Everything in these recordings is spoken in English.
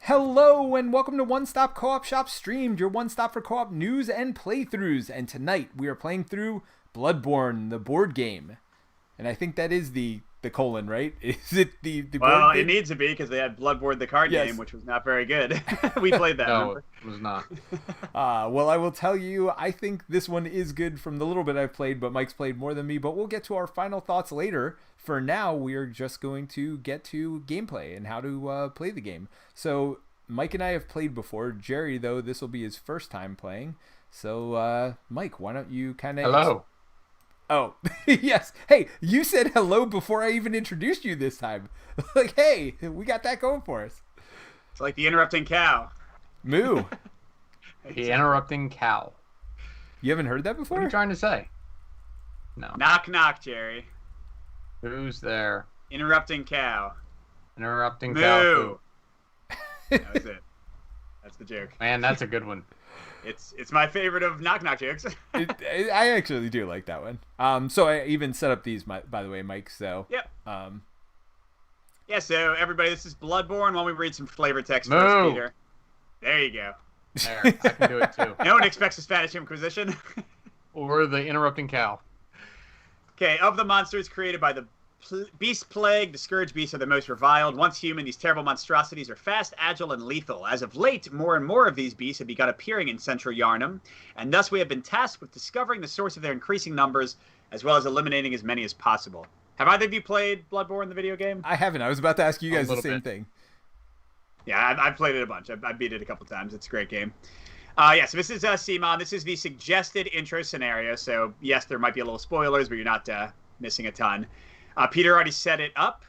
Hello and welcome to One Stop Co-op Shop Streamed, your one stop for co-op news and playthroughs. And tonight we are playing through Bloodborne, the board game. And I think that is the colon, right? Is it the board Well, game? it needs to be because they had Bloodborne the card Yes. game, which was not very good. We played that, No, remember? it was not. Well, I will tell you, I think this one is good from the little bit I've played, but Mike's played more than me. But we'll get to our final thoughts later. For now, we are just going to get to gameplay and how to play the game. So Mike and I have played before. Jerry, though, this will be his first time playing. So, Mike, why don't you kind of... Hello. Oh, yes. Hey, you said hello before I even introduced you this time. Like, hey, we got that going for us. It's like the interrupting cow. Moo. The interrupting cow. You haven't heard that What before? are you trying to say? No. Knock, knock, Jerry. Who's there? Interrupting cow. Interrupting cow. Moo. Poo. That was it. That's the joke. Man, that's a good one. It's my favorite of knock, knock jokes. I actually do like that one. So I even set up these, by the way, Mike. So Yep. Um, Yeah, so everybody, this is Bloodborne. Why don't we read some flavor text Moo. first, Peter? There you go. There, I can do it too. No one expects a Spanish Inquisition. Or the interrupting cow. Okay, of the monsters created by the beast plague, the scourge beasts are the most reviled. Once human, these terrible monstrosities are fast, agile, and lethal. As of late, more and more of these beasts have begun appearing in central Yharnam, and thus we have been tasked with discovering the source of their increasing numbers, as well as eliminating as many as possible. Have either of you played Bloodborne, the video game? I haven't. I was about to ask you A guys the little same bit. thing. Yeah, I've played it a bunch. I beat it a couple times. It's a great game. Yeah, so this is Simon. This is the suggested intro scenario. So, yes, there might be a little spoilers, but you're not missing a ton. Peter already set it up.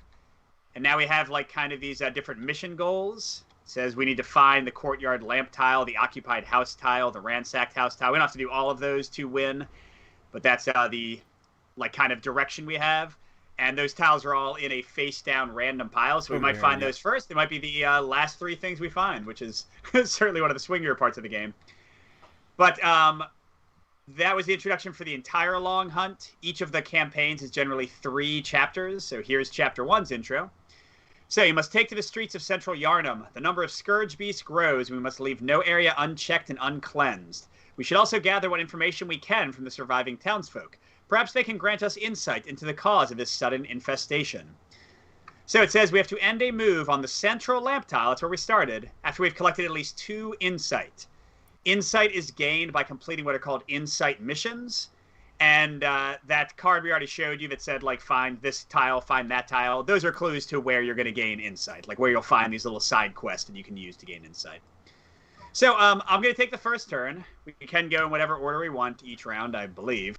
And now we have, like, kind of these different mission goals. It says we need to find the courtyard lamp tile, the occupied house tile, the ransacked house tile. We don't have to do all of those to win. But that's the, like, kind of direction we have. And those tiles are all in a face-down random pile, so we might find those first. They might be the last three things we find, which is certainly one of the swingier parts of the game. But that was the introduction for the entire long hunt. Each of the campaigns is generally 3 chapters, so here's Chapter 1's intro. So you must take to the streets of central Yharnam. The number of scourge beasts grows, and we must leave no area unchecked and uncleansed. We should also gather what information we can from the surviving townsfolk. Perhaps they can grant us insight into the cause of this sudden infestation. So it says we have to end a move on the central lamp tile, that's where we started, after we've collected at least 2 insight. Insight is gained by completing what are called insight missions. And that card we already showed you that said, like, find this tile, find that tile, those are clues to where you're going to gain insight, like where you'll find these little side quests that you can use to gain insight. So I'm going to take the first turn. We can go in whatever order we want each round, I believe.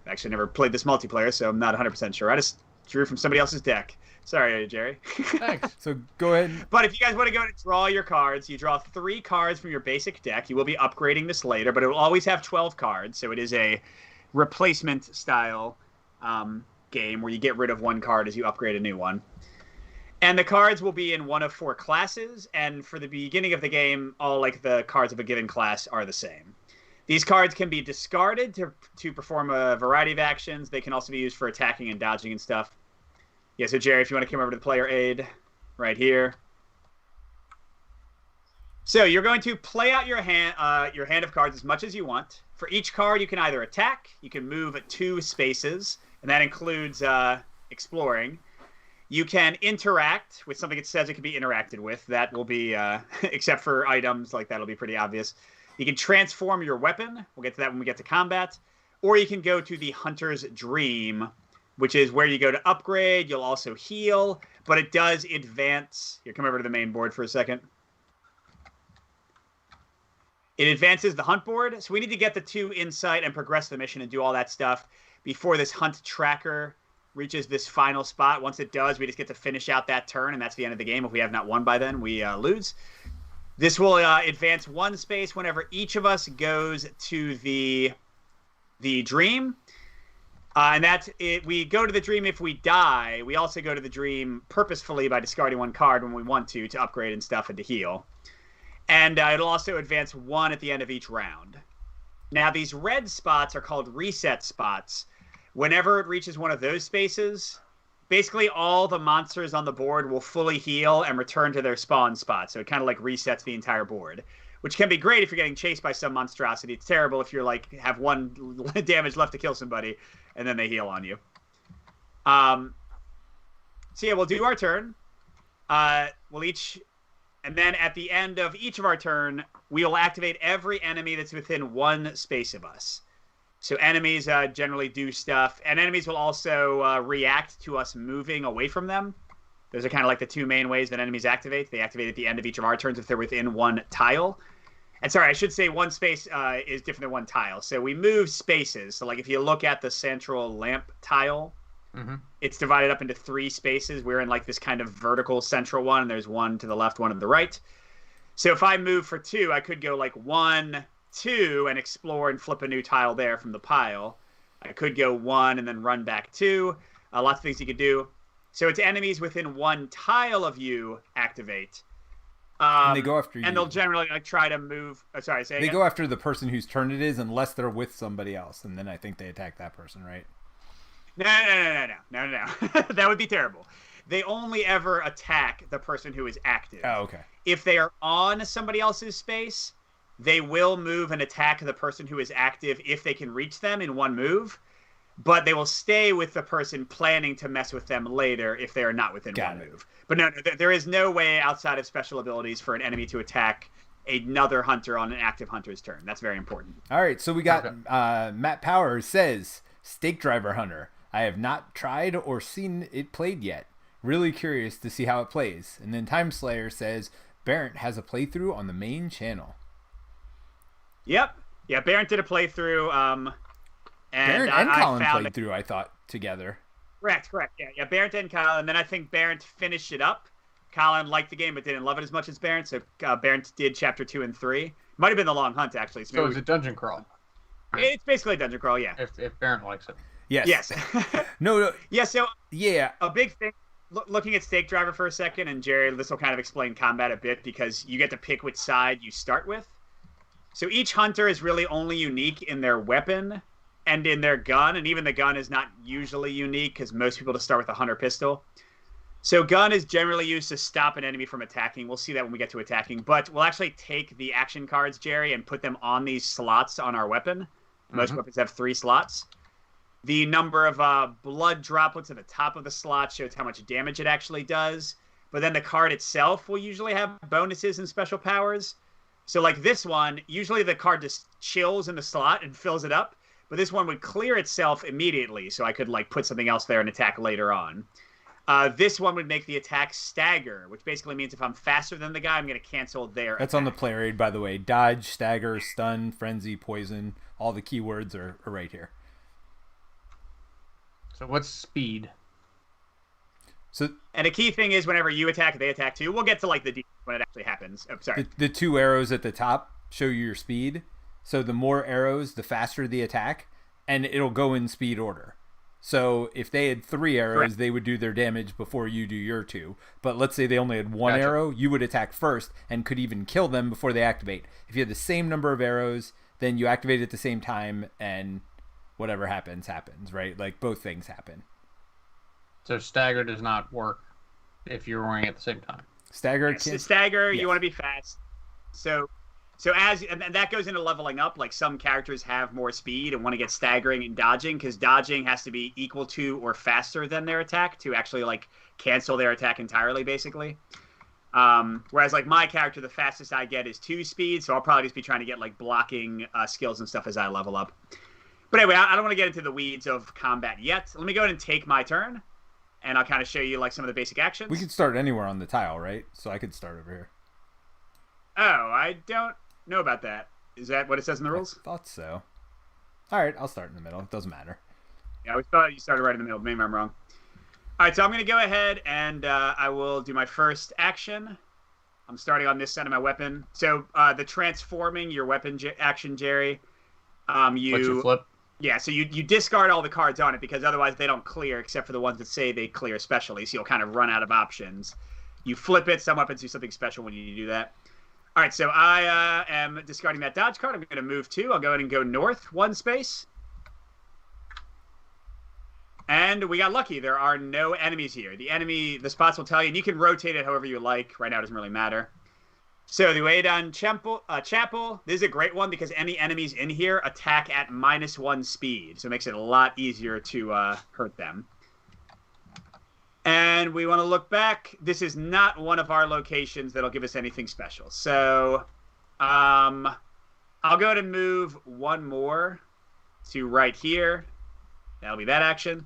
Actually never played this multiplayer, so I'm not 100% sure. I just drew from somebody else's deck. Sorry, Jerry. Thanks. So go ahead. But if you guys want to go and draw your cards, you draw 3 cards from your basic deck. You will be upgrading this later, but it will always have 12 cards, so it is a replacement style game where you get rid of 1 card as you upgrade a new one. And the cards will be in one of 4 classes, and for the beginning of the game, all like the cards of a given class are the same. These cards can be discarded to perform a variety of actions. They can also be used for attacking and dodging and stuff. Yeah, so Jerry, if you want to come over to the player aid, right here. So you're going to play out your hand of cards as much as you want. For each card, you can either attack, you can move 2 spaces, and that includes exploring. You can interact with something that says it can be interacted with. That will be, except for items, like that'll be pretty obvious. You can transform your weapon. We'll get to that when we get to combat. Or you can go to the Hunter's Dream, which is where you go to upgrade. You'll also heal, but it does advance. Here, come over to the main board for a second. It advances the hunt board. So we need to get the 2 insight and progress the mission and do all that stuff before this hunt tracker reaches this final spot. Once it does, we just get to finish out that turn, and that's the end of the game. If we have not won by then, we lose. This will advance 1 space whenever each of us goes to the dream. And that's it. We go to the dream if we die. We also go to the dream purposefully by discarding 1 card when we want to upgrade and stuff and to heal. And it'll also advance 1 at the end of each round. Now, these red spots are called reset spots. Whenever it reaches one of those spaces, basically all the monsters on the board will fully heal and return to their spawn spot. So it kind of like resets the entire board, which can be great if you're getting chased by some monstrosity. It's terrible if you're like have 1 damage left to kill somebody and then they heal on you. So yeah, we'll do our turn. We'll each, and then at the end of each of our turn, we will activate every enemy that's within 1 space of us. So enemies generally do stuff, and enemies will also react to us moving away from them. Those are kind of like the 2 main ways that enemies activate. They activate at the end of each of our turns if they're within 1 tile. And sorry, I should say 1 space is different than 1 tile. So we move spaces. So like if you look at the central lamp tile, it's divided up into 3 spaces. We're in like this kind of vertical central one, and there's 1 to the left, 1 to the right. So if I move for 2, I could go like 1, 2, and explore and flip a new tile there from the pile. I could go 1 and then run back 2. Lots of things you could do. So it's enemies within 1 tile of you activate. And they go after you. And they'll generally like try to move. Sorry, say They again? go after the person whose turn it is, unless they're with somebody else, and then I think they attack that person, right? No. That would be terrible. They only ever attack the person who is active. Oh, okay. If they are on somebody else's space, they will move and attack the person who is active if they can reach them in 1 move. But they will stay with the person planning to mess with them later if they are not within 1 move. But no, there is no way outside of special abilities for an enemy to attack another hunter on an active hunter's turn. That's very important. All right, so we got Matt Powers says, Stake Driver Hunter. I have not tried or seen it played yet. Really curious to see how it plays. And then Time Slayer says, Barrett has a playthrough on the main channel. Yep. Yeah, Barrett did a playthrough. Barrett and Colin played through, I thought, together. Correct. Yeah, Barrett and Colin. And then I think Barrett finished it up. Colin liked the game but didn't love it as much as Barrett. So Barrett did chapter 2 and 3. Might have been the long hunt, actually. So it's a dungeon crawl. It's basically a dungeon crawl, yeah. If Barrett likes it. Yes. No. Yeah, so yeah. A big thing, looking at Stake Driver for a second, and Jerry, this will kind of explain combat a bit because you get to pick which side you start with. So each hunter is really only unique in their weapon and in their gun, and even the gun is not usually unique because most people just start with a hunter pistol. So gun is generally used to stop an enemy from attacking. We'll see that when we get to attacking, but we'll actually take the action cards, Jerry, and put them on these slots on our weapon. Most weapons have 3 slots. The number of blood droplets at the top of the slot shows how much damage it actually does. But then the card itself will usually have bonuses and special powers. So like this one, usually the card just chills in the slot and fills it up. But this one would clear itself immediately. So I could like put something else there and attack later on. This one would make the attack stagger, which basically means if I'm faster than the guy, I'm going to cancel their That's attack. on the player aid, by the way. Dodge, stagger, stun, frenzy, poison. All the keywords are right here. So what's speed? And a key thing is whenever you attack, they attack too. We'll get to like the when it actually happens. Oh, sorry. The 2 arrows at the top show you your speed. So the more arrows, the faster the attack, and it'll go in speed order. So if they had 3 arrows, Correct. They would do their damage before you do your 2. But let's say they only had 1 arrow, you would attack first and could even kill them before they activate. If you had the same number of arrows, then you activate at the same time and whatever happens, right? Like both things happen. So stagger does not work if you're running at the same time. Stagger, Yes, you want to be fast. So and that goes into leveling up. Like some characters have more speed and want to get staggering and dodging because dodging has to be equal to or faster than their attack to actually like cancel their attack entirely, basically. Whereas like my character, the fastest I get is 2 speed, so I'll probably just be trying to get like blocking skills and stuff as I level up. But anyway, I don't want to get into the weeds of combat yet. Let me go ahead and take my turn, and I'll kind of show you like some of the basic actions. we could start anywhere on the tile, right? So I could start over here. Oh, I don't know about that. Is that what it says in the rules? I thought so. All right, I'll start in the middle. It doesn't matter. Yeah, I thought you started right in the middle. Maybe I'm wrong. All right, so I'm going to go ahead and I will do my first action. I'm starting on this side of my weapon. So the transforming your weapon action, Jerry. Let you flip. Yeah, so you discard all the cards on it because otherwise they don't clear except for the ones that say they clear specially. So you'll kind of run out of options. You flip it. Some weapons do something special when you do that. All right, so I am discarding that dodge card. I'm going to move 2. I'll go ahead and go north 1 space. And we got lucky. There are no enemies here. The spots will tell you, and you can rotate it however you like. Right now, it doesn't really matter. So the Uedan Chapel, this is a great one because any enemies in here attack at -1 speed. So it makes it a lot easier to hurt them. And we want to look back. This is not one of our locations that'll give us anything special. So I'll go ahead and move one more to right here. That'll be that action.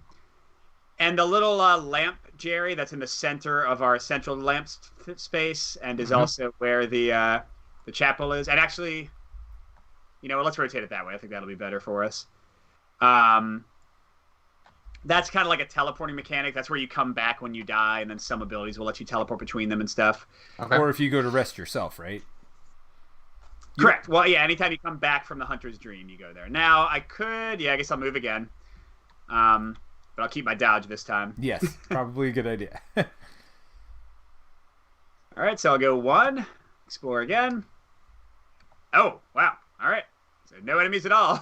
And the little lamp, Jerry, that's in the center of our central lamp space and is also where the chapel is. And actually, let's rotate it that way. I think that'll be better for us. That's kind of like a teleporting mechanic. That's where you come back when you die, and then some abilities will let you teleport between them and stuff. Okay. Or if you go to rest yourself, right? Correct. Well, yeah, anytime you come back from the Hunter's Dream, you go there. Now, I guess I'll move again. But I'll keep my dodge this time. Yes, probably a good idea. All right, so I'll go 1, explore again. Oh, wow. All right. So no enemies at all.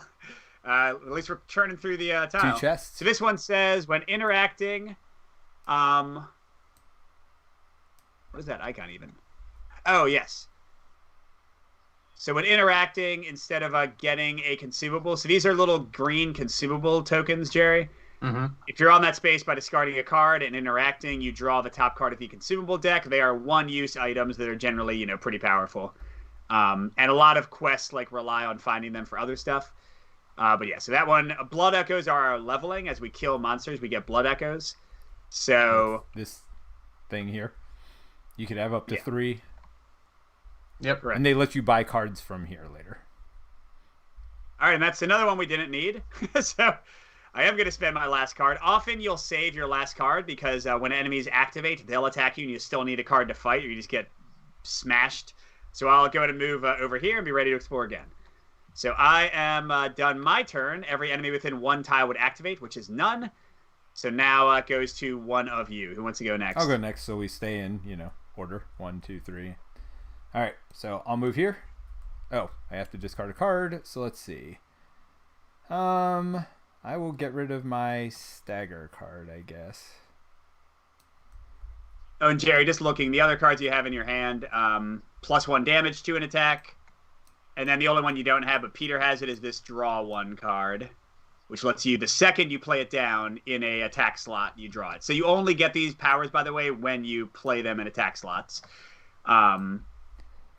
At least we're churning through the tile. 2 chests. So this one says, when interacting, what is that icon even? Oh, yes. So when interacting, instead of getting a consumable, so these are little green consumable tokens, Jerry. Mm-hmm. If you're on that space by discarding a card and interacting, you draw the top card of the consumable deck. They are one-use items that are generally, pretty powerful. And a lot of quests rely on finding them for other stuff. But yeah, so that one, blood echoes are our leveling. As we kill monsters, we get blood echoes. So this thing here, you could have up to 3. Yep. Correct. And they let you buy cards from here later. All right, and that's another one we didn't need. So I am going to spend my last card. Often you'll save your last card because when enemies activate, they'll attack you and you still need a card to fight or you just get smashed. So I'll go ahead and move over here and be ready to explore again. So I am done my turn. Every enemy within 1 tile would activate, which is none. So now it goes to one of you. Who wants to go next? I'll go next so we stay in, order. 1, 2, 3. All right, so I'll move here. Oh, I have to discard a card. So let's see. I will get rid of my stagger card, I guess. Oh, and Jerry, just looking, the other cards you have in your hand, +1 damage to an attack. And then the only one you don't have, but Peter has it, is this draw 1 card, which lets you, the second you play it down in a attack slot, you draw it. So you only get these powers, by the way, when you play them in attack slots.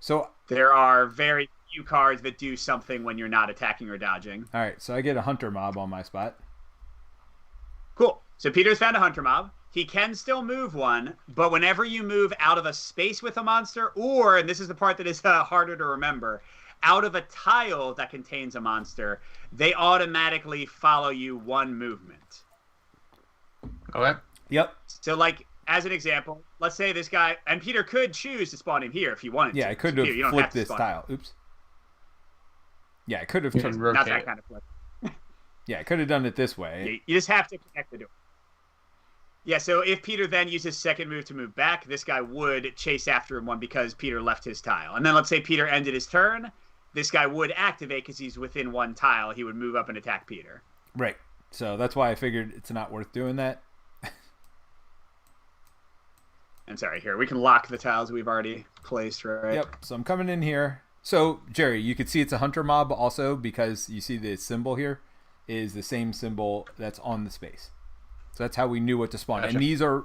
So there are very few cards that do something when you're not attacking or dodging. All right, so I get a hunter mob on my spot. Cool. So Peter's found a hunter mob. He can still move 1, but whenever you move out of a space with a monster, or, and this is the part that is harder to remember, out of a tile that contains a monster, they automatically follow you 1 movement. Okay. Yep. So, as an example, let's say this guy, and Peter could choose to spawn him here if he wanted to. Yeah, I could have flipped this tile. Oops. Yeah, I could have. Not that kind of flip. Yeah, I could have done it this way. You just have to connect the door. Yeah, so if Peter then uses second move to move back, this guy would chase after him 1 because Peter left his tile. And then let's say Peter ended his turn. This guy would activate because he's within 1 tile. He would move up and attack Peter. Right. So that's why I figured it's not worth doing that. And sorry, here, we can lock the tiles we've already placed, right? Yep. So I'm coming in here. So, Jerry, you could see it's a hunter mob also because you see the symbol here is the same symbol that's on the space. So that's how we knew what to spawn. Gotcha. And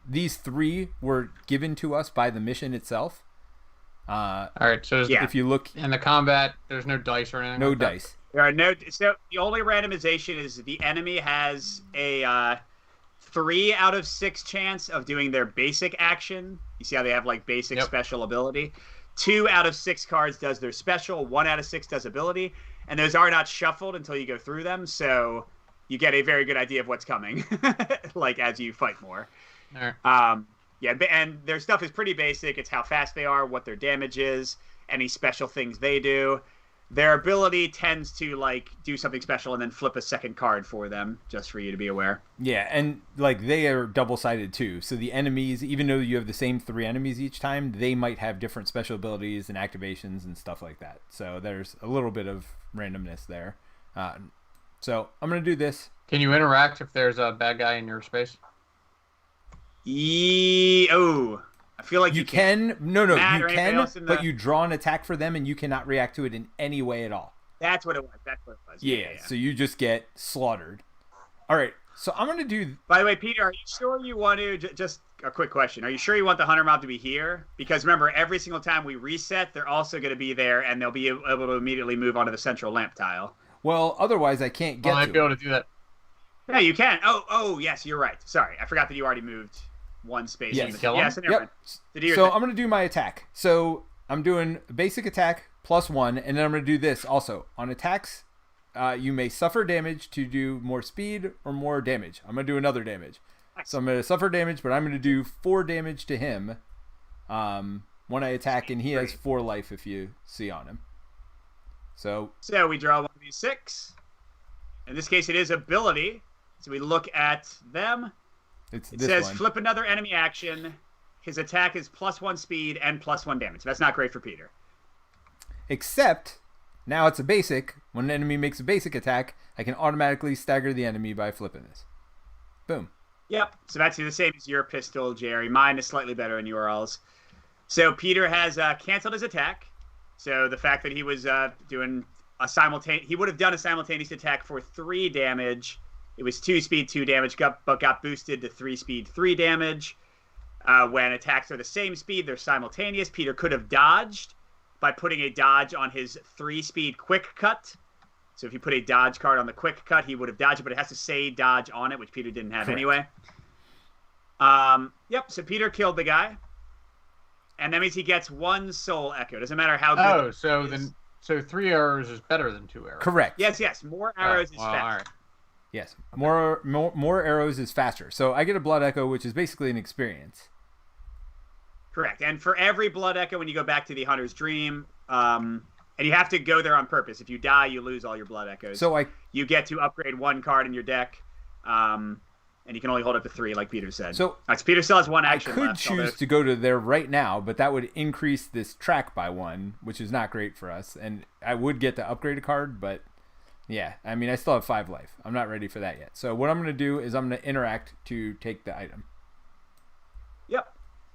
these 3 were given to us by the mission itself. All right, so if you look in the combat, there's no dice or anything. No like that? dice. There are no. So the only randomization is the enemy has a 3 out of 6 chance of doing their basic action. You see how they have basic special ability. 2 out of 6 cards does their special. 1 out of 6 does ability, and those are not shuffled until you go through them. So you get a very good idea of what's coming, as you fight more. All right. Yeah, and their stuff is pretty basic. It's how fast they are, what their damage is, any special things they do. Their ability tends to do something special and then flip a second card for them, just for you to be aware. Yeah, and they are double-sided too. So the enemies, even though you have the same 3 enemies each time, they might have different special abilities and activations and stuff like that. So there's a little bit of randomness there. So I'm going to do this. Can you interact if there's a bad guy in your space? Oh, I feel like you can. No, Matt, you or anybody can, else in but the- you draw an attack for them, and you cannot react to it in any way at all. That's what it was. Yeah. So you just get slaughtered. All right. So I'm going to do... By the way, Peter, are you sure you want to... Just a quick question. Are you sure you want the hunter mob to be here? Because remember, every single time we reset, they're also going to be there, and they'll be able to immediately move onto the central lamp tile. Well, otherwise I can't get I might be able to do that. Yeah, you can. Oh, yes, you're right. Sorry, I forgot that you already moved one space. Yes. Yes, never mind. So I'm going to do my attack. So I'm doing basic attack +1, and then I'm going to do this also. On attacks, you may suffer damage to do more speed or more damage. I'm going to do another damage. So I'm going to suffer damage, but I'm going to do 4 damage to him when I attack, and he has 4 life if you see on him. So we draw one of these 6. In this case, it is ability. So we look at them. It says flip another enemy action. His attack is +1 speed and +1 damage. That's not great for Peter. Except, now it's a basic. When an enemy makes a basic attack, I can automatically stagger the enemy by flipping this. Boom. Yep. So that's the same as your pistol, Jerry. Mine is slightly better than yours. So Peter has canceled his attack. So the fact that he was doing he would have done a simultaneous attack for 3 damage. It was 2 speed, 2 damage, but got boosted to 3 speed, 3 damage. When attacks are the same speed, they're simultaneous. Peter could have dodged by putting a dodge on his 3 speed quick cut. So if you put a dodge card on the quick cut, he would have dodged it, but it has to say dodge on it, which Peter didn't have anyway. Yep, so Peter killed the guy. And that means he gets 1 soul echo. Doesn't matter how good. So 3 arrows is better than 2 arrows. Correct. Yes. More arrows is faster. All right. Yes. More arrows is faster. So I get a blood echo, which is basically an experience. Correct. And for every blood echo, when you go back to the Hunter's Dream, and you have to go there on purpose. If you die, you lose all your blood echoes. So you get to upgrade 1 card in your deck, and you can only hold up to 3, like Peter said. So Peter still has 1 action left. I could left, choose to go to there right now, but that would increase this track by 1, which is not great for us. And I would get to upgrade a card, but yeah, I mean, I still have 5 life. I'm not ready for that yet. So what I'm going to do is I'm going to interact to take the item. Yep.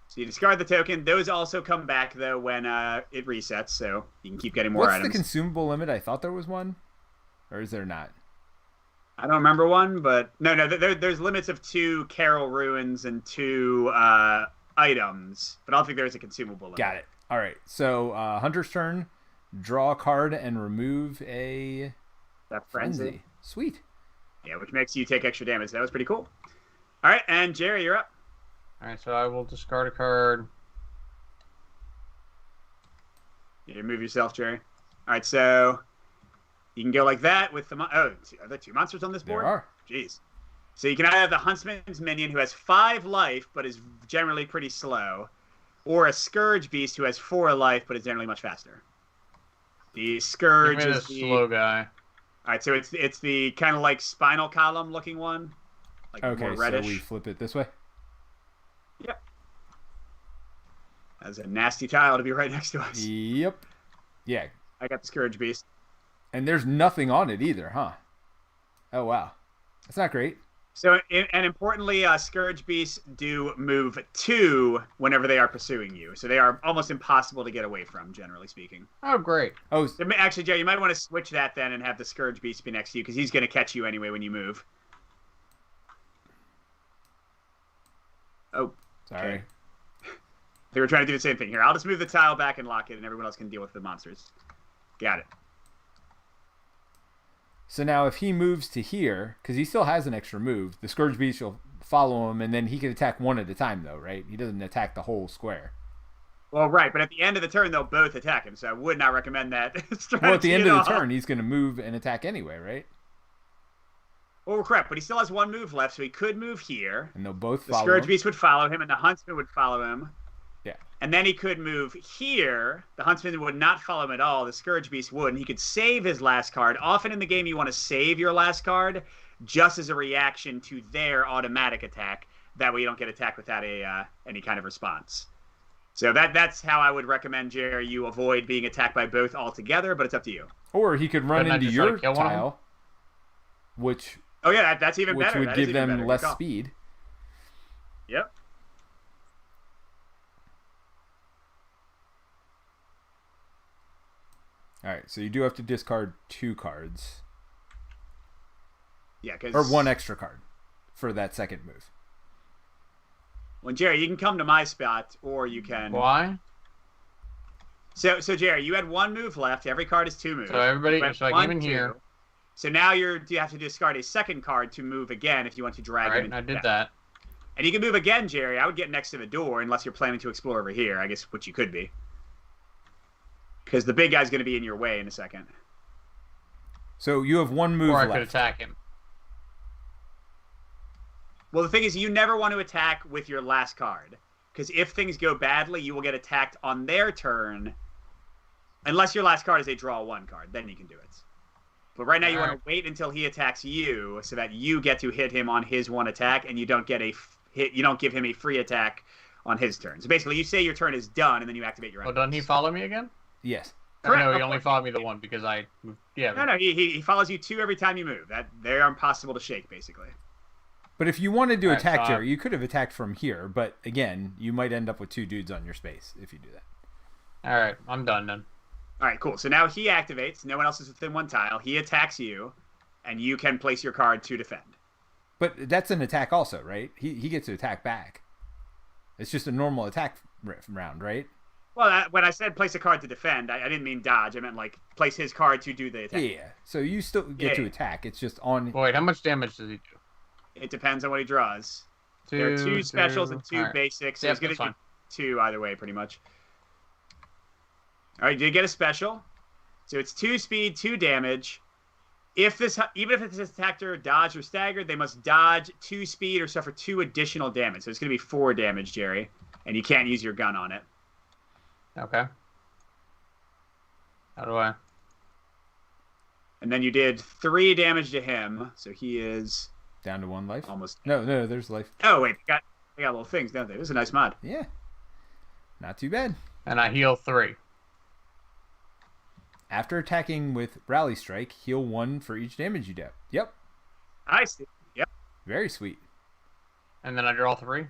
So you discard the token. Those also come back, though, when it resets, so you can keep getting more items. What's the consumable limit? I thought there was one. Or is there not? I don't remember one, but... No, there's limits of 2 Carol Ruins and 2 items, but I don't think there's a consumable limit. Got it. All right, so Hunter's turn. Draw a card and remove a... That frenzy. Sweet. Yeah, which makes you take extra damage. That was pretty cool. All right, and Jerry, you're up. All right, so I will discard a card. You move yourself, Jerry. All right, so you can go like that with the... are there 2 monsters on this board? There are. Jeez. So you can either have the Huntsman's Minion, who has 5 life, but is generally pretty slow, or a Scourge Beast, who has 4 life, but is generally much faster. The Scourge is the slow guy. All right, so it's the kind of like Spinal Column looking one. Like okay, more reddish. So we flip it this way? Yep. That's a nasty tile to be right next to us. Yep. Yeah. I got the Scourge Beast. And there's nothing on it either, huh? Oh, wow. That's not great. So, and importantly, Scourge Beasts do move 2 whenever they are pursuing you. So they are almost impossible to get away from, generally speaking. Oh, great. Oh, so, actually, Jerry, you might want to switch that then and have the Scourge Beast be next to you, because he's going to catch you anyway when you move. Oh. Sorry. Okay. They were trying to do the same thing. Here, I'll just move the tile back and lock it, and everyone else can deal with the monsters. Got it. So now if he moves to here, because he still has an extra move, the Scourge Beast will follow him, and then he can attack 1 at a time, though, right? He doesn't attack the whole square. Well, right, but at the end of the turn, they'll both attack him, so I would not recommend that strategy. Well, at the end of the turn, he's going to move and attack anyway, right? Oh, crap, but he still has 1 move left, so he could move here. And they'll both follow him. The Scourge Beast would follow him, and the Huntsman would follow him. Yeah. And then he could move here. The Huntsman would not follow him at all. The Scourge Beast would, and he could save his last card. Often in the game, you want to save your last card just as a reaction to their automatic attack. That way you don't get attacked without any kind of response. So that's how I would recommend, Jerry, you avoid being attacked by both altogether, but it's up to you. Or he could run into your kill tile. which Oh yeah, that's even which better. would That give is even them better. less Good call. speed. Yep. All right, so you do have to discard 2 cards. Yeah, because Or 1 extra card for that second move. Well, Jerry, you can come to my spot, or you can. Why? So Jerry, you had 1 move left. Every card is 2 moves. So everybody, You went so I 1, came in 2. here. So now you have to discard a second card to move again if you want to drag All him right, into and I did death. that. And you can move again, Jerry. I would get next to the door unless you're planning to explore over here. I guess which you could be, because the big guy's going to be in your way in a second. So you have 1 move Or I left. could attack him. Well, the thing is, you never want to attack with your last card, because if things go badly, you will get attacked on their turn. Unless your last card is a draw 1 card, then you can do it. But right now, you want to wait until he attacks you, so that you get to hit him on his 1 attack, and you don't get a hit. You don't give him a free attack on his turn. So basically, you say your turn is done, and then you activate your. Oh, doesn't he follow me again? Yes. Correct. No, he only followed me the 1 because I. Yeah. No, he follows you 2 every time you move. That they're impossible to shake, basically. But if you wanted to All right, attack so Jerry, you could have attacked from here. But again, you might end up with 2 dudes on your space if you do that. All right, I'm done then. All right, cool. So now he activates. No one else is within 1 tile. He attacks you, and you can place your card to defend. But that's an attack also, right? He gets to attack back. It's just a normal attack round, right? Well, when I said place a card to defend, I didn't mean dodge. I meant like place his card to do the attack. Yeah. So you still get to attack. It's just on. Wait, how much damage does he do? It depends on what he draws. There are 2 specials and 2 right. basics. So Yep, he's going that's to fine. do 2 either way, pretty much. All right, did get a special. So it's 2 speed, 2 damage. Even if this attacker dodged or staggered, they must dodge 2 speed or suffer 2 additional damage. So it's going to be 4 damage, Jerry, and you can't use your gun on it. Okay. How do I? And then you did 3 damage to him, so he is Down to 1 life? almost. No, there's life. Oh wait, they got little things, don't they? This is a nice mod. Yeah. Not too bad. And I heal 3. After attacking with Rally Strike, heal 1 for each damage you do. Yep. I see. Yep. Very sweet. And then I draw 3?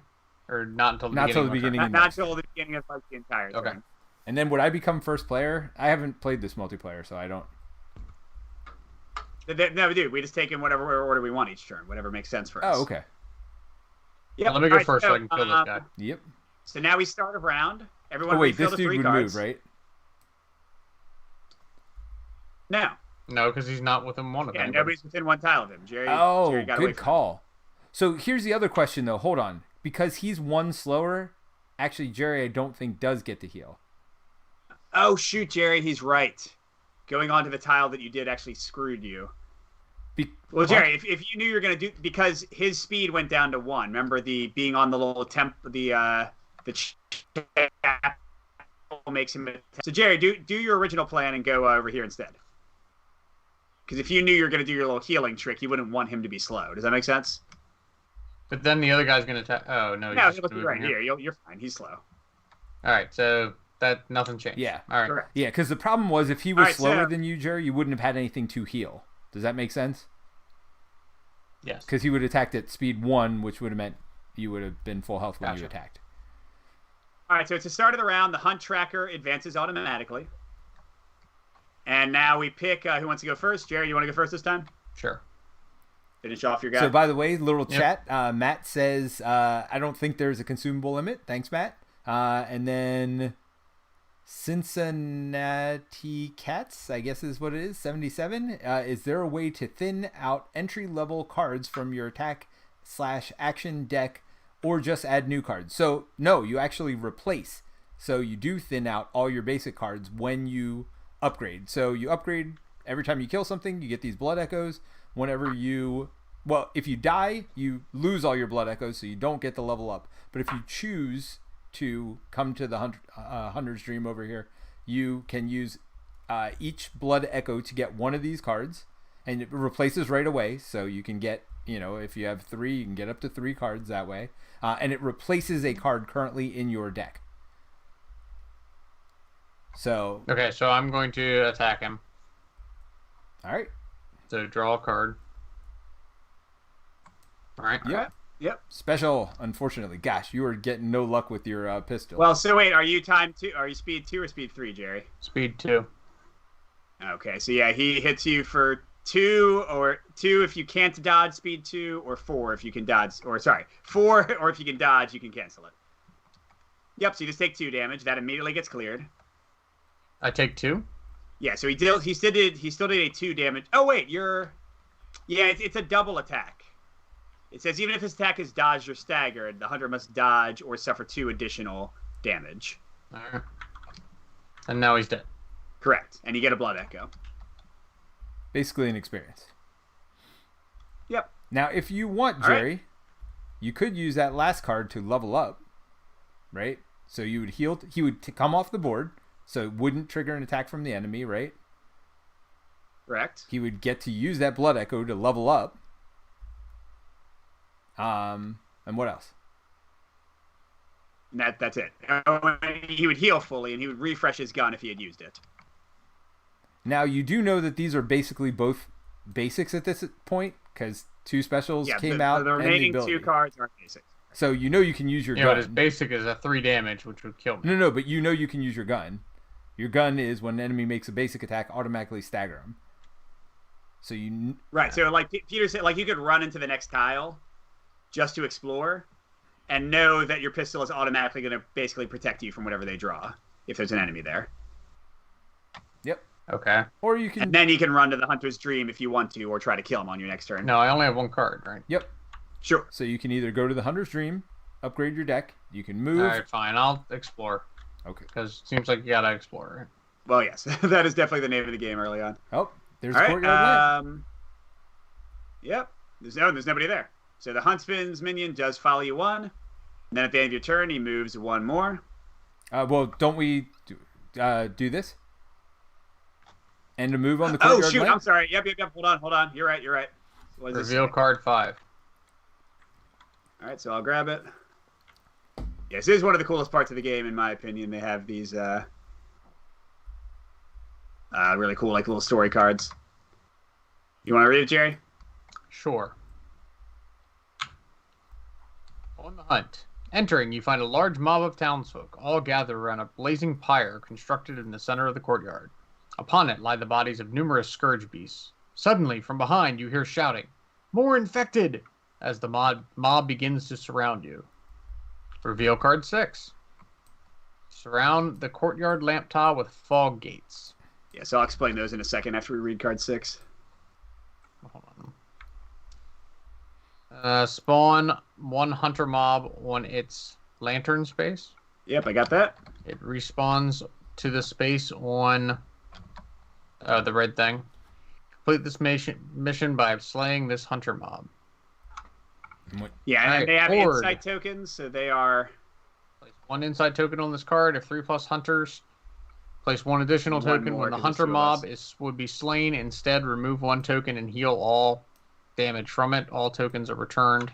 Or not until the Not till beginning? the of my turn? beginning. Not until the beginning of like the entire Okay. thing. And then would I become first player? I haven't played this multiplayer, so I don't. No, dude, we just take in whatever order we want each turn, whatever makes sense for us. Oh, okay. Yep. Let me go All right, first so I can kill this guy. Yep. So now we start a round. Everyone Oh, wait, refill this the dude 3 would cards. move, right? No. No, because he's not within 1 of Yeah, them. nobody's within 1 tile of him. Jerry Oh, got away good from call. So here's the other question, though. Hold on. Because he's 1 slower, actually, Jerry, I don't think does get to heal. him. Oh, shoot, Jerry, he's right. Going on to the tile that you did actually screwed you. Well, Jerry, if you knew you were going to do, because his speed went down to 1. Remember the being on the little the makes him. So Jerry, do your original plan and go over here instead. Because if you knew you were going to do your little healing trick, you wouldn't want him to be slow. Does that make sense? But then the other guy's going to attack. Oh, no. No, He's he'll just be moving right here. You're fine. He's slow. All right, so that nothing changed. Yeah. All right. Correct. Yeah, because the problem was if he was Alright, slower so- than you, Jerry, you wouldn't have had anything to heal. Does that make sense? Yes. Because he would have attacked at speed 1, which would have meant you would have been full health when you Gotcha. attacked. All right, so it's the start of the round. The hunt tracker advances automatically. And now we pick who wants to go first. Jerry, you want to go first this time? Sure. Finish off your guy. So, by the way, little Yep. chat, Matt says, I don't think there's a consumable limit. Thanks, Matt. And then Cincinnati Cats, I guess is what it is, 77. Is there a way to thin out entry-level cards from your attack/action deck or just add new cards? So, no, you actually replace. So you do thin out all your basic cards when you upgrade. So you upgrade every time you kill something, you get these blood echoes. Whenever you, well, if you die, you lose all your blood echoes, so you don't get the level up. But if you choose to come to the Hunter's Dream over here, you can use each blood echo to get one of these cards, and it replaces right away. So you can get, if you have 3, you can get up to 3 cards that way. And it replaces a card currently in your deck. So, Okay, so I'm going to attack him. all right. So draw a card. All right. Yep. Yep. Special, unfortunately. Gosh, you are getting no luck with your pistol. Well, so wait, are you time 2? Are you speed 2 or speed 3, Jerry? Speed 2. Okay, so yeah, he hits you for 2 if you can't dodge speed 2, or 4 if you can dodge, 4 or if you can dodge, you can cancel it. Yep, so you just take 2 damage. That immediately gets cleared. I take 2? Yeah, so he still did a 2 damage. Oh wait, it's a double attack. It says even if his attack is dodged or staggered, the hunter must dodge or suffer 2 additional damage. All right. And now he's dead. Correct. And you get a blood echo. Basically an experience. Yep. Now, if you want, Jerry, you could use that last card to level up, right? So you would heal. He would come off the board, so it wouldn't trigger an attack from the enemy, right? Correct. He would get to use that blood echo to level up. And what else? That's it. He would heal fully, and he would refresh his gun if he had used it. Now, you do know that these are basically both basics at this point, because 2 specials came out. The remaining 2 cards are basic. So you know you can use your gun. But his basic is a 3 damage, which would kill me. No, but you know you can use your gun. Your gun is when an enemy makes a basic attack, automatically stagger him. So you... Right, so like Peter said, like you could run into the next tile just to explore and know that your pistol is automatically going to basically protect you from whatever they draw if there's an enemy there. Yep. Okay. Or you can... And then you can run to the Hunter's Dream if you want to, or try to kill him on your next turn. No, I only have 1 card, right? Yep. Sure. So you can either go to the Hunter's Dream, upgrade your deck, you can move... All right, fine. I'll explore. Okay. Because it seems like you gotta explore, right? Well, yes. That is definitely the name of the game early on. Oh, there's All a right, courtyard land. Yep. There's nobody there. So the Huntsman's minion does follow you 1. And then at the end of your turn, he moves 1 more. Well, don't we do this? And to move on the courtyard Oh, shoot. land? I'm sorry. Yep. Hold on. You're right. What does this Reveal say? card 5. All right, so I'll grab it. Yes, this is one of the coolest parts of the game, in my opinion. They have these really cool, like, little story cards. You want to read it, Jerry? Sure. On the hunt. Entering, you find a large mob of townsfolk, all gathered around a blazing pyre constructed in the center of the courtyard. Upon it lie the bodies of numerous scourge beasts. Suddenly, from behind, you hear shouting, "More infected!" as the mob begins to surround you. Reveal card 6. Surround the courtyard lamp tile with fog gates. Yeah, so I'll explain those in a second after we read card 6. Hold on. Spawn 1 hunter mob on its lantern space. Yep, I got that. It respawns to the space on the red thing. Complete this mission by slaying this hunter mob. Yeah, and All right, they have Horde. insight tokens, so they are... Place 1 insight token on this card. If 3+ hunters, place 1 additional 1 token. more, When the 'cause it's hunter 2 of mob us. would be slain, instead remove 1 token and heal all damage from it. All tokens are returned.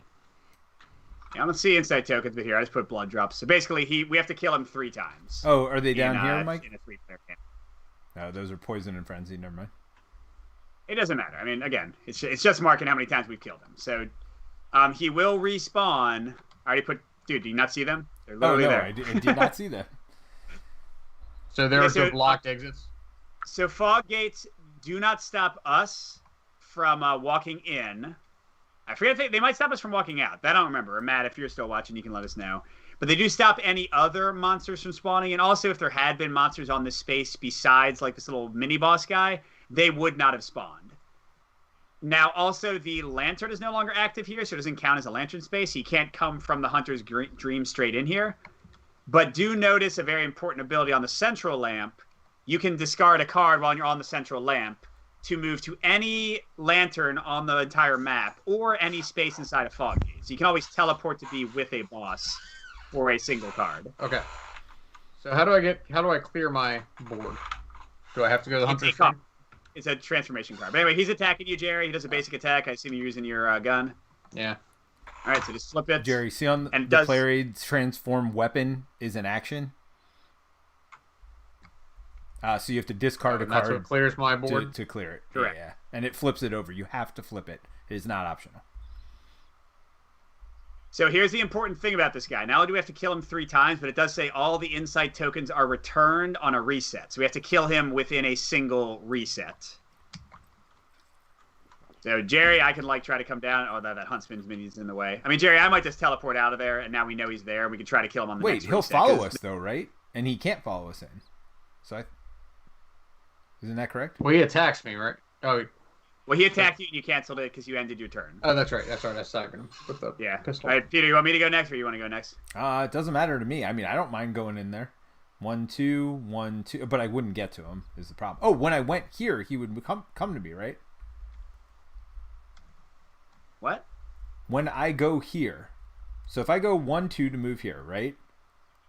Yeah, I don't see insight tokens, but here, I just put blood drops. So basically, we have to kill him 3 times. Oh, are they down here, Mike? In a 3-player game. No, those are poison and frenzy. Never mind. It doesn't matter. I mean, again, it's just marking how many times we've killed him. So he will respawn. I already put... Dude, do you not see them? They're literally there. I did not see that. So there are so- the blocked exits. So fog gates do not stop us from walking in. I forget if they might stop us from walking out. That I don't remember. Or Matt, if you're still watching, you can let us know. But they do stop any other monsters from spawning. And also, if there had been monsters on this space besides like this little mini boss guy, they would not have spawned. Now, also, the lantern is no longer active here, so it doesn't count as a lantern space. He can't come from the Hunter's Dream straight in here. But do notice a very important ability on the central lamp. You can discard a card while you're on the central lamp to move to any lantern on the entire map or any space inside a fog gate. So you can always teleport to be with a boss or a single card. Okay. So how do I clear my board? Do I have to go to the hunter's card. dream? It's a transformation card. But anyway, he's attacking you, Jerry. He does a basic attack. I assume you're using your gun. Yeah. All right, so just flip it. Jerry, see on And the player aid's transform weapon is an action. So you have to discard a And that's card what clears my board. to clear it. Correct. Yeah. And it flips it over. You have to flip it. It is not optional. So here's the important thing about this guy. Not only do we have to kill him 3 times, but it does say all the insight tokens are returned on a reset. So we have to kill him within a single reset. So Jerry, I can like try to come down. Oh, that Huntsman's minion's in the way. I mean, Jerry, I might just teleport out of there, and now we know he's there. We can try to kill him on the next reset. Wait, he'll follow us though, right? And he can't follow us in. So isn't that correct? Well, he attacks me, right? Oh, well, he attacked you and you canceled it because you ended your turn. oh, that's right. That's right. I staggered him with the pistol. All right, Peter, you want me to go next, or you want to go next? It doesn't matter to me. I mean, I don't mind going in there. 1, 2, 1, 2, but I wouldn't get to him. Is the problem? Oh, when I went here, he would come to me, right? What? When I go here, so if I go 1, 2 to move here, right?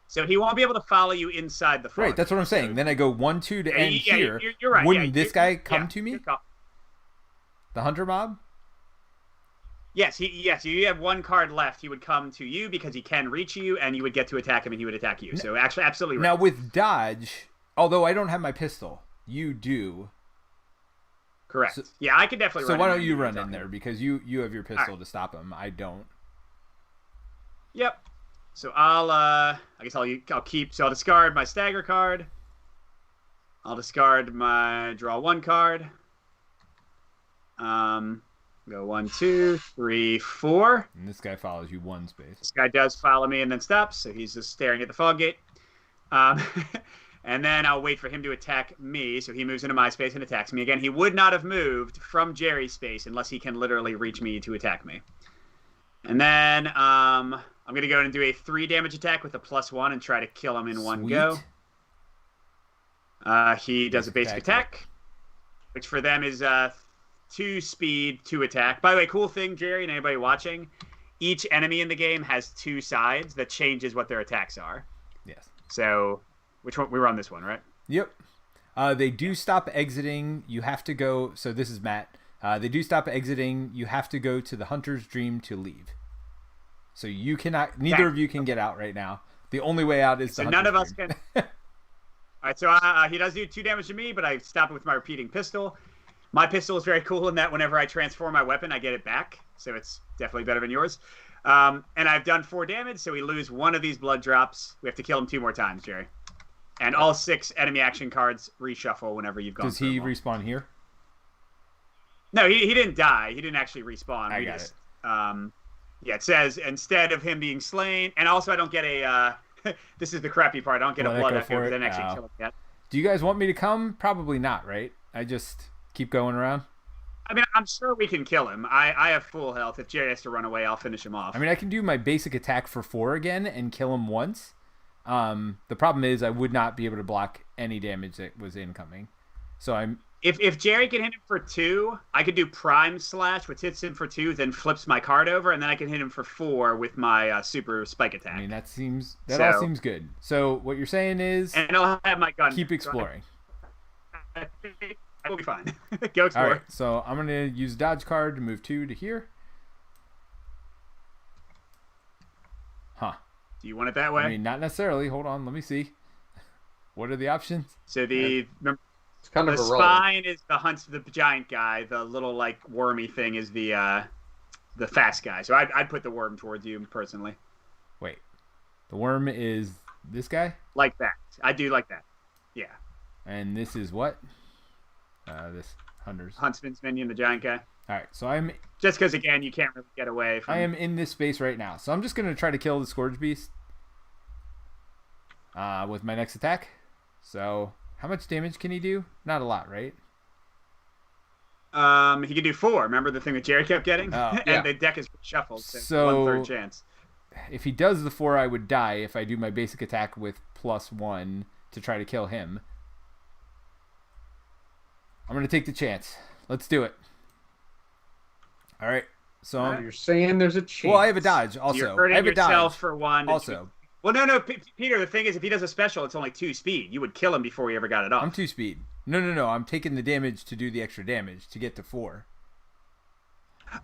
So he won't be able to follow you inside the fog. Right, that's what I'm saying. Then I go 1, 2 to end here. You're right. Wouldn't this guy come to me? The hunter mob? Yes, you have 1 card left. He would come to you because he can reach you, and you would get to attack him, and he would attack you. So actually, absolutely right. Now with dodge, although I don't have my pistol, you do. Correct. So, yeah, I could definitely. So why don't you run in there because you have your pistol to stop him. I don't. Yep. So I guess I'll keep. So I'll discard my stagger card. I'll discard my draw 1 card. Go 1, 2, 3, 4. And this guy follows you 1 space. This guy does follow me and then stops, so he's just staring at the fog gate. And then I'll wait for him to attack me, so he moves into my space and attacks me again. He would not have moved from Jerry's space unless he can literally reach me to attack me. And then I'm going to go and do a 3 damage attack with a +1 and try to kill him in one go. He does a basic attack, which for them is 2 speed, 2 attack. By the way, cool thing, Jerry, and anybody watching, each enemy in the game has 2 sides that changes what their attacks are. Yes. So, which one? We were on this one, right? Yep. They do stop exiting. You have to go. So this is Matt. They do stop exiting. You have to go to the Hunter's Dream to leave. So you cannot. Neither of you can get out right now. The only way out is the Hunter's none of us Dream. can. All right. So he does do 2 damage to me, but I stop it with my repeating pistol. My pistol is very cool in that whenever I transform my weapon, I get it back. So it's definitely better than yours. And I've done 4 damage, so we lose 1 of these blood drops. We have to kill him 2 more times, Jerry. And all 6 enemy action cards reshuffle whenever you've gone. Does he respawn here? No, he didn't die. He didn't actually respawn. I got it. Yeah, it says instead of him being slain, and also I don't get a. This is the crappy part. I don't get a blood echo, but then actually kill him yet. Do you guys want me to come? Probably not, right? I just keep going around. I mean, I'm sure we can kill him. I have full health. If Jerry has to run away, I'll finish him off. I mean, I can do my basic attack for 4 again and kill him once. The problem is I would not be able to block any damage that was incoming. So I'm. If Jerry can hit him for 2, I could do Prime Slash, which hits him for 2, then flips my card over, and then I can hit him for 4 with my Super Spike attack. I mean, that all seems good. So what you're saying is, and I'll have my gun. Keep exploring. I will be fine. Go explore. All right, so I'm gonna use dodge card to move 2 to here. Huh. Do you want it that way? I mean, not necessarily. Hold on, let me see. What are the options? So it's kind of the a roll. spine is the giant guy. The little like wormy thing is the fast guy. So I'd put the worm towards you personally. Wait, the worm is this guy? Like that. I do like that. Yeah. And this is what? This Huntsman's minion, the giant guy. All right, so I'm just because again you can't really get away from. I am in this space right now, so I'm just gonna try to kill the Scourge Beast with my next attack. So how much damage can he do? Not a lot, right? He can do 4. Remember the thing that Jerry kept getting? Oh, and the deck is shuffled, so 1/3 chance. If he does the 4, I would die if I do my basic attack with +1 to try to kill him. I'm going to take the chance. Let's do it. All right. So you're saying there's a chance. Well, I have a dodge also. You're hurting I have yourself a dodge for 1. also. Well, no, Peter. The thing is, if he does a special, it's only 2 speed. You would kill him before he ever got it off. I'm 2 speed. No. I'm taking the damage to do the extra damage to get to 4.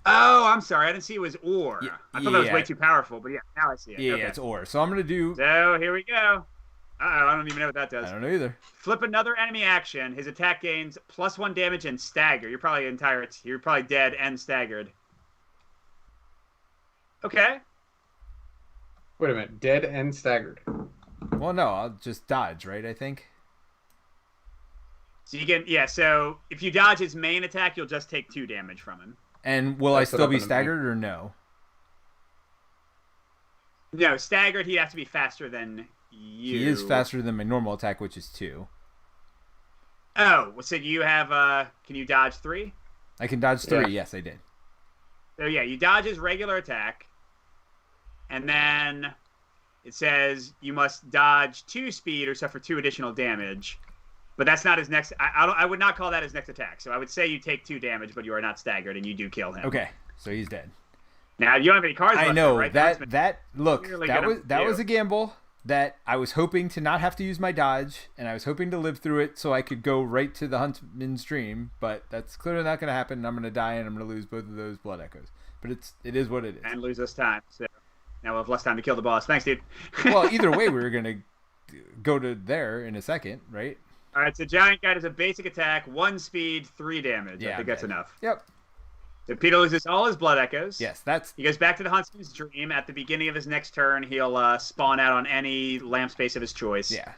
Oh, I'm sorry. I didn't see it was or. Yeah, I thought that was way too powerful, but yeah, now I see it. Yeah, okay. it's or. So I'm going to do... So here we go. I don't even know what that does. I don't know either. Flip another enemy action. His attack gains +1 damage and stagger. You're probably dead and staggered. Okay. Wait a minute. Dead and staggered. Well, no, I'll just dodge, right? I think. So you can, yeah. So if you dodge his main attack, you'll just take 2 damage from him. And will I That's what still be happened to me. staggered or no? No, staggered. He'd have to be faster than you. He is faster than my normal attack, which is 2. Oh, so you have? Can you dodge 3? I can dodge 3. Yeah. Yes, I did. So yeah, you dodge his regular attack, and then it says you must dodge 2 speed or suffer 2 additional damage. But that's not his next. I would not call that his next attack. So I would say you take 2 damage, but you are not staggered, and you do kill him. Okay, so he's dead. Now you don't have any cards left. I know right? that look clearly that gonna was do. a gamble that I was hoping to not have to use my dodge, and I was hoping to live through it so I could go right to the Huntman's Dream. But that's clearly not going to happen. And I'm going to die, and I'm going to lose both of those blood echoes. But it is what it is. And lose us time. So now we'll have less time to kill the boss. Thanks, dude. Well, either way, we were going to go to there in a second, right? All right, so Giant Guy does a basic attack, 1 speed, 3 damage. Yeah, I think that's enough. Yep. So Peter loses all his blood echoes. Yes, that's He goes back to the Huntsman's Dream. At the beginning of his next turn, he'll spawn out on any lamp space of his choice. yeah.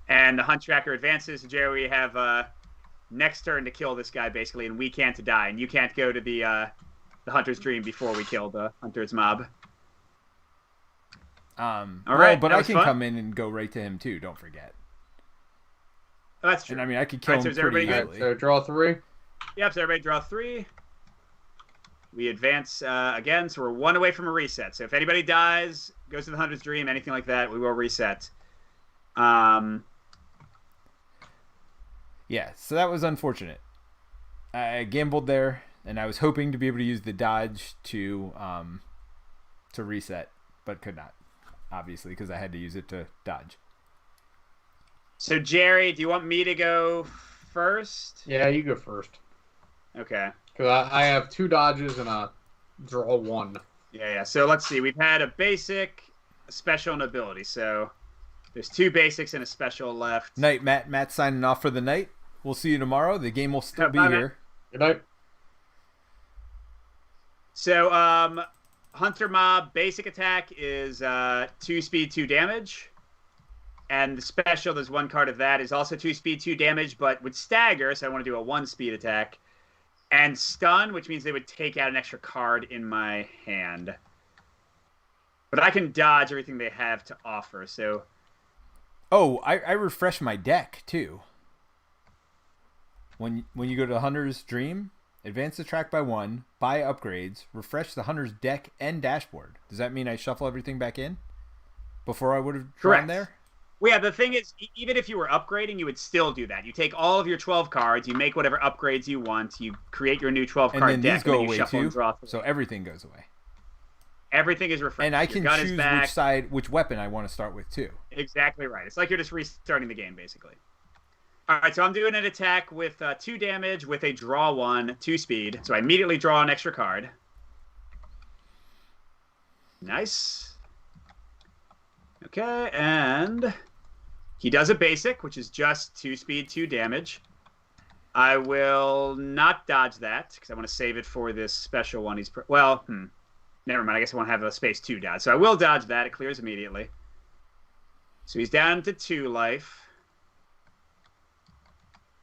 And the Hunt Tracker advances. Jerry, we have next turn to kill this guy, basically, and we can't die. And you can't go to the Hunter's Dream before we kill the Hunter's mob. All right, but that I was can fun. come in and go right to him too. Don't forget. Oh, that's true. And I mean, I could kill All right, him so is pretty everybody easily. So draw 3. Yep, so everybody draw 3. We advance again, so we're 1 away from a reset. So if anybody dies, goes to the Hunter's Dream, anything like that, we will reset. Yeah, so that was unfortunate. I gambled there, and I was hoping to be able to use the dodge to reset, but could not, obviously, because I had to use it to dodge. So Jerry, do you want me to go first? Yeah, you go first. Okay. Because I have 2 dodges and a draw 1. Yeah. So let's see. We've had a basic, a special, and ability. So there's 2 basics and a special left. Night, Matt. Matt's signing off for the night. We'll see you tomorrow. The game will still be Bye, here. Good night. So Hunter Mob basic attack is 2 speed, 2 damage. And the special, there's 1 card of that, is also 2 speed, 2 damage, but would stagger, so I want to do a 1 speed attack. And stun, which means they would take out an extra card in my hand. But I can dodge everything they have to offer, so... Oh, I refresh my deck, too. When you go to the Hunter's Dream, advance the track by 1, buy upgrades, refresh the Hunter's deck and dashboard. Does that mean I shuffle everything back in? Before I would have drawn Correct. there? Well, yeah, the thing is, even if you were upgrading, you would still do that. You take all of your 12 cards, you make whatever upgrades you want, you create your new 12-card And then deck, these go and then you away, shuffle too? and draw. So everything goes away. Everything is refreshed. And I Your can gun is choose back. which weapon I want to start with, too. Exactly right. It's like you're just restarting the game, basically. All right, so I'm doing an attack with 2 damage with a draw 1, 2 speed. So I immediately draw an extra card. Nice. Okay, and he does a basic, which is just 2 speed, 2 damage. I will not dodge that because I want to save it for this special one. Never mind. I guess I won't have a space to dodge. So I will dodge that. It clears immediately. So he's down to 2 life.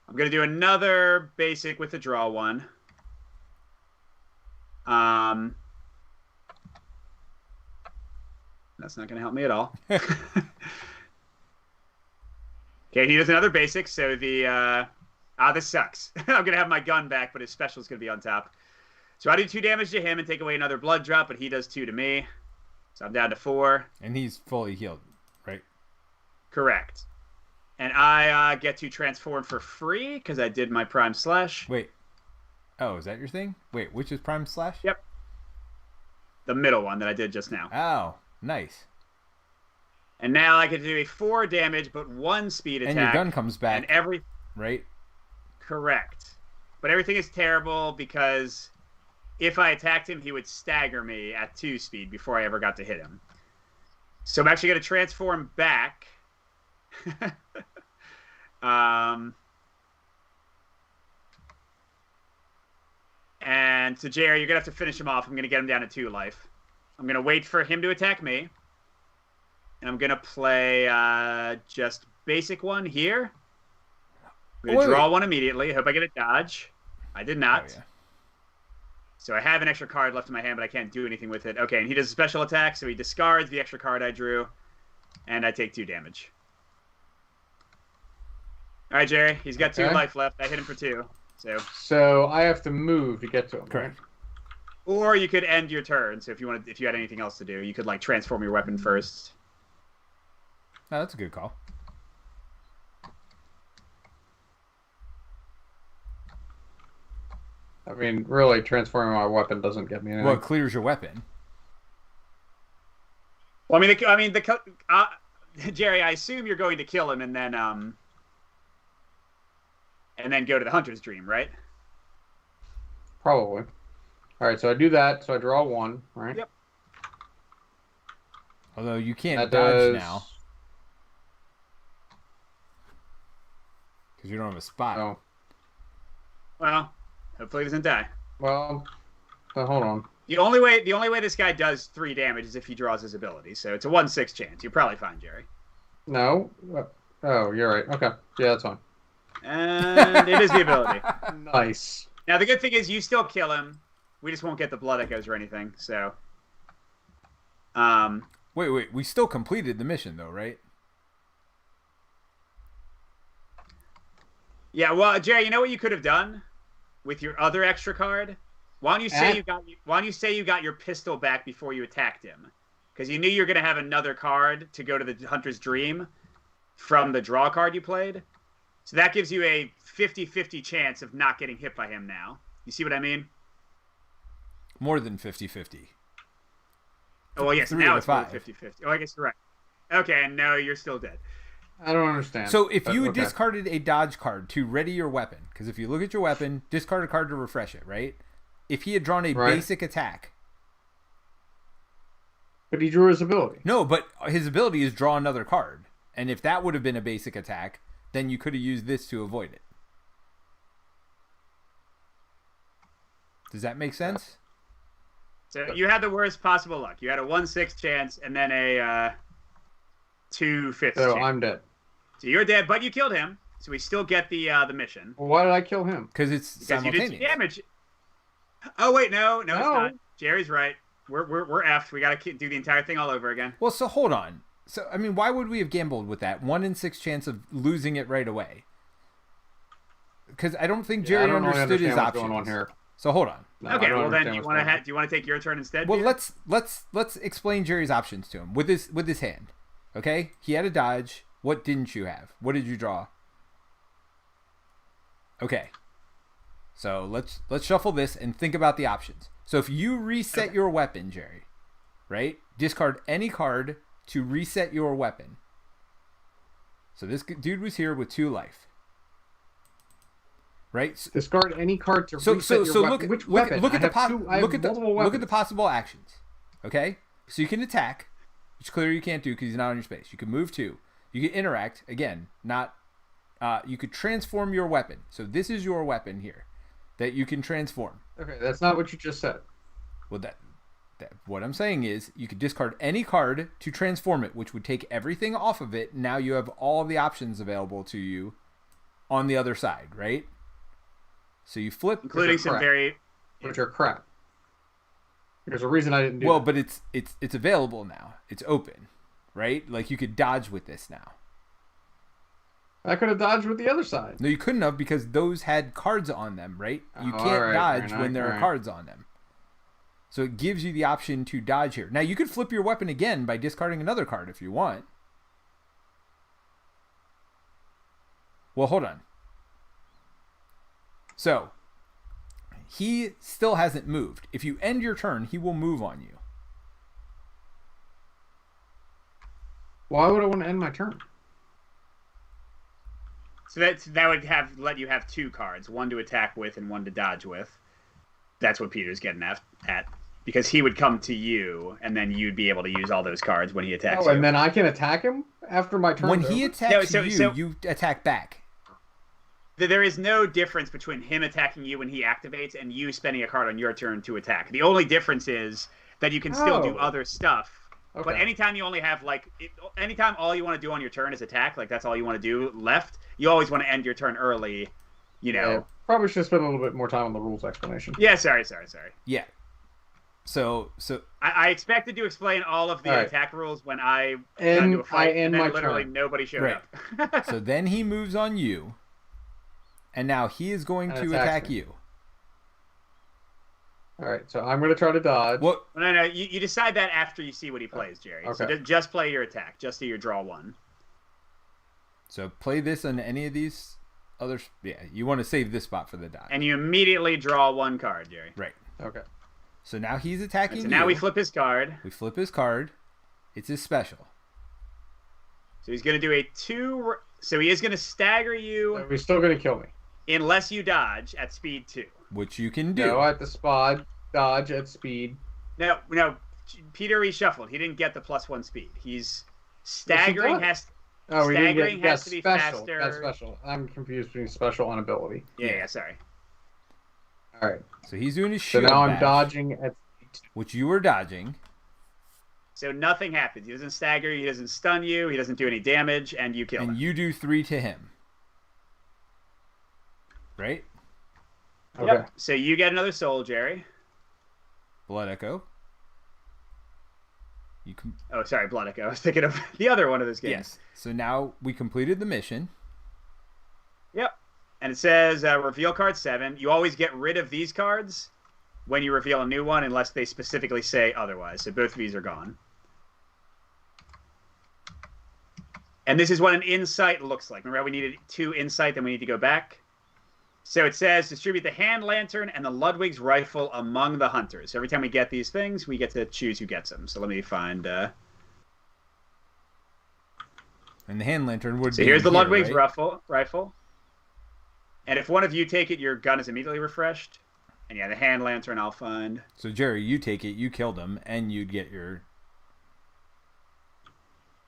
I'm going to do another basic with the draw 1. That's not going to help me at all. Okay, he does another basic, so the... this sucks. I'm going to have my gun back, but his special is going to be on top. So I do 2 damage to him and take away another blood drop, but he does 2 to me. So I'm down to 4. And he's fully healed, right? Correct. And I get to transform for free because I did my Prime Slash. Wait. Oh, is that your thing? Wait, which is Prime Slash? Yep. The middle one that I did just now. Oh, nice. And now I get to do a 4 damage, but 1 speed attack. And your gun comes back, And every... right? Correct. But everything is terrible because if I attacked him, he would stagger me at 2 speed before I ever got to hit him. So I'm actually going to transform back. And so, Jerry, you're going to have to finish him off. I'm going to get him down to 2 life. I'm going to wait for him to attack me. And I'm gonna play just basic one here. I'm gonna draw one immediately. I hope I get a dodge. I did not. Oh, yeah. So I have an extra card left in my hand, but I can't do anything with it. Okay, and he does a special attack, so he discards the extra card I drew, and I take 2 damage. All right, Jerry, he's got 2 life left. I hit him for 2. So I have to move to get to him. Correct. Right? Or you could end your turn. So if you had anything else to do, you could like transform your weapon first. Oh, that's a good call. I mean, really, transforming my weapon doesn't get me anything. Well, it clears your weapon. Well, Jerry, I assume you're going to kill him and then go to the Hunter's Dream, right? Probably. All right, so I do that. So I draw 1, right? Yep. Although you can't dodge now because you don't have a spot. Oh. Well, hopefully he doesn't die. Well, hold on. The only way this guy does 3 damage is if he draws his ability. So it's a 1/6 chance. You're probably fine, Jerry. No. Oh, you're right. Okay. Yeah, that's fine. And it is the ability. Nice. Now the good thing is you still kill him. We just won't get the blood echoes or anything. So. Wait. We still completed the mission though, right? Yeah. Well, Jerry, you know what you could have done with your other extra card? Why don't you say you got your pistol back before you attacked him? Because you knew you were going to have another card to go to the Hunter's Dream from the draw card you played. So that gives you a 50-50 chance of not getting hit by him now. You see what I mean? More than 50-50. Oh, well, yes. 3 Now out it's of more 5. 50-50. Oh, I guess you're right. Okay, and no, you're still dead. I don't understand. So if you discarded a dodge card to ready your weapon, because if you look at your weapon, discard a card to refresh it, right? If he had drawn a basic attack. But he drew his ability. No, but his ability is draw another card. And if that would have been a basic attack, then you could have used this to avoid it. Does that make sense? So you had the worst possible luck. You had a 1/6 chance and then a 2/5 chance. So I'm dead. So you're dead, but you killed him. So we still get the mission. Well, why did I kill him? Because it's simultaneous. You did damage. Oh wait, no, it's not. Jerry's right. We're effed. We got to do the entire thing all over again. Well, so hold on. So I mean, why would we have gambled with that 1 in 6 chance of losing it right away? Because I don't think Jerry understood his options. Going on here. So hold on. No, okay, well then do you want to take your turn instead? Well, let's explain Jerry's options to him with this hand. Okay, he had a dodge. What didn't you have? What did you draw? Okay, so let's shuffle this and think about the options. So if you reset your weapon, Jerry, right? Discard any card to reset your weapon. So this dude was here with 2 life. Right? Discard any card to reset your weapon. Which weapon? Look at the possible actions. Okay? So you can attack, which clearly you can't do because he's not on your space. You can move 2. You can interact, again, you could transform your weapon. So this is your weapon here that you can transform. Okay, that's not what you just said. Well, what I'm saying is you could discard any card to transform it, which would take everything off of it. Now you have all the options available to you on the other side, right? So you flip, including some which are crap. There's a reason I didn't do. Well, but it's available now. It's open, right? Like you could dodge with this now. I could have dodged with the other side. No, you couldn't have because those had cards on them, right? You can't dodge when there are cards on them. So it gives you the option to dodge here. Now you could flip your weapon again by discarding another card if you want. Well, hold on. So he still hasn't moved. If you end your turn, he will move on you. Why would I want to end my turn? So that would let you have 2 cards, one to attack with and one to dodge with. That's what Peter's getting at. Because he would come to you, and then you'd be able to use all those cards when he attacks you. Oh, and then I can attack him after my turn? When he attacks you attack back. There is no difference between him attacking you when he activates and you spending a card on your turn to attack. The only difference is that you can still do other stuff Okay. But anytime you only have anytime all you want to do on your turn is attack, like that's all you want to do left, you always want to end your turn early. Yeah, probably should spend a little bit more time on the rules explanation. Yeah, sorry. Yeah. So I expected to explain all of the attack rules when I got into a fight, and then literally nobody showed up. So then he moves on you, and now he is going to attack you. All right, so I'm going to try to dodge. What? No. You decide that after you see what he plays, Jerry. Okay. So just play your attack. Just do your draw one. So play this on any of these other. Yeah, you want to save this spot for the dodge. And you immediately draw one card, Jerry. Right. Okay. So now he's attacking you. So now we flip his card. We flip his card. It's his special. So he's going to do a 2. So he is going to stagger you. So he's still going to kill me. Unless you dodge at speed 2. Which you can do. No, at the spot, dodge at speed. No. Peter reshuffled. He didn't get the +1 speed. He's staggering staggering has to be special. faster. That's special. I'm confused between special and ability. Yeah, sorry. All right. So he's doing his So shield now I'm bash, dodging at speed 2. which you were dodging. So nothing happens. He doesn't stagger you. He doesn't stun you. He doesn't do any damage, and you kill him. And you do 3 to him. Right? Okay. Yep. So you get another soul, Jerry. Blood Echo. You can. Oh, sorry, Blood Echo. I was thinking of the other one of those games. Yes. So now we completed the mission. Yep. And it says reveal card 7. You always get rid of these cards when you reveal a new one, unless they specifically say otherwise. So both of these are gone. And this is what an insight looks like. Remember, we needed 2 insight, then we need to go back. So it says distribute the hand lantern and the Ludwig's rifle among the hunters. So every time we get these things, we get to choose who gets them. So let me find. And the hand lantern would. So be here's the here, Ludwig's right? rifle. And if one of you take it, your gun is immediately refreshed. And yeah, the hand lantern I'll find. So Jerry, you take it. You killed him, and you'd get your.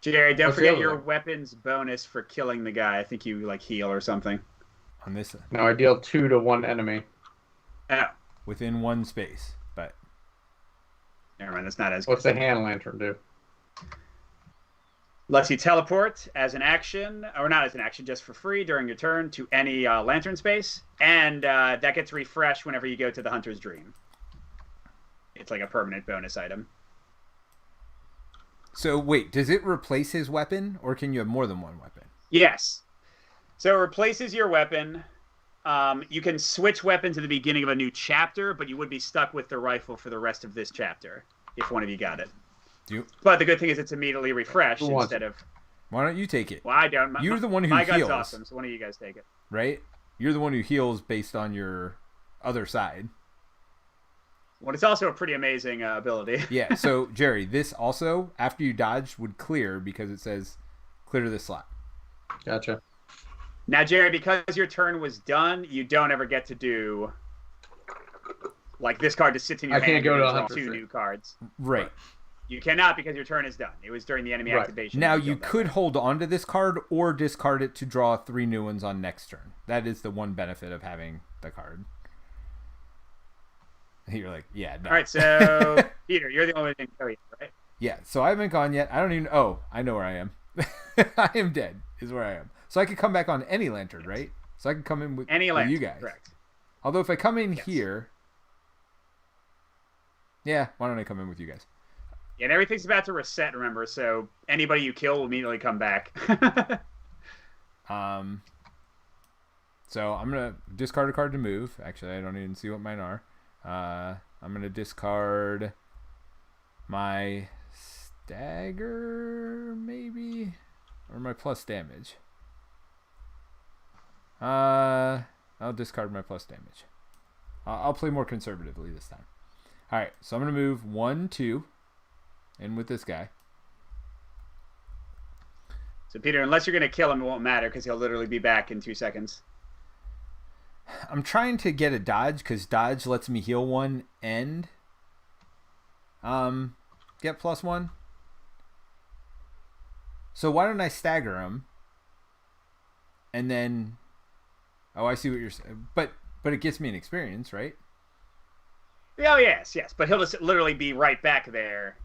Jerry, don't forget your weapons bonus for killing the guy. I think you heal or something. On this. No, I deal 2 to 1 enemy. Oh. Within 1 space, but. Never mind, that's not as good. What's the hand lantern do? Lets you teleport as an action, or not as an action, just for free during your turn to any lantern space. And that gets refreshed whenever you go to the Hunter's Dream. It's like a permanent bonus item. So wait, does it replace his weapon, or can you have more than one weapon? Yes. So it replaces your weapon. You can switch weapons at the beginning of a new chapter, but you would be stuck with the rifle for the rest of this chapter if one of you got it. But the good thing is it's immediately refreshed instead of... Why don't you take it? Well, I don't. You're the one who my heals. gun's awesome, so one of you guys take it. Right? You're the one who heals based on your other side. Well, it's also a pretty amazing ability. Yeah, so Jerry, this also, after you dodge, would clear because it says clear this slot. Gotcha. Now, Jerry, because your turn was done, you don't ever get to do this card just sits in your hand. I can't go to draw 2 new cards. Right. You cannot because your turn is done. It was during the enemy activation. Now, you could hold on to this card or discard it to draw 3 new ones on next turn. That is the one benefit of having the card. You're like, yeah, no. All right, so Peter, you're the only one who didn't go yet, right? Yeah, so I haven't gone yet. I don't even... Oh, I know where I am. I am dead is where I am. So I could come back on any lantern, right? So I can come in with any lantern, you guys. Correct. Although if I come in here... Yeah, why don't I come in with you guys? Yeah, and everything's about to reset, remember, so anybody you kill will immediately come back. So I'm going to discard a card to move. Actually, I don't even see what mine are. I'm going to discard my stagger, maybe? Or my plus damage. I'll discard my plus damage. I'll play more conservatively this time. Alright, so I'm going to move 1, 2, in with this guy. So, Peter, unless you're going to kill him, it won't matter because he'll literally be back in 2 seconds. I'm trying to get a dodge because dodge lets me heal 1 and get +1. So why don't I stagger him? And then, oh, I see what you're saying. But it gets me an experience, right? Oh, yes. But he'll just literally be right back there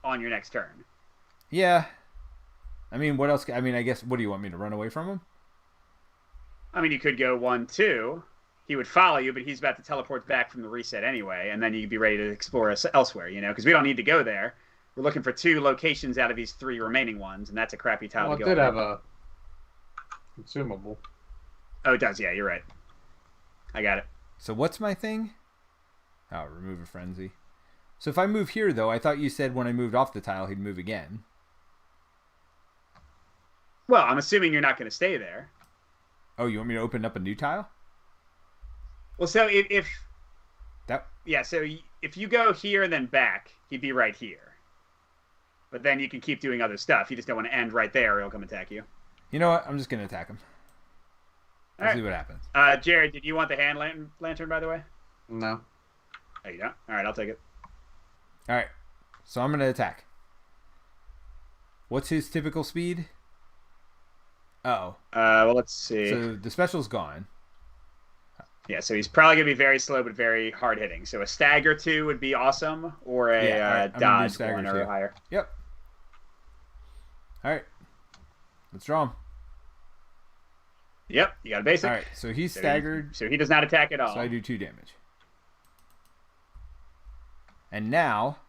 on your next turn. Yeah. I mean, what else? I mean, I guess, what do you want me to run away from him? I mean, you could go 1-2. He would follow you, but he's about to teleport back from the reset anyway, and then you'd be ready to explore elsewhere, because we don't need to go there. We're looking for 2 locations out of these 3 remaining ones, and that's a crappy tile to go. It did have a consumable. Oh, it does. Yeah, you're right. I got it. So what's my thing? Oh, remove a frenzy. So if I move here, though, I thought you said when I moved off the tile, he'd move again. Well, I'm assuming you're not going to stay there. Oh, you want me to open up a new tile? Well, so if that so if you go here and then back, he'd be right here. But then you can keep doing other stuff. You just don't want to end right there, or he'll come attack you. You know what? I'm just going to attack him. Let's see what happens. Jared, did you want the hand lantern, by the way? No. Oh, you don't? All right, I'll take it. All right. So I'm going to attack. What's his typical speed? Oh. Well, let's see. So the special's gone. Yeah, so he's probably going to be very slow but very hard hitting. So a stagger 2 would be awesome, or a dodge 1 or higher. Yep. All right. Let's draw him. Yep, you got a basic. All right, so he's staggered. So he does not attack at all. So I do 2 damage. And now,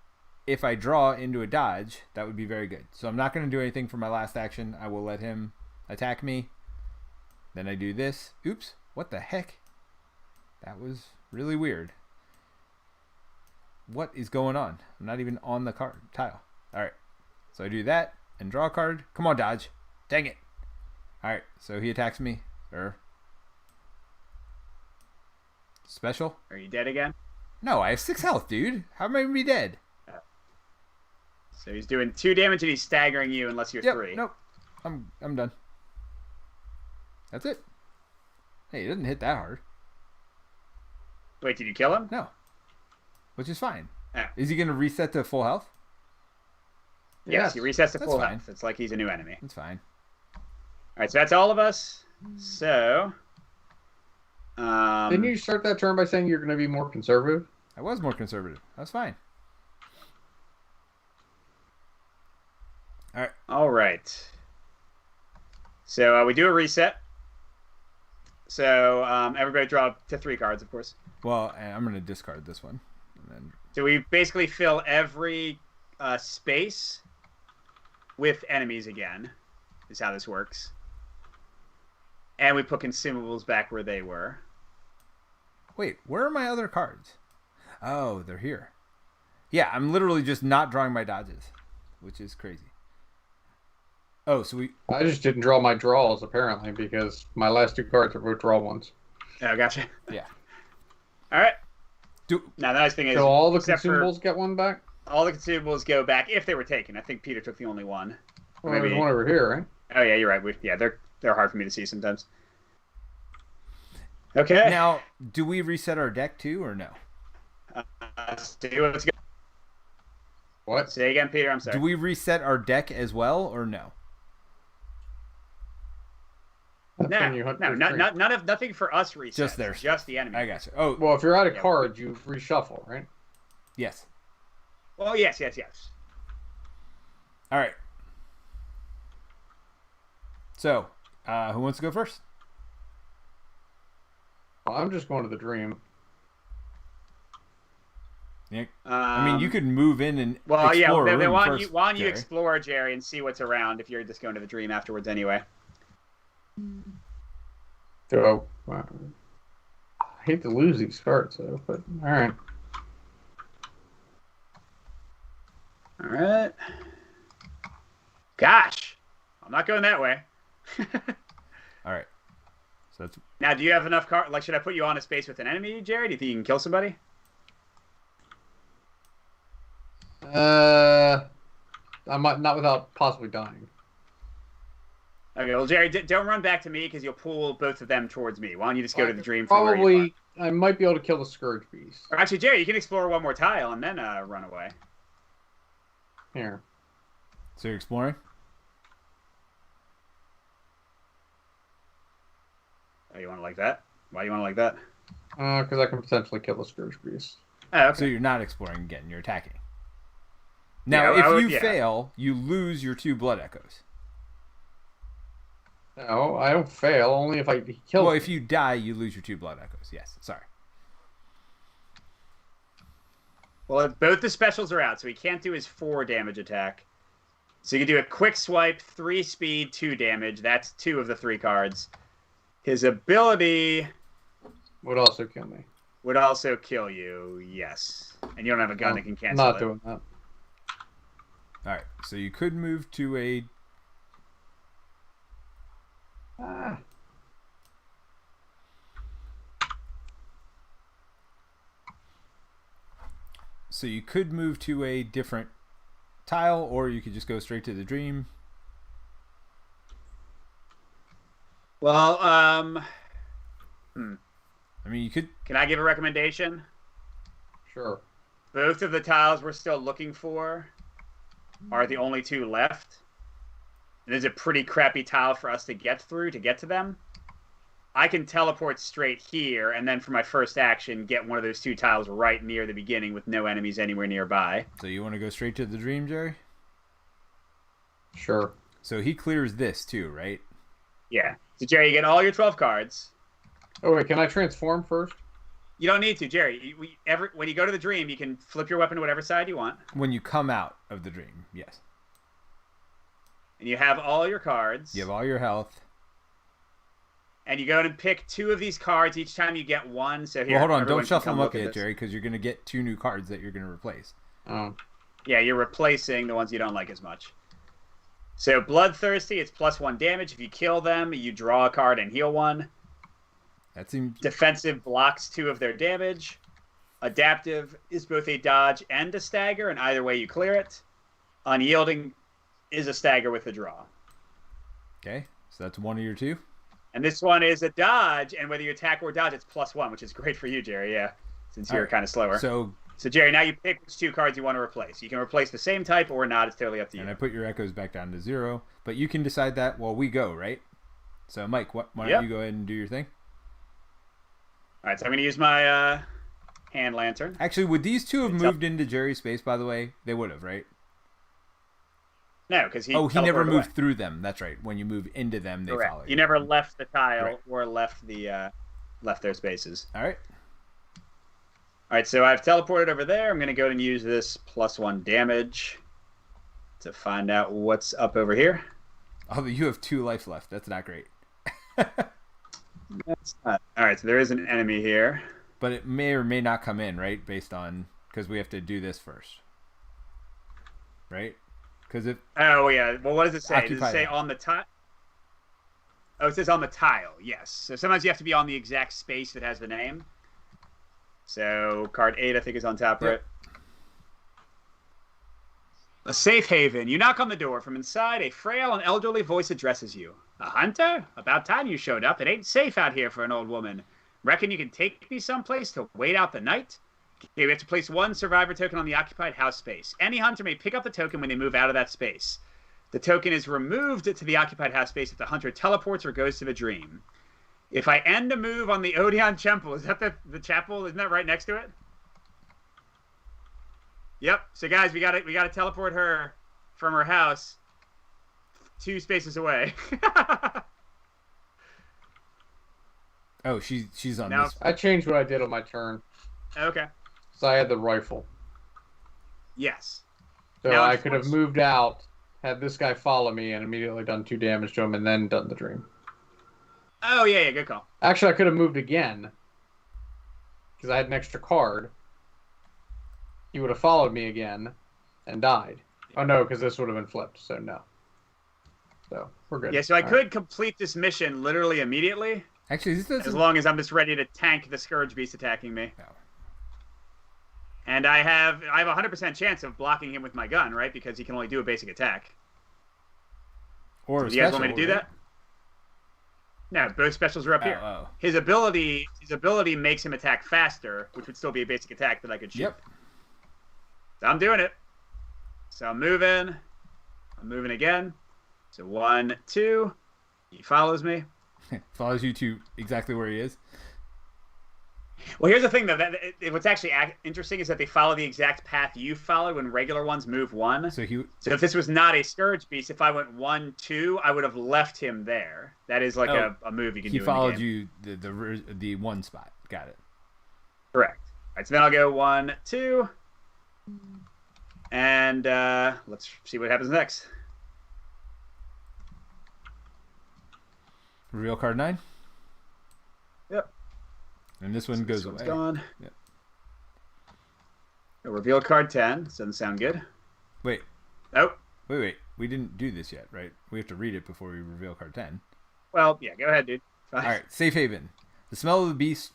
if I draw into a dodge, that would be very good. So I'm not going to do anything for my last action. I will let him attack me. Then I do this. Oops, what the heck? That was really weird. What is going on? I'm not even on the tile. All right, so I do that and draw a card. Come on, dodge. Dang it. All right, so he attacks me. Special. Are you dead again? No, I have 6 health, dude. How am I going to be dead? So he's doing 2 damage and he's staggering you unless you're 3. Nope. I'm done. That's it. Hey, he doesn't hit that hard. Wait, did you kill him? No. Which is fine. Oh. Is he going to reset to full health? Yes, he resets to full fine. health. It's like he's a new enemy. That's fine. All right, so that's all of us. So, didn't you start that turn by saying you're going to be more conservative? I was more conservative. That's fine. All right. All right. So we do a reset. So everybody draw to 3 cards, of course. Well, I'm going to discard this one. And then... So we basically fill every space with enemies again, is how this works. And we put consumables back where they were. Wait, where are my other cards? Oh, they're here. Yeah, I'm literally just not drawing my dodges, which is crazy. Oh, so I just didn't draw my draws, apparently, because my last 2 cards are both draw ones. Oh, gotcha. Yeah. All right. Now, the nice thing is... So all the consumables get one back? All the consumables go back if they were taken. I think Peter took the only one. Well, there's one over here, right? Oh, yeah, you're right. They're hard for me to see sometimes. Okay. Now, do we reset our deck too, or no? Let's go. What? Say again, Peter. I'm sorry. Do we reset our deck as well, or no? Nothing for us resets. Just theirs. Just the enemy. I got you. Oh, well, if you're out of cards, you reshuffle, right? Yes. Well, yes. All right. So, who wants to go first? Well, I'm just going to the dream. Yeah. I mean, you could move in and explore why don't you Jerry. explore, Jerry, and see what's around if you're just going to the dream afterwards anyway. So, I hate to lose these cards, though, but all right. All right. Gosh, I'm not going that way. All right. So that's... Now, do you have enough cards? Like, should I put you on a space with an enemy, Jerry? Do you think you can kill somebody? I might not without possibly dying. Okay, well, Jerry, don't run back to me because you'll pull both of them towards me. Why don't you just go to the dream for where you are? I might be able to kill the Scourge Beast. Or actually, Jerry, you can explore one more tile and then run away. Here. So you're exploring? Oh, you want it like that? Why do you want it like that? Because I can potentially kill the Scourge Beast. Oh, okay. So you're not exploring again. You're attacking. Now, Yeah, if you fail, you lose your 2 blood echoes. No, I don't fail. Only if he kills Well, me. if you die, you lose your 2 blood echoes. Yes, sorry. Well, both the specials are out, so he can't do his 4 damage attack. So you can do a quick swipe, 3 speed, 2 damage. That's 2 of the 3 cards. His ability would also kill me. Would also kill you, yes. And you don't have a gun that can cancel not it. doing that. All right, so you could move to a... So you could move to a different tile, or you could just go straight to the dream. Well, I mean, you could... Can I give a recommendation? Sure. Both of the tiles we're still looking for are the only 2 left. It is a pretty crappy tile for us to get through to get to them. I can teleport straight here, and then for my first action, get one of those 2 tiles right near the beginning with no enemies anywhere nearby. So you want to go straight to the dream, Jerry? Sure. So he clears this too, right? Yeah. So, Jerry, you get all your 12 cards. Oh, wait, can I transform first? You don't need to, Jerry. When you go to the dream, you can flip your weapon to whatever side you want. When you come out of the dream, yes. And you have all your cards. You have all your health. And you go and pick 2 of these cards each time you get one. So here, well, hold on. everyone Don't shuffle can them up look at yet, this. Jerry, because you're going to get 2 new cards that you're going to replace. Oh. Yeah, you're replacing the ones you don't like as much. So Bloodthirsty, it's +1 damage. If you kill them, you draw a card and heal 1. That seems... Defensive blocks 2 of their damage. Adaptive is both a dodge and a stagger, and either way you clear it. Unyielding is a stagger with a draw. Okay, so that's 1 of your 2. And this one is a dodge, and whether you attack or dodge, it's +1, which is great for you, Jerry, yeah, since you're kind of slower. So, Jerry, now you pick which 2 cards you want to replace. You can replace the same type or not. It's totally up to you. And I put your echoes back down to 0, but you can decide that while we go, right? So, Mike, why don't you go ahead and do your thing? All right, so I'm going to use my hand lantern. Actually, would these 2 have moved into Jerry's space, by the way? They would have, right? No, because he never moved away. through them. That's right. When you move into them, they follow you. You never left the tile or left their spaces. All right. All right, so I've teleported over there. I'm going to go and use this +1 damage to find out what's up over here. Although you have 2 life left. That's not great. That's not... All right, so there is an enemy here. But it may or may not come in, right? Based on... Because we have to do this first. Right? Because if... Oh, yeah. Well, what does it say? Does it say that. on the tile? Oh, it says on the tile, yes. So sometimes you have to be on the exact space that has the name. So card 8, I think, is on top right. A safe haven. You knock on the door. From inside, a frail and elderly voice addresses you. A hunter? About time you showed up. It ain't safe out here for an old woman. Reckon you can take me someplace to wait out the night? Okay, we have to place 1 survivor token on the occupied house space. Any hunter may pick up the token when they move out of that space. The token is removed to the occupied house space if the hunter teleports or goes to the dream. If I end a move on the Odeon Temple, is that the chapel? Isn't that right next to it? Yep. So guys, we gotta teleport her from her house 2 spaces away. Oh, she's on Now, this. I changed what I did on my turn. Okay. So I had the rifle. Yes. So Now, I could have moved out, had this guy follow me, and immediately done 2 damage to him, and then done the dream. Oh, yeah, good call. Actually, I could have moved again, because I had an extra card. He would have followed me again, and died. Oh, no, because this would have been flipped, so no. So, we're good. Yeah, so I could complete this mission literally immediately. Actually, this doesn't... As long as I'm just ready to tank the Scourge Beast attacking me. No. And I have a 100% chance of blocking him with my gun, right? Because he can only do a basic attack. Or Do you guys want me to do that? No, both specials are up here. Oh. His ability makes him attack faster, which would still be a basic attack that I could shoot. Yep. So I'm doing it. So I'm moving. I'm moving again. So 1, 2. He follows me. Follows you to exactly where he is. Well, here's the thing, though. What's actually interesting is that they follow the exact path you followed when regular ones move one. So So if this was not a Scourge Beast, if I went 1, 2, I would have left him there. That is like a move you can do. He followed in the game. The one spot. Got it. Correct. All right, so then I'll go 1, 2, and let's see what happens next. Reveal card 9. Yep. And this one goes one's away. Gone. Yep. Reveal card 10. This doesn't sound good. Wait. Nope. Wait. We didn't do this yet, right? We have to read it before we reveal card 10. Well, yeah, go ahead, dude. All right. Safe haven. The smell of the beast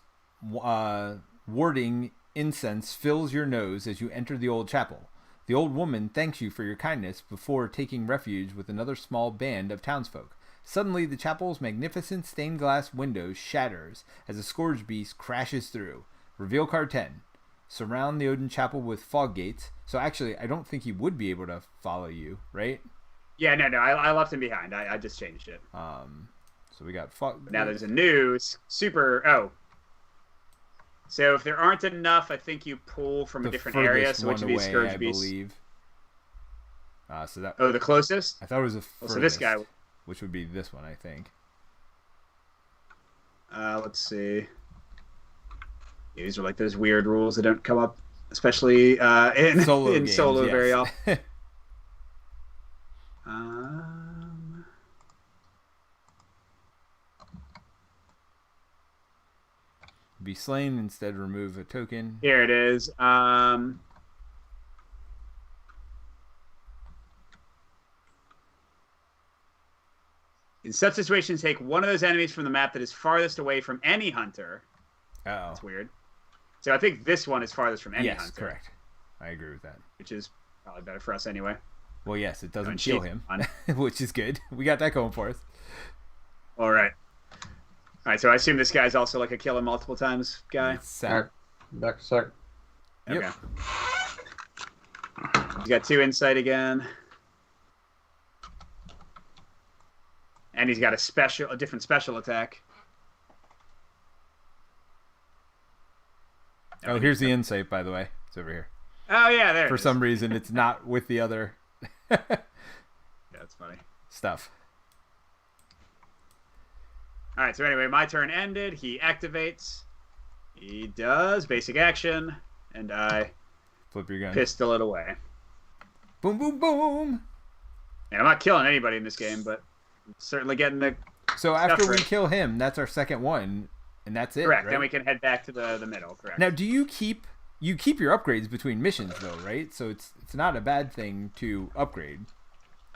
warding incense fills your nose as you enter the old chapel. The old woman thanks you for your kindness before taking refuge with another small band of townsfolk. Suddenly, the chapel's magnificent stained glass window shatters as a scourge beast crashes through. Reveal card 10. Surround the Odin chapel with fog gates. So actually, I don't think he would be able to follow you, right? Yeah, no, I left him behind. I just changed it. So we got fog. Now there's a new super. Oh. So if there aren't enough, I think you pull from a different area. So which of these Scourge Beasts? I believe. So that. Oh, the closest? I thought it was the furthest. So this guy. Which would be this one, I think. Let's see. These are like those weird rules that don't come up, especially in solo in games, solo yes. very often. Be slain, instead remove a token. Here it is. In such situations, take one of those enemies from the map that is farthest away from any hunter. Uh-oh. That's weird. So I think this one is farthest from any hunter. Yes, correct. I agree with that. Which is probably better for us anyway. Well, yes, it doesn't kill him, which is good. We got that going for us. All right. All right, so I assume this guy's also like a kill him multiple times guy. Back a sec. Okay. Yep. He's got 2 insight again. And he's got a different special attack. Oh, here's the insight, by the way. It's over here. Oh, yeah, there. For some reason, it's not with the other Yeah, that's funny. stuff. All right, so anyway, my turn ended. He activates. He does basic action, and I Flip your gun. pistol it away. Boom, boom, boom. And I'm not killing anybody in this game, but I'm certainly getting the. So after we ready. kill him, that's our second one, and that's it. Correct. Right? Then we can head back to the middle. Correct. Now, do you keep your upgrades between missions though, right? So it's not a bad thing to upgrade.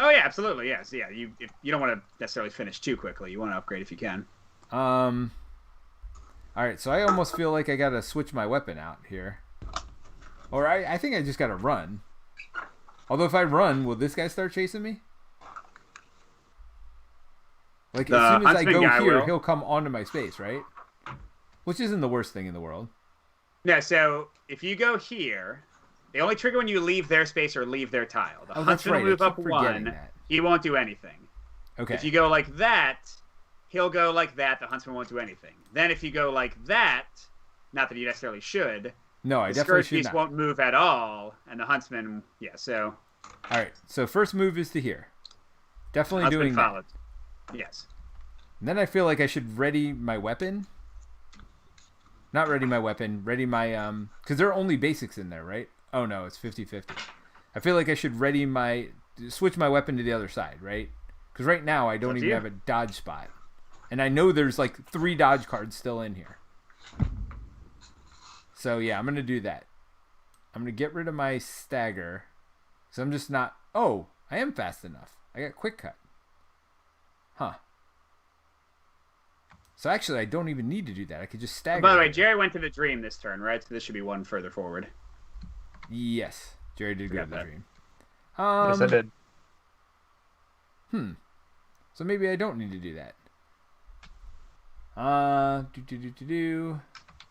Oh yeah, absolutely. Yes, yeah. If you don't want to necessarily finish too quickly. You want to upgrade if you can. All right, so I almost feel like I gotta switch my weapon out here, or I think I just gotta run. Although if I run, will this guy start chasing me? Like as soon as I go here, he'll come onto my space, right? Which isn't the worst thing in the world. No, so if you go here, they only trigger when you leave their space or leave their tile. The huntsman will move up 1. He won't do anything. Okay. If you go like that, he'll go like that. The huntsman won't do anything. Then if you go like that, not that you necessarily should. No, I the definitely Scourge should Beast not. won't move at all, and the huntsman, yeah. So. All right. So first move is to here. Definitely doing followed. that. Yes. And then I feel like I should ready my weapon. Not ready my weapon. Ready my because there are only basics in there, right? Oh no, it's 50-50. I feel like I should switch my weapon to the other side, right? Because right now I don't even have a dodge spot, and I know there's like 3 dodge cards still in here. So yeah, I'm gonna do that. I'm gonna get rid of my stagger, because I'm just not. Oh, I am fast enough. I got quick cut. Huh. So actually, I don't even need to do that. I could just stagger. By the way, Jerry went to the dream this turn, right? So this should be 1 further forward. Yes, Jerry did go to the dream. Yes, I did. So maybe I don't need to do that. All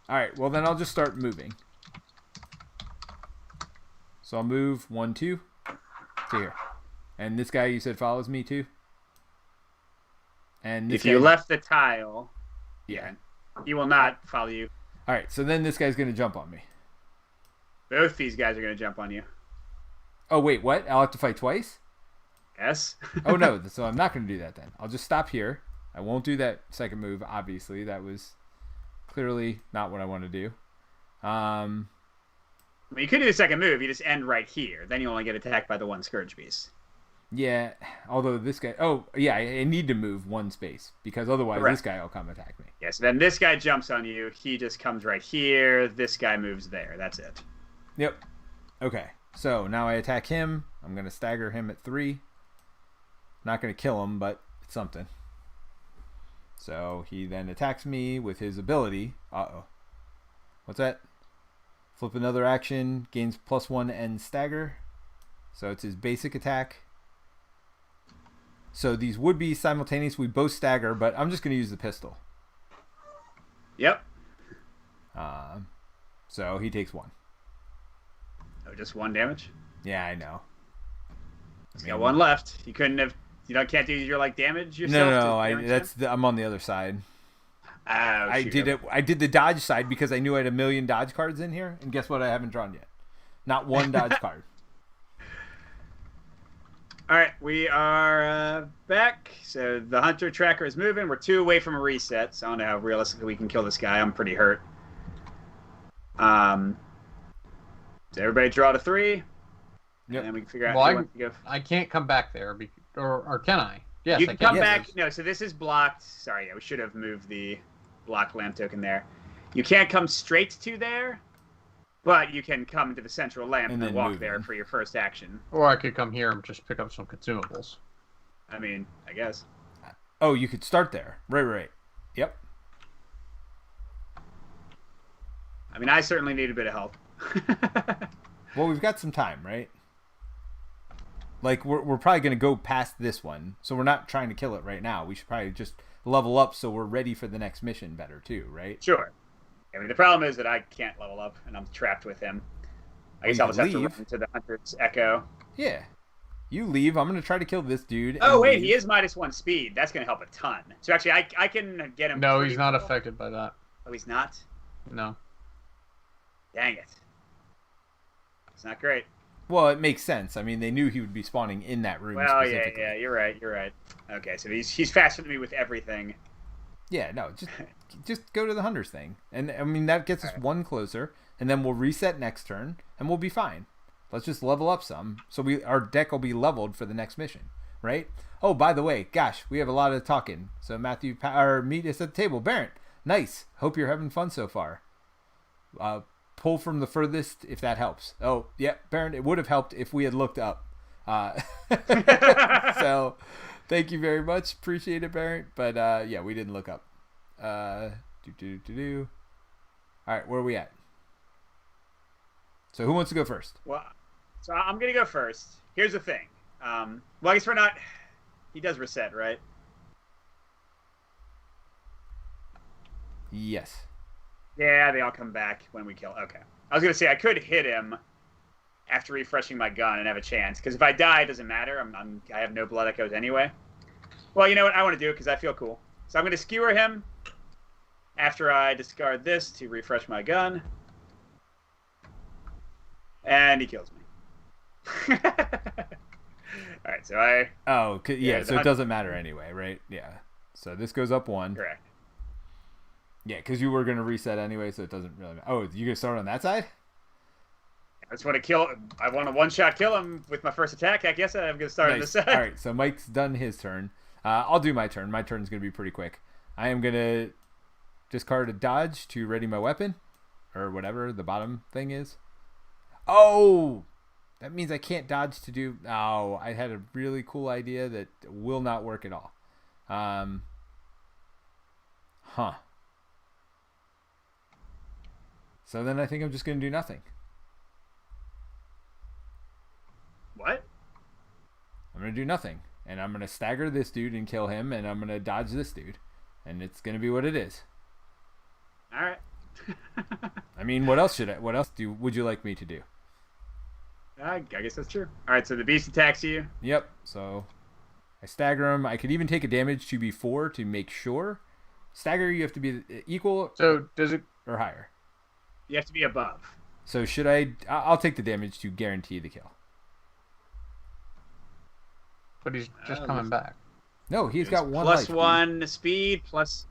right. Well, then I'll just start moving. So I'll move 1, 2 to here, and this guy you said follows me too. And this if you left the tile, yeah, he will not follow you. All right, so then this guy's going to jump on me. Both these guys are going to jump on you. Oh, wait, what? I'll have to fight twice? Yes. Oh, no, so I'm not going to do that then. I'll just stop here. I won't do that second move, obviously. That was clearly not what I want to do. Well, you could do the second move. You just end right here. Then you only get attacked by the one Scourge Beast. Yeah, although this guy... Oh, yeah, I need to move one space because otherwise Correct. This guy will come attack me. Yeah, so then this guy jumps on you. He just comes right here. This guy moves there. That's it. Yep. Okay, so now I attack him. I'm going to stagger him at 3. Not going to kill him, but it's something. So he then attacks me with his ability. Uh-oh. What's that? Flip another action. Gains +1 and stagger. So it's his basic attack. So these would be simultaneous. We both stagger, but I'm just going to use the pistol. Yep. So he takes 1. Oh, just 1 damage? Yeah, I know. He's got 1 left. You couldn't have... can't do your damage yourself? No, I'm on the other side. Oh, I did the dodge side because I knew I had 1 million dodge cards in here, and guess what? I haven't drawn yet. Not 1 dodge card. All right, we are back. So the hunter tracker is moving. We're 2 away from a reset, so I don't know how realistically we can kill this guy. I'm pretty hurt. So everybody draw to 3. Yep. And then we can figure out Well, who wants to go. I can't come back there, or can I? Yes, You I can can. come back. No, so this is blocked. Sorry, yeah, we should have moved the block lamp token there. You can't come straight to there, but you can come to the central lamp and then walk there for your first action. Or I could come here and just pick up some consumables. I mean, I guess. Oh, you could start there. Right. Yep. I mean, I certainly need a bit of help. Well, we've got some time, right? Like, we're probably going to go past this one, so we're not trying to kill it right now. We should probably just level up so we're ready for the next mission better, too, right? Sure. I mean, the problem is that I can't level up, and I'm trapped with him. I guess I'll just have to run to the Hunter's Echo. Yeah. You leave. I'm going to try to kill this dude. Oh, wait, he is -1 speed. That's going to help a ton. So, actually, I can get him. No, he's not affected by that. Oh, he's not? No. Dang it. It's not great. Well, it makes sense. I mean, they knew he would be spawning in that room specifically. Yeah, you're right. Okay, so he's faster than me with everything. Yeah, no, just go to the Hunters thing. And, I mean, that gets us 1 closer, and then we'll reset next turn, and we'll be fine. Let's just level up some, so our deck will be leveled for the next mission, right? Oh, by the way, gosh, we have a lot of talking. So, Matthew, meet us at the table. Barrett, nice. Hope you're having fun so far. Pull from the furthest if that helps. Oh, yeah, Baron, it would have helped if we had looked up. So, thank you very much. Appreciate it, Baron. But, yeah, we didn't look up. All right, where are we at? So, who wants to go first? Well, so I'm going to go first. Here's the thing. Well, I guess we're not... He does reset, right? Yes. Yeah, they all come back when we kill. Okay. I was going to say, I could hit him after refreshing my gun and have a chance. Because if I die, it doesn't matter. I have no blood echoes anyway. Well, you know what? I want to do it because I feel cool. So I'm going to skewer him after I discard this to refresh my gun. And he kills me. All right, so I... Oh, yeah, so it doesn't matter anyway, right? Yeah. So this goes up 1. Correct. Yeah, because you were going to reset anyway, so it doesn't really matter. Oh, you going to start on that side? I just want to kill... I want to one-shot kill him with my first attack. I guess I'm going to start on this side. All right, so Mike's done his turn. I'll do my turn. My turn's going to be pretty quick. I am going to discard a dodge to ready my weapon, or whatever the bottom thing is. Oh! That means I can't dodge to do... Oh, I had a really cool idea that will not work at all. So then I think I'm just going to do nothing. What? I'm going to do nothing. And I'm going to stagger this dude and kill him, and I'm going to dodge this dude. And it's going to be what it is. All right. I mean, what else would you like me to do? I guess that's true. All right, so the beast attacks you. Yep. So I stagger him. I could even take a damage to be 4 to make sure. Stagger, you have to be equal. So does it? Or higher. You have to be above. So should I? I'll take the damage to guarantee the kill. But he's just coming back. No, he's got one plus life, one speed plus.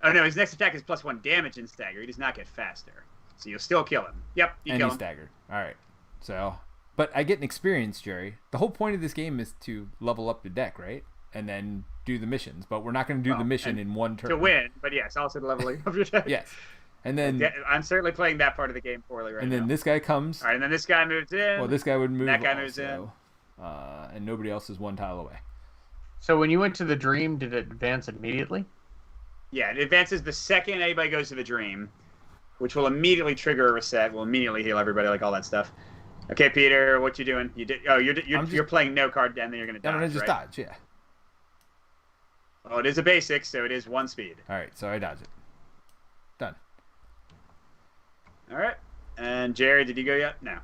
Oh no, his next attack is plus 1 damage and stagger. He does not get faster, so you'll still kill him. Yep, you and kill he's him. staggered. All right. So, but I get an experience, Jerry. The whole point of this game is to level up the deck, right? And then do the missions. But we're not going to do the mission in one turn to win. But yes, also the leveling of your deck. Yes. And then I'm certainly playing that part of the game poorly right now. And then this guy comes. All right, and then this guy moves in. Well, this guy would move. That guy also, moves in. And nobody else is one tile away. So when you went to the dream, did it advance immediately? Yeah, it advances the second anybody goes to the dream, which will immediately trigger a reset. Will immediately heal everybody, like all that stuff. Okay, Peter, what you doing? You did. Oh, you're playing no card, and then you're gonna dodge. I'm gonna just right? dodge. Yeah. Oh, it is a basic, so it is 1 speed. All right, so I dodge it. Done. All right, and Jerry, did you go yet? No.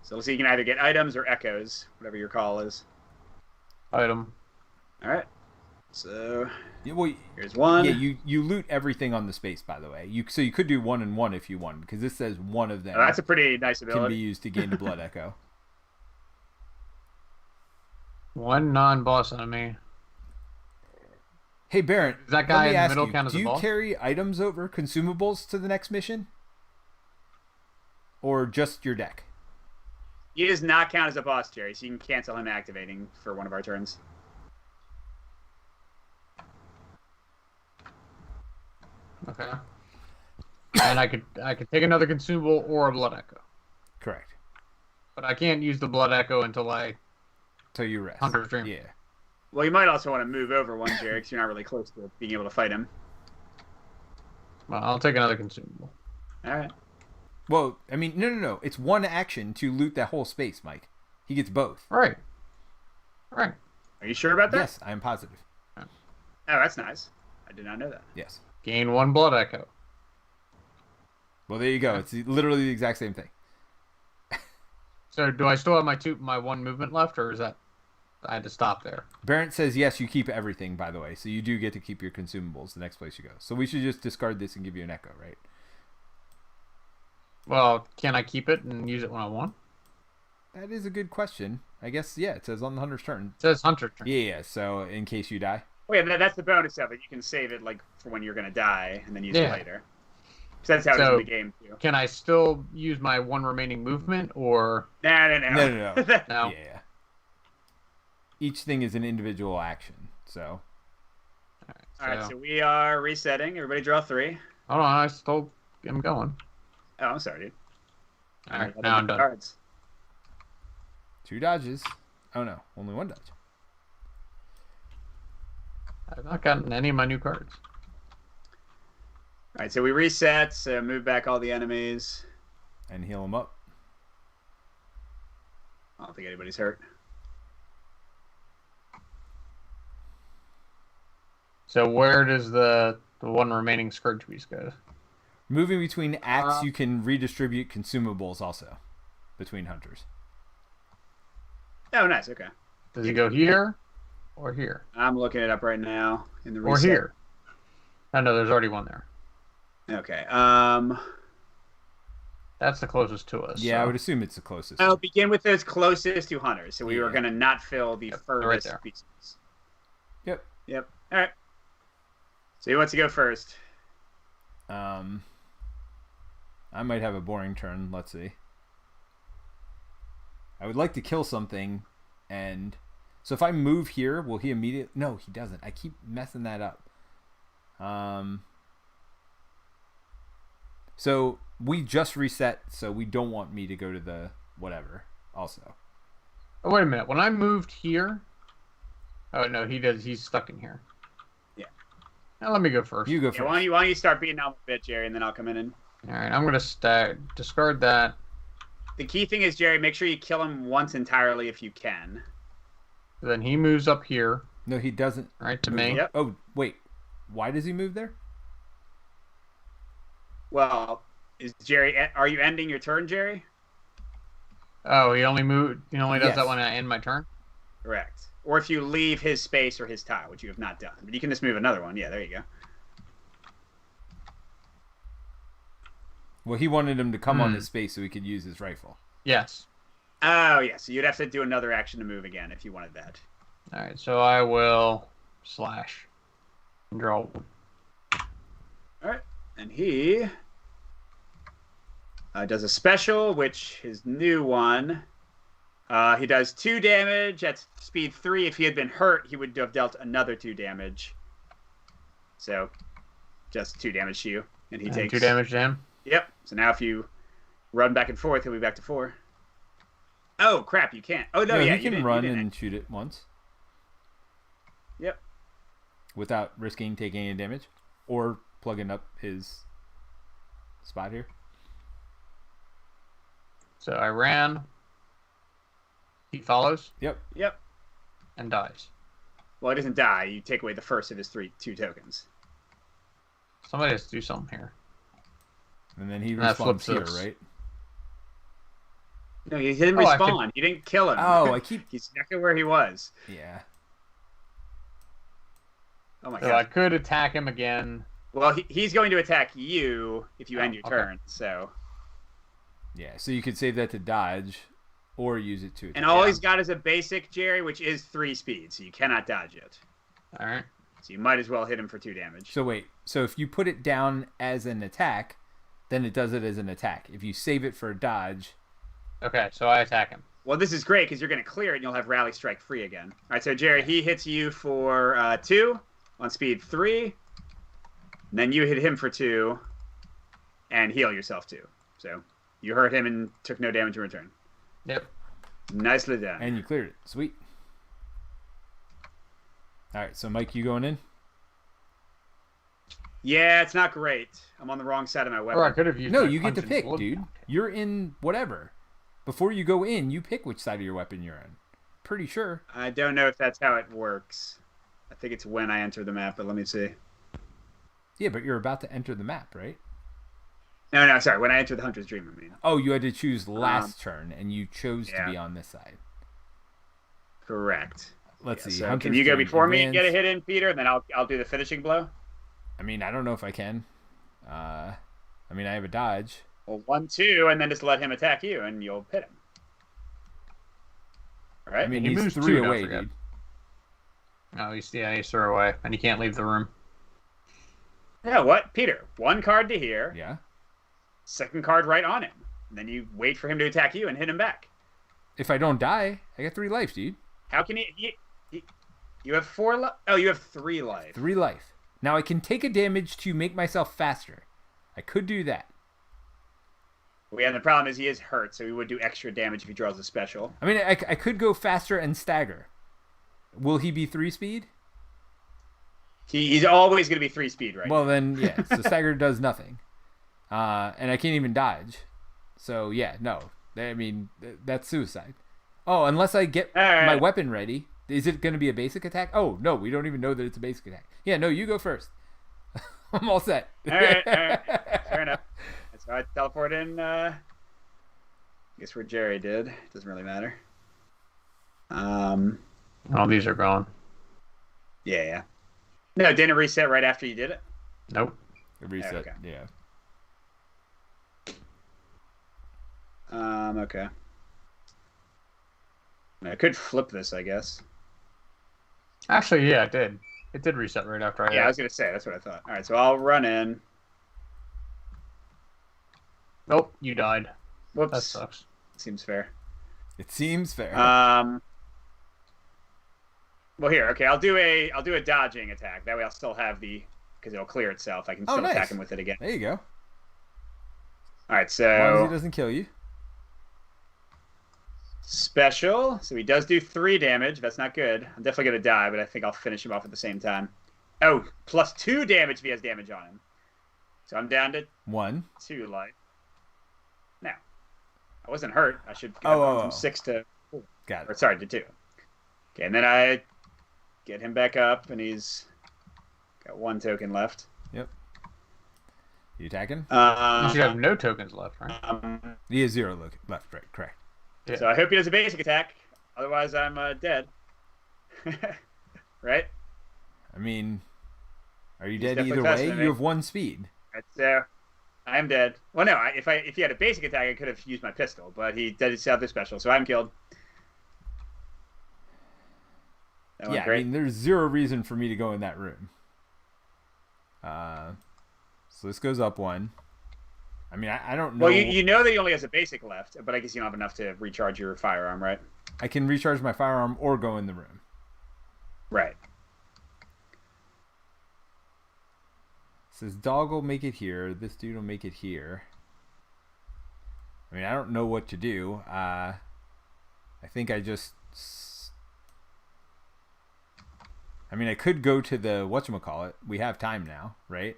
So you can either get items or echoes, whatever your call is. Item. All right. So Yeah, well, here's one. Yeah, you loot everything on the space, by the way. So you could do 1 and 1 if you wanted, because this says one of them. Oh, that's a pretty nice ability. Can be used to gain the blood echo. One non-boss enemy. Hey, Barrett, Does that guy let me in the ask middle you, count as do a you boss? carry items over consumables to the next mission? Or just your deck? He does not count as a boss, Jerry, so you can cancel him activating for one of our turns. Okay. And I could take another consumable or a blood echo, Correct. but I can't use the blood echo until I So you rest. Hunter's Dream. Yeah. Well, you might also want to move over one, Jerry, because you're not really close to being able to fight him. Well, I'll take another consumable. All right. Well, I mean, no. It's one action to loot that whole space, Mike. He gets both. All right. All right. Are you sure about that? Yes, I am positive. Oh, that's nice. I did not know that. Yes. Gain 1 blood echo. Well, there you go. It's literally the exact same thing. So do I still have my 1 movement left, or is that I had to stop there? Barrett says yes, you keep everything, by the way. So you do get to keep your consumables the next place you go. So we should just discard this and give you an echo, right? Well, can I keep it and use it when I want? That is a good question. I guess, yeah, it says on the hunter's turn. It says Hunter's Turn. Yeah, so in case you die. Oh, yeah, that's the bonus of it. You can save it like for when you're going to die and then use it Yeah. later. So that's how it is in the game, too. Can I still use my 1 remaining movement, or No. No. no? Yeah. Each thing is an individual action, so. All right, so we are resetting. Everybody draw 3. Hold on, I still am going. Oh, I'm sorry, dude. All right, now I'm done. Cards. 2 dodges. Oh no, only 1 dodge. I've not gotten any of my new cards. All right, so we reset, so move back all the enemies. And heal him up. I don't think anybody's hurt. So where does the 1 remaining Scourge Beast go? Moving between acts, you can redistribute consumables also between hunters. Oh, nice. Okay. Does he go here or here? I'm looking it up right now in the Or reset. here? Oh, no, there's already one there. Okay. That's the closest to us. Yeah, so. I would assume it's the closest. I'll begin with those closest to hunters. So we were Yeah. going to not fill the furthest there. pieces. Yep. Yep. All right. So who wants to go first? I might have a boring turn. Let's see. I would like to kill something, and so if I move here, will he immediately? No, he doesn't. I keep messing that up. So we just reset, so we don't want me to go to the whatever. Also, Oh, wait a minute. When I moved here... Oh, no, he does. He's stuck in here. Yeah. Now let me go first. you go Yeah, first. why don't you start beating out a bit, Jerry, and then I'll come in and... All right, I'm going to discard that. The key thing is, Jerry, make sure you kill him once entirely if you can. Then he moves up here, No, he doesn't. right to move me. up. Yep. Oh, wait. Why does he move there? Well, are you ending your turn, Jerry? Oh, he only moved. He only does Yes. that when I end my turn. Correct. Or if you leave his space or his tile, which you have not done. But you can just move another one. Yeah, there you go. Well, he wanted him to come on his space so he could use his rifle. Yes. Oh, yeah. So you'd have to do another action to move again if you wanted that. All right. So I will slash and draw. All right. And he does a special, which his new one. He does 2 damage at speed 3. If he had been hurt, he would have dealt another 2 damage. So, just 2 damage to you. And he takes 2 damage to him. Yep. So now if you run back and forth, he'll be back to 4. Oh, crap. You can't. Oh, no, yeah. He can run and shoot it once. Yep. Without risking taking any damage. Or plugging up his spot here. So I ran. He follows. Yep. And dies. Well, he doesn't die. You take away the first of his 2 tokens. Somebody has to do something here. And then he that respawns here, flips. right? No, he didn't Oh, I respawn. You didn't kill him. Oh, I keep... He's exactly where he was. Yeah. Oh, my So God. I could attack him again. Well, he's going to attack you if you end your okay. turn, so... Yeah, so you could save that to dodge or use it to attack. And all he's got is a basic, Jerry, which is 3 speed, so you cannot dodge it. All right. So you might as well hit him for 2 damage. So wait, so if you put it down as an attack, then it does it as an attack. If you save it for a dodge... Okay, so I attack him. Well, this is great because you're going to clear it and you'll have Rally Strike free again. All right, so Jerry, he hits you for 2 on speed 3. And then you hit him for 2 and heal yourself 2. So you hurt him and took no damage in return. Yep. Nicely done. And you cleared it. Sweet. All right, so Mike, you going in? Yeah, it's not great. I'm on the wrong side of my weapon. Or I could have used. No, my you get to punch and pick, blood. dude. You're in whatever. Before you go in, you pick which side of your weapon you're in. Pretty sure. I don't know if that's how it works. I think it's when I enter the map, but let me see. Yeah, but you're about to enter the map, right? No, sorry. When I enter the Hunter's Dream, I mean. Oh, you had to choose last turn, and you chose to yeah. be on this side. Correct. Let's see. So Hunter's can you go Dream, before me and get a advance. hit in, Peter, and then I'll do the finishing blow? I mean, I don't know if I can. I mean, I have a dodge. Well, 1, 2, and then just let him attack you, and you'll hit him. All right? I mean, He he's moves 3 2, don't away, forget. dude. No, he's 3 away, and he can't leave the room. Yeah, what? Peter, 1 card to here, Yeah. 2nd card right on him. And then you wait for him to attack you and hit him back. If I don't die, I got 3 life, dude. How can he you have 4 life? Oh, you have 3 life. 3 life. Now I can take a damage to make myself faster. I could do that. Well, yeah, and the problem is he is hurt, so he would do extra damage if he draws a special. I mean, I could go faster and stagger. Will he be 3 speed? He's always going to be 3 speed, right? Well, then, yeah. So stagger does nothing. And I can't even dodge. So, yeah, no. I mean, that's suicide. Oh, unless I get my weapon ready. Is it going to be a basic attack? Oh, no, we don't even know that it's a basic attack. Yeah, no, you go first. I'm all set. All right. Fair enough. So I teleport in, I guess where Jerry did. Doesn't really matter. All these are gone. Yeah. No, didn't it reset right after you did it? Nope. Reset, Okay. yeah. Okay. I could flip this, I guess. Actually, yeah, it did. It did reset right after I. Yeah, I was going to say, that's what I thought. All right, so I'll run in. Nope, you died. Whoops. That sucks. Seems fair. It seems fair. Well, here, okay, I'll do a dodging attack. That way I'll still have because it'll clear itself. I can still attack him with it again. There you go. All right, As long as so he doesn't kill you. special. So he does do 3 damage. That's not good. I'm definitely going to die, but I think I'll finish him off at the same time. Oh, plus 2 damage if he has damage on him. So I'm down to 1. 2 life. Now, I wasn't hurt. I should have gone from 6 to 4. Got it. Or sorry, to 2. Okay, and then I get him back up, and he's got 1 token left. Yep. You attacking? You should have no tokens left, right? He has 0 left, right? Correct. Yeah. So I hope he does a basic attack. Otherwise, I'm dead. Right? I mean, are you He's dead definitely either faster way? than You me. have 1 speed. Right, so I am dead. Well, no. If he had a basic attack, I could have used my pistol, but he did his other special, so I'm killed. That went Yeah, I great. mean, there's 0 reason for me to go in that room. So this goes up 1. I mean, I don't know. Well, you know that he only has a basic left, but I guess you don't have enough to recharge your firearm, right? I can recharge my firearm or go in the room. Right. It says dog will make it here. This dude will make it here. I mean, I don't know what to do. I think I just... I mean, I could go to the whatchamacallit. We have time now, right?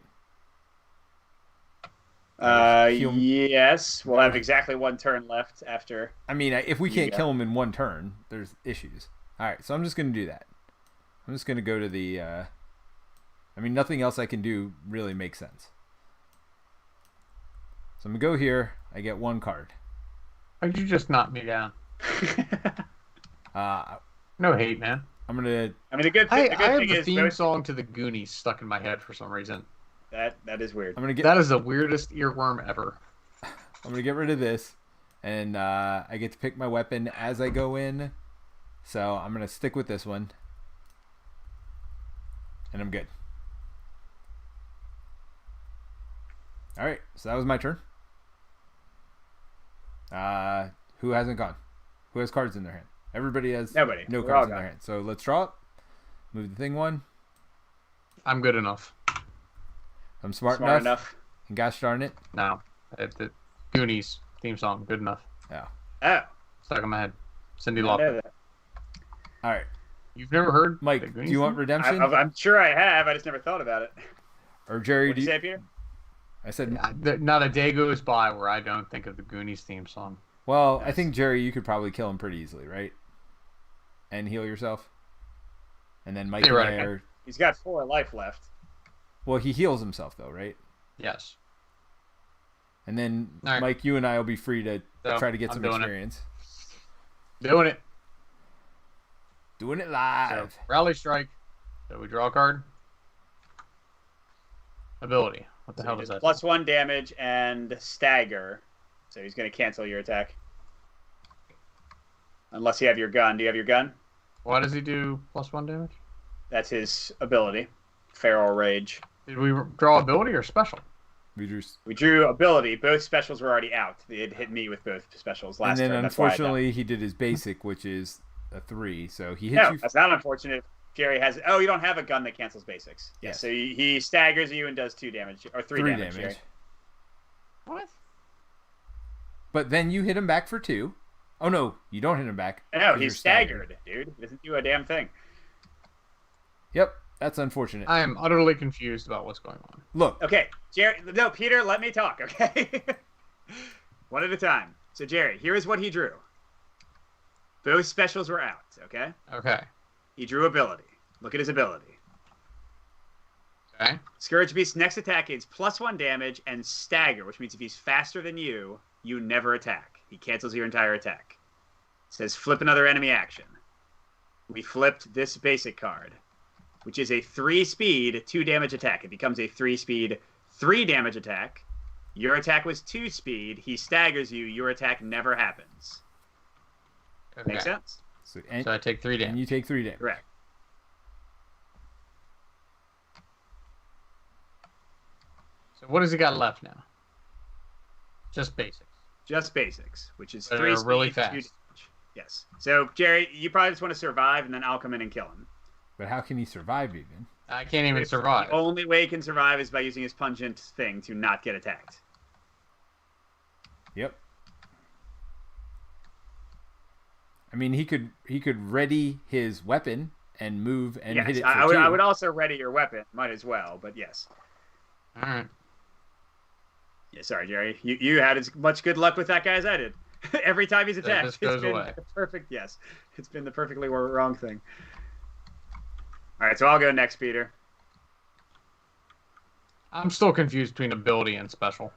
Yes. We'll have exactly 1 turn left after. I mean, if we can't Yeah. kill him in 1 turn, there's issues. All right, so I'm just going to do that. I'm just going to go to the... I mean, nothing else I can do really makes sense. So I'm going to go here. I get 1 card. Why'd you just knock me down? No hate, man. I'm going to... I mean, the good I thing have the is theme both- song to the Goonies stuck in my head for some reason. that is weird. I'm going to get... That is the weirdest earworm ever. I'm going to get rid of this. And I get to pick my weapon as I go in. So I'm going to stick with this one. And I'm good. All right, so that was my turn. Who hasn't gone? Who has cards in their hand? Everybody has Nobody. no We're all cards in their gone. hand. So let's draw it. Move the thing 1. I'm good enough. I'm smart Smart enough. enough. And gosh darn it. No. The Goonies theme song, good enough. Yeah. Oh, Stuck in my head. Cindy I know Lauper. that. All right. You've never heard Mike, the do Goonies you want theme? redemption? I'm sure I have. I just never thought about it. Or Jerry, What do did you you... say, Peter? I said... Not a day goes by where I don't think of the Goonies theme song. Well, I Nice. think, Jerry, you could probably kill him pretty easily, right? And heal yourself? And then Mike and I Theoretically. are... He's got 4 life left. Well, he heals himself, though, right? Yes. And then, All right. Mike, you and I will be free to So, try to get I'm some doing it. experience. Doing it. Doing it So, live. Rally Strike. So we draw a card. Ability. What the So hell he does does that? +1 damage and stagger. So he's going to cancel your attack. Unless you have your gun. Do you have your gun? Why does he do +1 damage? That's his ability. Feral Rage. Did we draw ability or special? We just... We drew ability. Both specials were already out. They had hit me with both specials last And then, turn. That's why I unfortunately, he did his basic, which is a 3. So he hits no, you... that's not unfortunate. Jerry has. Oh, you don't have a gun that cancels basics. Yeah, Yes. so he staggers you and does 2 damage or 3 damage. Jerry. What? But then you hit him back for 2. Oh, no. You don't hit him back. No, 'cause he's you're staggered, dude. He doesn't do a damn thing. Yep. That's unfortunate. I am utterly confused about what's going on. Look. Okay, Jerry. No, Peter, let me talk. Okay, one at a time. So Jerry, here is what he drew. Both specials were out. Okay, Okay. he drew ability. Look at his ability. Okay. Scourge Beast's next attack is +1 damage and stagger, which means if he's faster than you, you never attack. He cancels your entire attack. It says flip another enemy action. We flipped this basic card, which is a 3 speed, 2 damage attack. It becomes a 3 speed, 3 damage attack. Your attack was 2 speed. He staggers you. Your attack never happens. Okay. Make sense? So, So I take 3 and damage. you take 3 damage. Correct. So what has he got left now? Just basics. Just basics, which is But 3 they're speed, really 2 fast. damage. Yes. So, Jerry, you probably just want to survive, and then I'll come in and kill him. But how can he survive even? I can't even survive. The only way he can survive is by using his pungent thing to not get attacked. Yep. I mean, he could ready his weapon and move and hit Yes, it for I 2. would also ready your weapon. Might as well, but yes. All right. Yeah, sorry, Jerry. You had as much good luck with that guy as I did. Every time he's attacked, just goes been away. the perfect. Yes, it's been the perfectly wrong thing. All right, so I'll go next, Peter. I'm still confused between ability and special.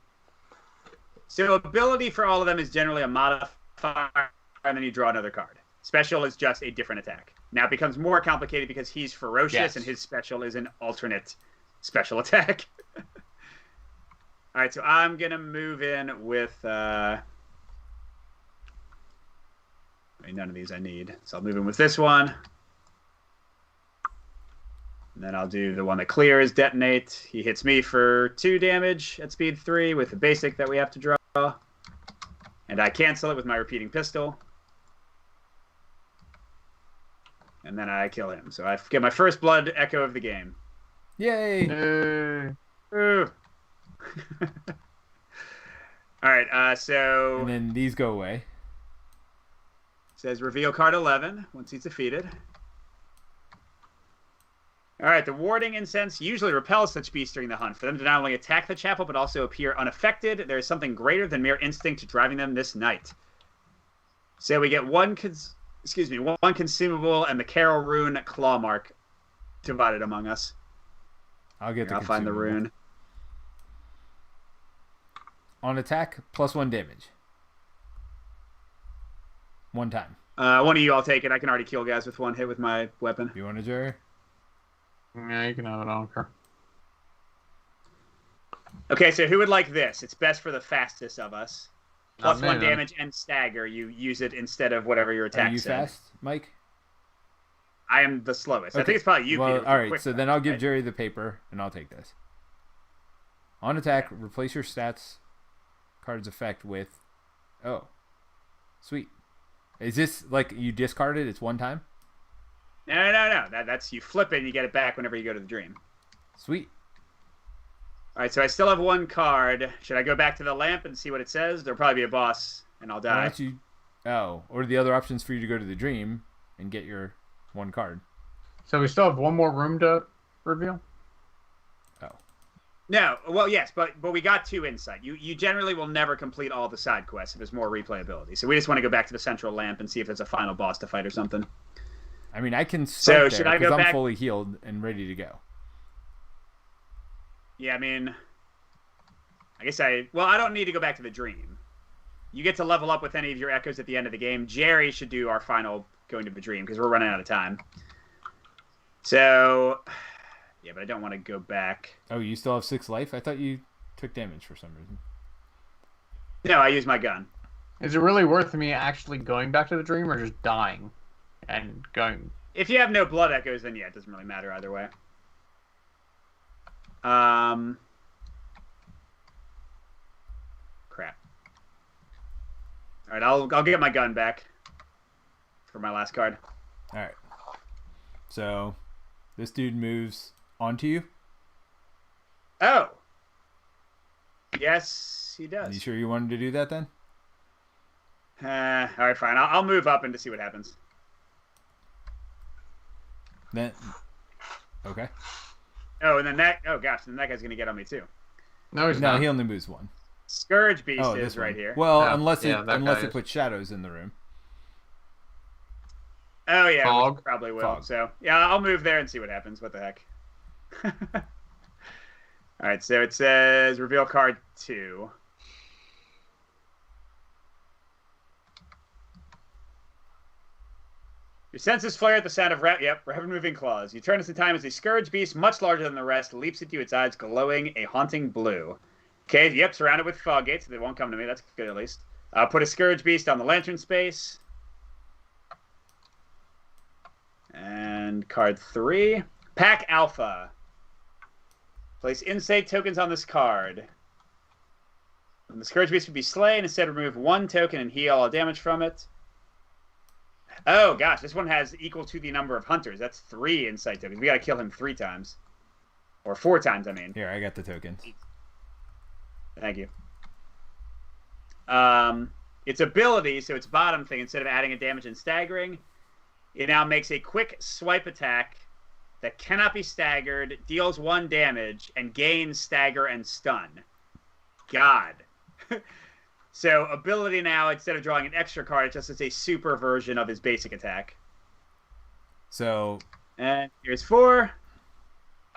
So ability for all of them is generally a modifier and then you draw another card. Special is just a different attack. Now it becomes more complicated because he's ferocious and his special is an alternate special attack. All right, so I'm going to move in with... none of these I need. So I'll move in with this one. And then I'll do the one that clears, detonate. He hits me for 2 damage at speed 3 with the basic that we have to draw. And I cancel it with my repeating pistol. And then I kill him. So I get my first blood echo of the game. Yay! Ooh. All right, so... And then these go away. It says reveal card 11 once he's defeated. All right, the warding incense usually repels such beasts during the hunt. For them to not only attack the chapel, but also appear unaffected, there is something greater than mere instinct driving them this night. So we get one consumable and the Carol Rune Claw Mark divided among us. I'll find the rune. On attack, +1 damage. 1 time. One of you, I'll take it. I can already kill guys with 1 hit with my weapon. You want it, Jerry? Yeah, you can have it. I don't care. Okay, so who would like this? It's best for the fastest of us. Not +1 me, then. damage and stagger. You use it instead of whatever your attack Are you said. fast, Mike? I am the slowest. Okay. I think it's probably you, well, Peter. all right, Quick so fast, then I'll give right? Jerry the paper, and I'll take this. On attack, replace your stats card's effect with... Oh. Sweet. Is this like you discard it? It's 1 time? No. That's you flip it and you get it back whenever you go to the dream. Sweet. All right, so I still have 1 card. Should I go back to the lamp and see what it says? There'll probably be a boss, and I'll Why die. don't you... Oh, or the other options for you to go to the dream and get your 1 card. So we still have 1 more room to reveal? Oh. No, well, yes, but we got 2 insight. You generally will never complete all the side quests if there's more replayability. So we just want to go back to the central lamp and see if there's a final boss to fight or something. I mean, I can start should there I go because I'm back? fully healed and ready to go. Yeah, I mean, I don't need to go back to the dream. You get to level up with any of your echoes at the end of the game. Jerry should do our final going to the dream because we're running out of time. So, yeah, but I don't want to go back. Oh, you still have 6 life? I thought you took damage for some reason. No, I use my gun. Is it really worth me actually going back to the dream or just dying and going? If you have no blood echoes, then yeah, it doesn't really matter either way. Crap. All right, I'll get my gun back for my last card. All right. So, this dude moves onto you. Oh. Yes, he does. You sure you wanted to do that then? All right, fine. I'll move up and to see what happens. Then, okay. Oh, and then that. Oh gosh, then that guy's gonna get on me too. No, he's No, not. he only moves 1. Scourge Beast Oh, is this right one. here. Well, Yeah, unless that guy it is. puts shadows in the room. Oh yeah, Fog. which probably will. Fog. So yeah, I'll move there and see what happens. What the heck? All right, so it says reveal card 2. Your senses flare at the sound of rapid moving claws. You turn this in time as a scourge beast, much larger than the rest, leaps at you, its eyes glowing a haunting blue. Okay, yep, surrounded with fog gates, so they won't come to me. That's good at least. Put a scourge beast on the lantern space. And card 3. Pack Alpha. Place insight tokens on this card. When the scourge beast would be slain, instead remove 1 token and heal all damage from it. Oh gosh, this one has equal to the number of hunters. That's 3 insight tokens. We gotta kill him 3 times. Or 4 times, I mean. Here, I got the tokens. Thank you. Its ability, so its bottom thing, instead of adding a damage and staggering, it now makes a quick swipe attack that cannot be staggered, deals 1 damage, and gains stagger and stun. God. So, ability now, instead of drawing an extra card, it's just it's a super version of his basic attack. So, And here's 4.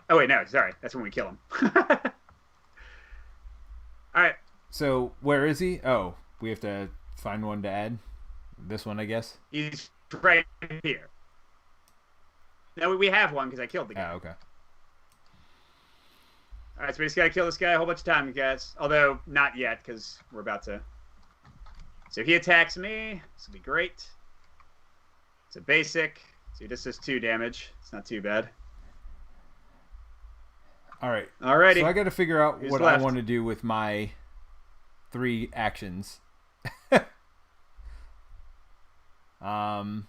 Oh, wait, no, sorry. That's when we kill him. Alright. where is he? Oh, we have to find one to add. This one, I guess. He's right here. No, we have one because I killed the guy. Oh, okay. All right, so we just gotta kill this guy a whole bunch of times, guys. Although not yet, because we're about to. So he attacks me. This will be great. It's a basic. So he just does 2 damage. It's not too bad. All right. Alrighty. So I got to figure out Who's what left? I want to do with my 3 actions. Because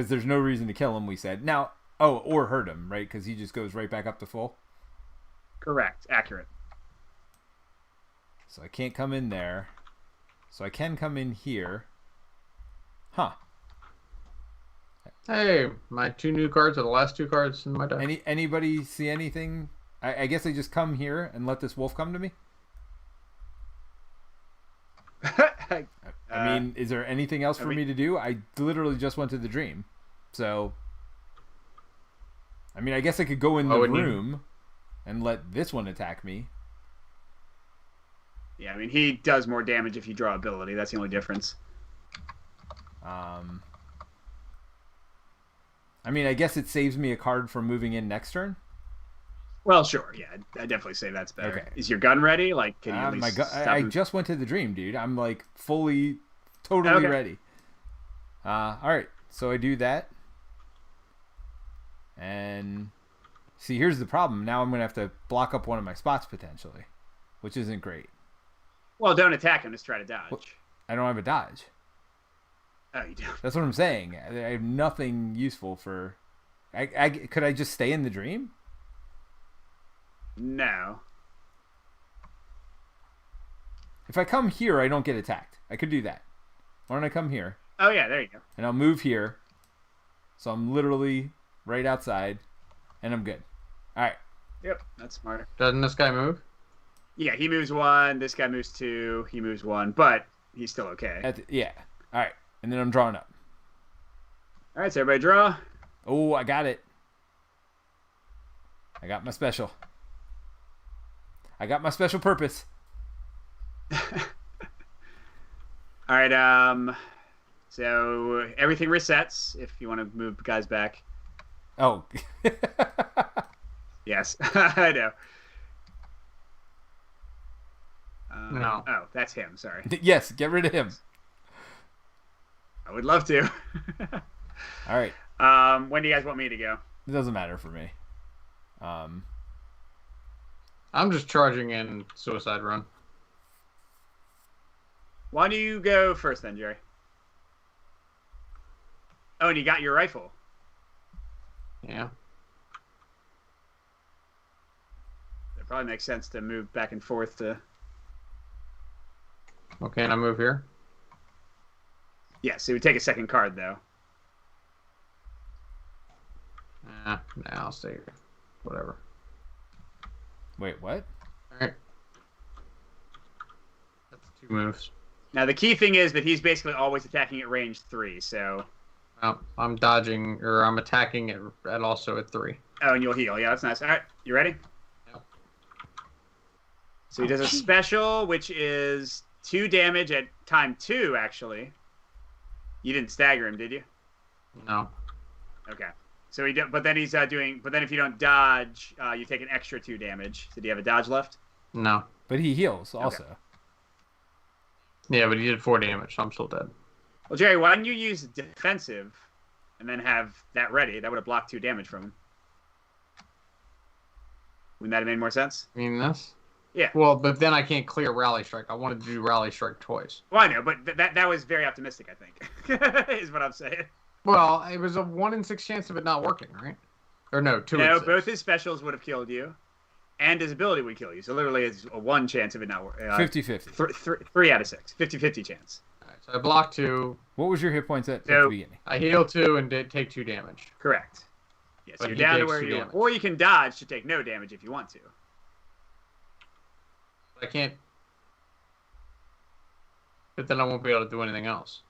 there's no reason to kill him, we said. Now, or hurt him, right? Because he just goes right back up to full. Correct. Accurate. So I can't come in there. So I can come in here. Huh. Hey, my 2 new cards are the last 2 cards in my deck. Anybody see anything? I guess I just come here and let this wolf come to me? I mean, is there anything else for me to do? I literally just went to the dream. So, I mean, I guess I could go in the room and let this one attack me. Yeah, I mean, he does more damage if you draw ability. That's the only difference. I mean, I guess it saves me a card from moving in next turn. Well, sure. Yeah, I definall say that's better. Okay. Is your gun ready? Like, can you at least stop I him? just went to the dream, dude. I'm like totally ready. All right. So I do that. And see, here's the problem. Now I'm going to have to block up one of my spots potentially, which isn't great. Well, don't attack him. Just try to dodge. Well, I don't have a dodge. Oh, you don't. That's what I'm saying. I have nothing useful for... Could I just stay in the dream? No. If I come here, I don't get attacked. I could do that. Why don't I come here? Oh, yeah, there you go. And I'll move here. So I'm literally right outside. And I'm good. All right. Yep, that's smarter. Doesn't this guy move? Yeah, he moves 1. This guy moves 2. He moves 1. But he's still okay. Yeah. All right. And then I'm drawing up. All right, so everybody draw. Oh, I got it. I got my special. I got my special purpose. All right, so everything resets if you want to move guys back. Oh. Yes, I know. No. Oh, that's him. Sorry. Yes, get rid of him. I would love to. All right. When do you guys want me to go? It doesn't matter for me. I'm just charging in Suicide Run. Why don't you go first then, Jerry? Oh, and you got your rifle. Yeah. It probably makes sense to move back and forth to... Okay, and I move here? Yeah, so it would take a second card, though. Nah, I'll stay here. Whatever. Wait, what? Alright. That's 2 moves. Now, the key thing is that he's basically always attacking at range 3, so... Well, I'm dodging, or I'm attacking at also at 3. Oh, and you'll heal. Yeah, that's nice. All right, you ready? Yep. So he does a special, which is 2 damage at time 2, actually. You didn't stagger him, did you? No. Okay. So he but then he's doing... But then if you don't dodge, you take an extra 2 damage. So do you have a dodge left? No. But he heals also. Okay. Yeah, but he did 4 damage, so I'm still dead. Well, Jerry, why don't you use defensive and then have that ready? That would have blocked 2 damage from him. Wouldn't that have made more sense? You mean this? Yeah. Well, but then I can't clear Rally Strike. I wanted to do Rally Strike twice. Well, I know, but that was very optimistic, I think, is what I'm saying. Well, it was a 1 in 6 chance of it not working, right? Or no, 2 in No, 6. both his specials would have killed you, and his ability would kill you. So literally, it's a 1 chance of it not working. 50-50. 3 out of 6. 50-50 chance. All right, so I block 2. What was your hit points at the beginning? I heal 2 and did take 2 damage. Correct. Yes, But you're he down to takes where 2 you are. damage. Or you can dodge to take no damage if you want to. I can't. But then I won't be able to do anything else.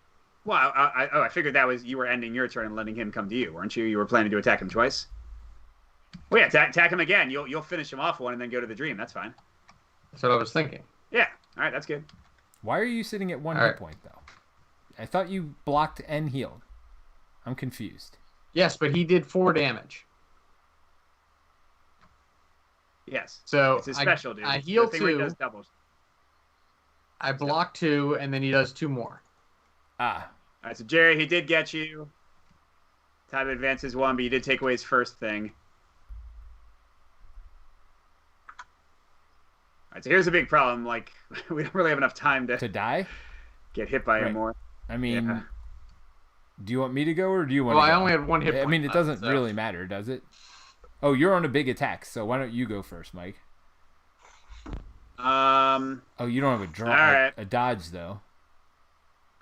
Well, I figured that was you were ending your turn and letting him come to you, weren't you? You were planning to attack him twice. Well, yeah, attack him again. You'll finish him off 1 and then go to the dream. That's fine. That's what I was thinking. Yeah. All right, that's good. Why are you sitting at 1 All hit right. point, though? I thought you blocked and healed. I'm confused. Yes, but he did 4 damage. Yes. So it's his special, dude. I It's heal the thing where he 2. does doubles. I block 2, and then he does 2 more. Ah. All right, so Jerry, he did get you. Time advances 1, but you did take away his first thing. All right, so here's a big problem. Like, we don't really have enough time to die? get hit by him more. I mean, yeah. Do you want me to go or do you want to go? I only had 1 hit point. I mean, it doesn't really matter, does it? Oh, you're on a big attack, so why don't you go first, Mike? Oh, you don't have a draw, right. a dodge though.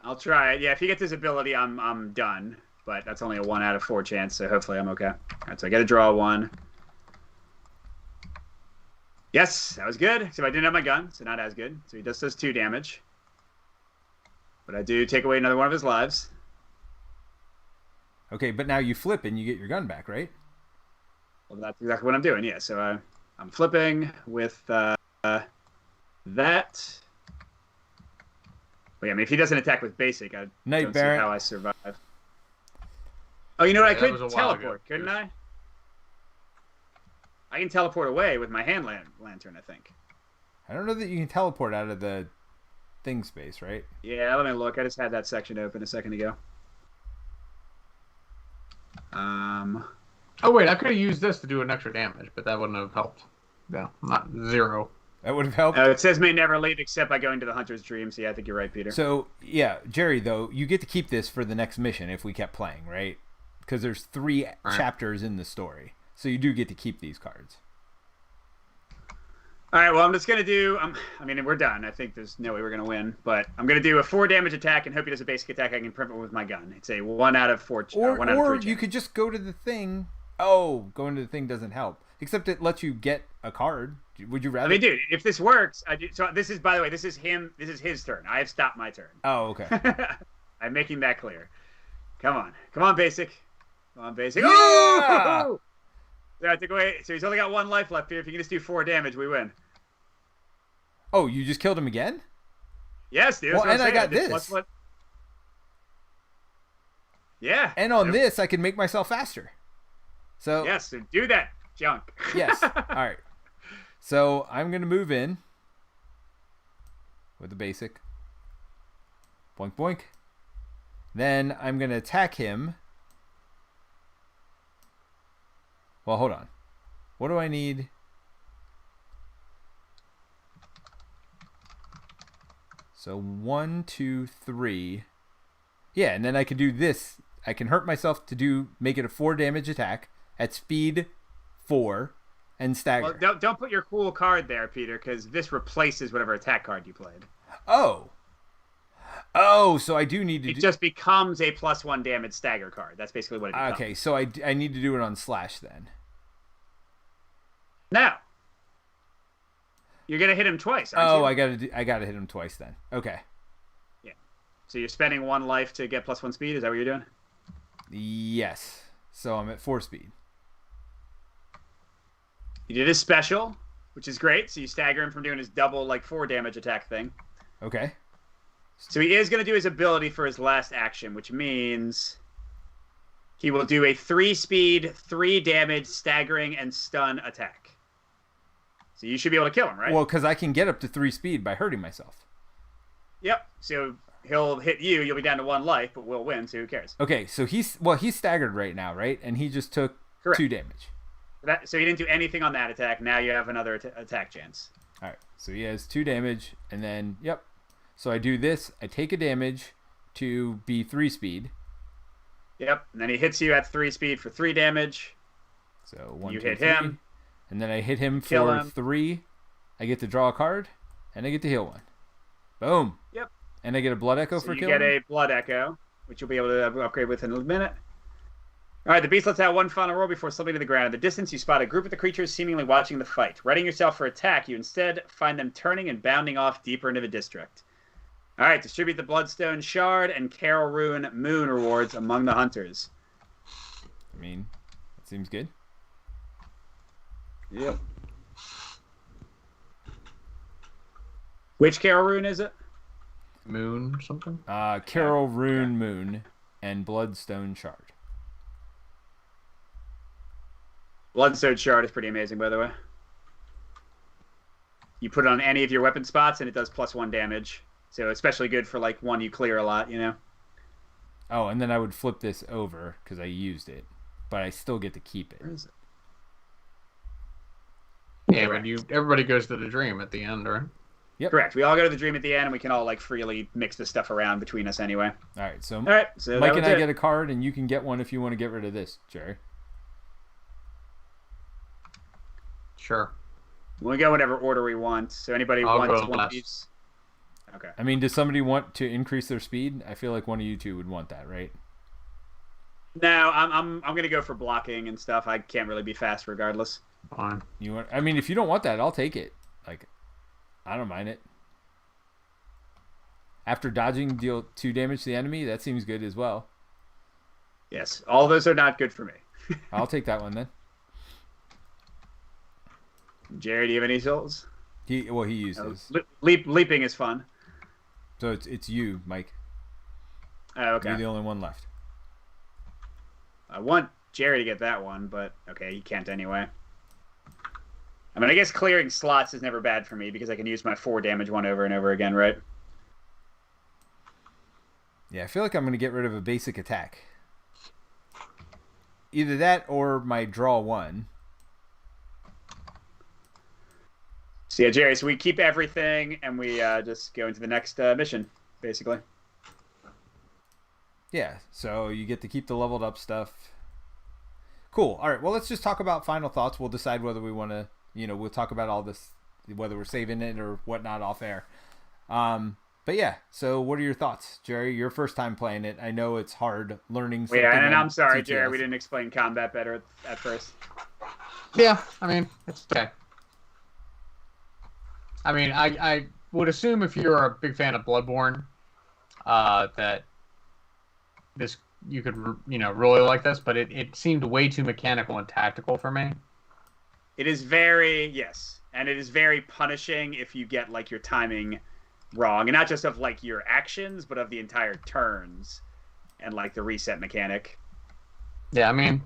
I'll try it. Yeah, if he gets his ability, I'm done. But that's only a 1 out of 4 chance, so hopefully I'm okay. All right, so I got to draw 1. Yes, that was good. So I didn't have my gun, so not as good. So he does 2 damage. But I do take away another 1 of his lives. Okay, but now you flip and you get your gun back, right? Well, that's exactly what I'm doing, yeah. So I'm flipping with that. But yeah, I mean, if he doesn't attack with basic, I don't see how I survive. Oh, you know what? I could teleport, couldn't I? I can teleport away with my hand lantern, I think. I don't know that you can teleport out of the thing space, right? Yeah, let me look. I just had that section open a second ago. Oh, wait, I could have used this to do an extra damage, but that wouldn't have helped. No, not 0. That would have helped. It says may never leave except by going to the Hunter's Dream. So yeah, I think you're right, Peter. So yeah, Jerry, though, you get to keep this for the next mission if we kept playing, right? Because there's 3 chapters in the story, so you do get to keep these cards. All right, well, I'm just gonna do. I mean, we're done. I think there's no way we're gonna win, but I'm gonna do a 4 damage attack and hope he does a basic attack. I can print it with my gun. It's a 1 out of 4. Or 1 out of 3 you could just go to the thing. Oh, going to the thing doesn't help. Except it lets you get a card. Would you rather? I mean, dude, if this works, I do. So this is, by the way, this is him. This is his turn. I have stopped my turn. Oh, okay. I'm making that clear. Come on, basic. Come on, basic. Yeah! Oh! So I took away. So he's only got 1 life left here. If you can just do 4 damage, we win. Oh, you just killed him again? Yes, dude. Well, and I got this. +1. Yeah. And on this, I can make myself faster. So yes, so do that junk. Yes. All right. So I'm gonna move in with the basic. Boink boink. Then I'm gonna attack him. Well, hold on. What do I need? So 1, 2, 3. Yeah, and then I can do this. I can hurt myself to make it a 4 damage attack at speed 4 and stagger. Well, don't put your cool card there, Peter, because this replaces whatever attack card you played. Oh, so I do need to. It just becomes a +1 damage stagger card. That's basically what it becomes. Okay, so I need to do it on slash then. No. You're gonna hit him twice, aren't you? I gotta hit him twice then. Okay. Yeah. So you're spending 1 life to get +1 speed. Is that what you're doing? Yes. So I'm at 4 speed. You did his special, which is great. So you stagger him from doing his double 4 damage attack thing. Okay. So he is gonna do his ability for his last action, which means he will do a 3 speed, 3 damage, staggering, and stun attack. So you should be able to kill him, right? Well, because I can get up to 3 speed by hurting myself. Yep. So he'll hit you. You'll be down to 1 life, but we'll win. So who cares? Okay. So he's staggered right now, right? And he just took 2 damage. So he didn't do anything on that attack. Now you have another attack chance. All right. So he has 2 damage, and then yep. So I do this. I take a damage to be 3 speed. Yep. And then he hits you at 3 speed for 3 damage. So 1, you 2, hit 3. him. And then I hit him Kill for him. 3. I get to draw a card, and I get to heal 1. Boom. Yep. And I get a blood echo So for you killing. get a blood echo, which you'll be able to upgrade with in a minute. All right, the beast lets out 1 final roll before slumping to the ground. In the distance, you spot a group of the creatures seemingly watching the fight. Readying yourself for attack, you instead find them turning and bounding off deeper into the district. All right, distribute the Bloodstone Shard and Carol Ruin Moon rewards among the hunters. I mean, that seems good. Yep. Which Carol Rune is it? Moon or something? Carol Rune Moon and Bloodstone Shard. Bloodstone Shard is pretty amazing, by the way. You put it on any of your weapon spots, and it does +1 damage. So especially good for like one you clear a lot, you know? Oh, and then I would flip this over because I used it, but I still get to keep it. Where is it? Yeah, but everybody goes to the dream at the end, right? Yep. Correct. We all go to the dream at the end, and we can all like freely mix this stuff around between us anyway. All right, so Mike and I get a card, and you can get one if you want to get rid of this, Jerry. Sure. We go whatever order we want. So anybody wants one of these? Okay. I mean, does somebody want to increase their speed? I feel like one of you two would want that, right? No, I'm gonna go for blocking and stuff. I can't really be fast regardless. Fine. I mean, if you don't want that, I'll take it. Like, I don't mind it. After dodging, deal 2 damage to the enemy. That seems good as well. Yes, all those are not good for me. I'll take that one then. Jerry, do you have any souls? He used his. Leaping is fun. So it's you, Mike. Oh, okay. You're the only one left. I want Jerry to get that one, but okay, he can't anyway. I mean, I guess clearing slots is never bad for me because I can use my 4 damage one over and over again, right? Yeah, I feel like I'm going to get rid of a basic attack. Either that or my draw 1. So yeah, Jerry, so we keep everything and we just go into the next mission, basically. Yeah, so you get to keep the leveled up stuff. Cool. All right, well, let's just talk about final thoughts. We'll decide whether we want to, we'll talk about all this, whether we're saving it or whatnot off air. But yeah, so what are your thoughts, Jerry? Your first time playing it. I know it's hard learning something. Yeah, and I'm sorry, TTS. Jerry, we didn't explain combat better at first. Yeah, I mean, it's okay. I mean, I would assume if you're a big fan of Bloodborne, that this you could really like this, but it seemed way too mechanical and tactical for me. It is very and it is very punishing if you get like your timing wrong, and not just of like your actions, but of the entire turns and like the reset mechanic. Yeah, I mean,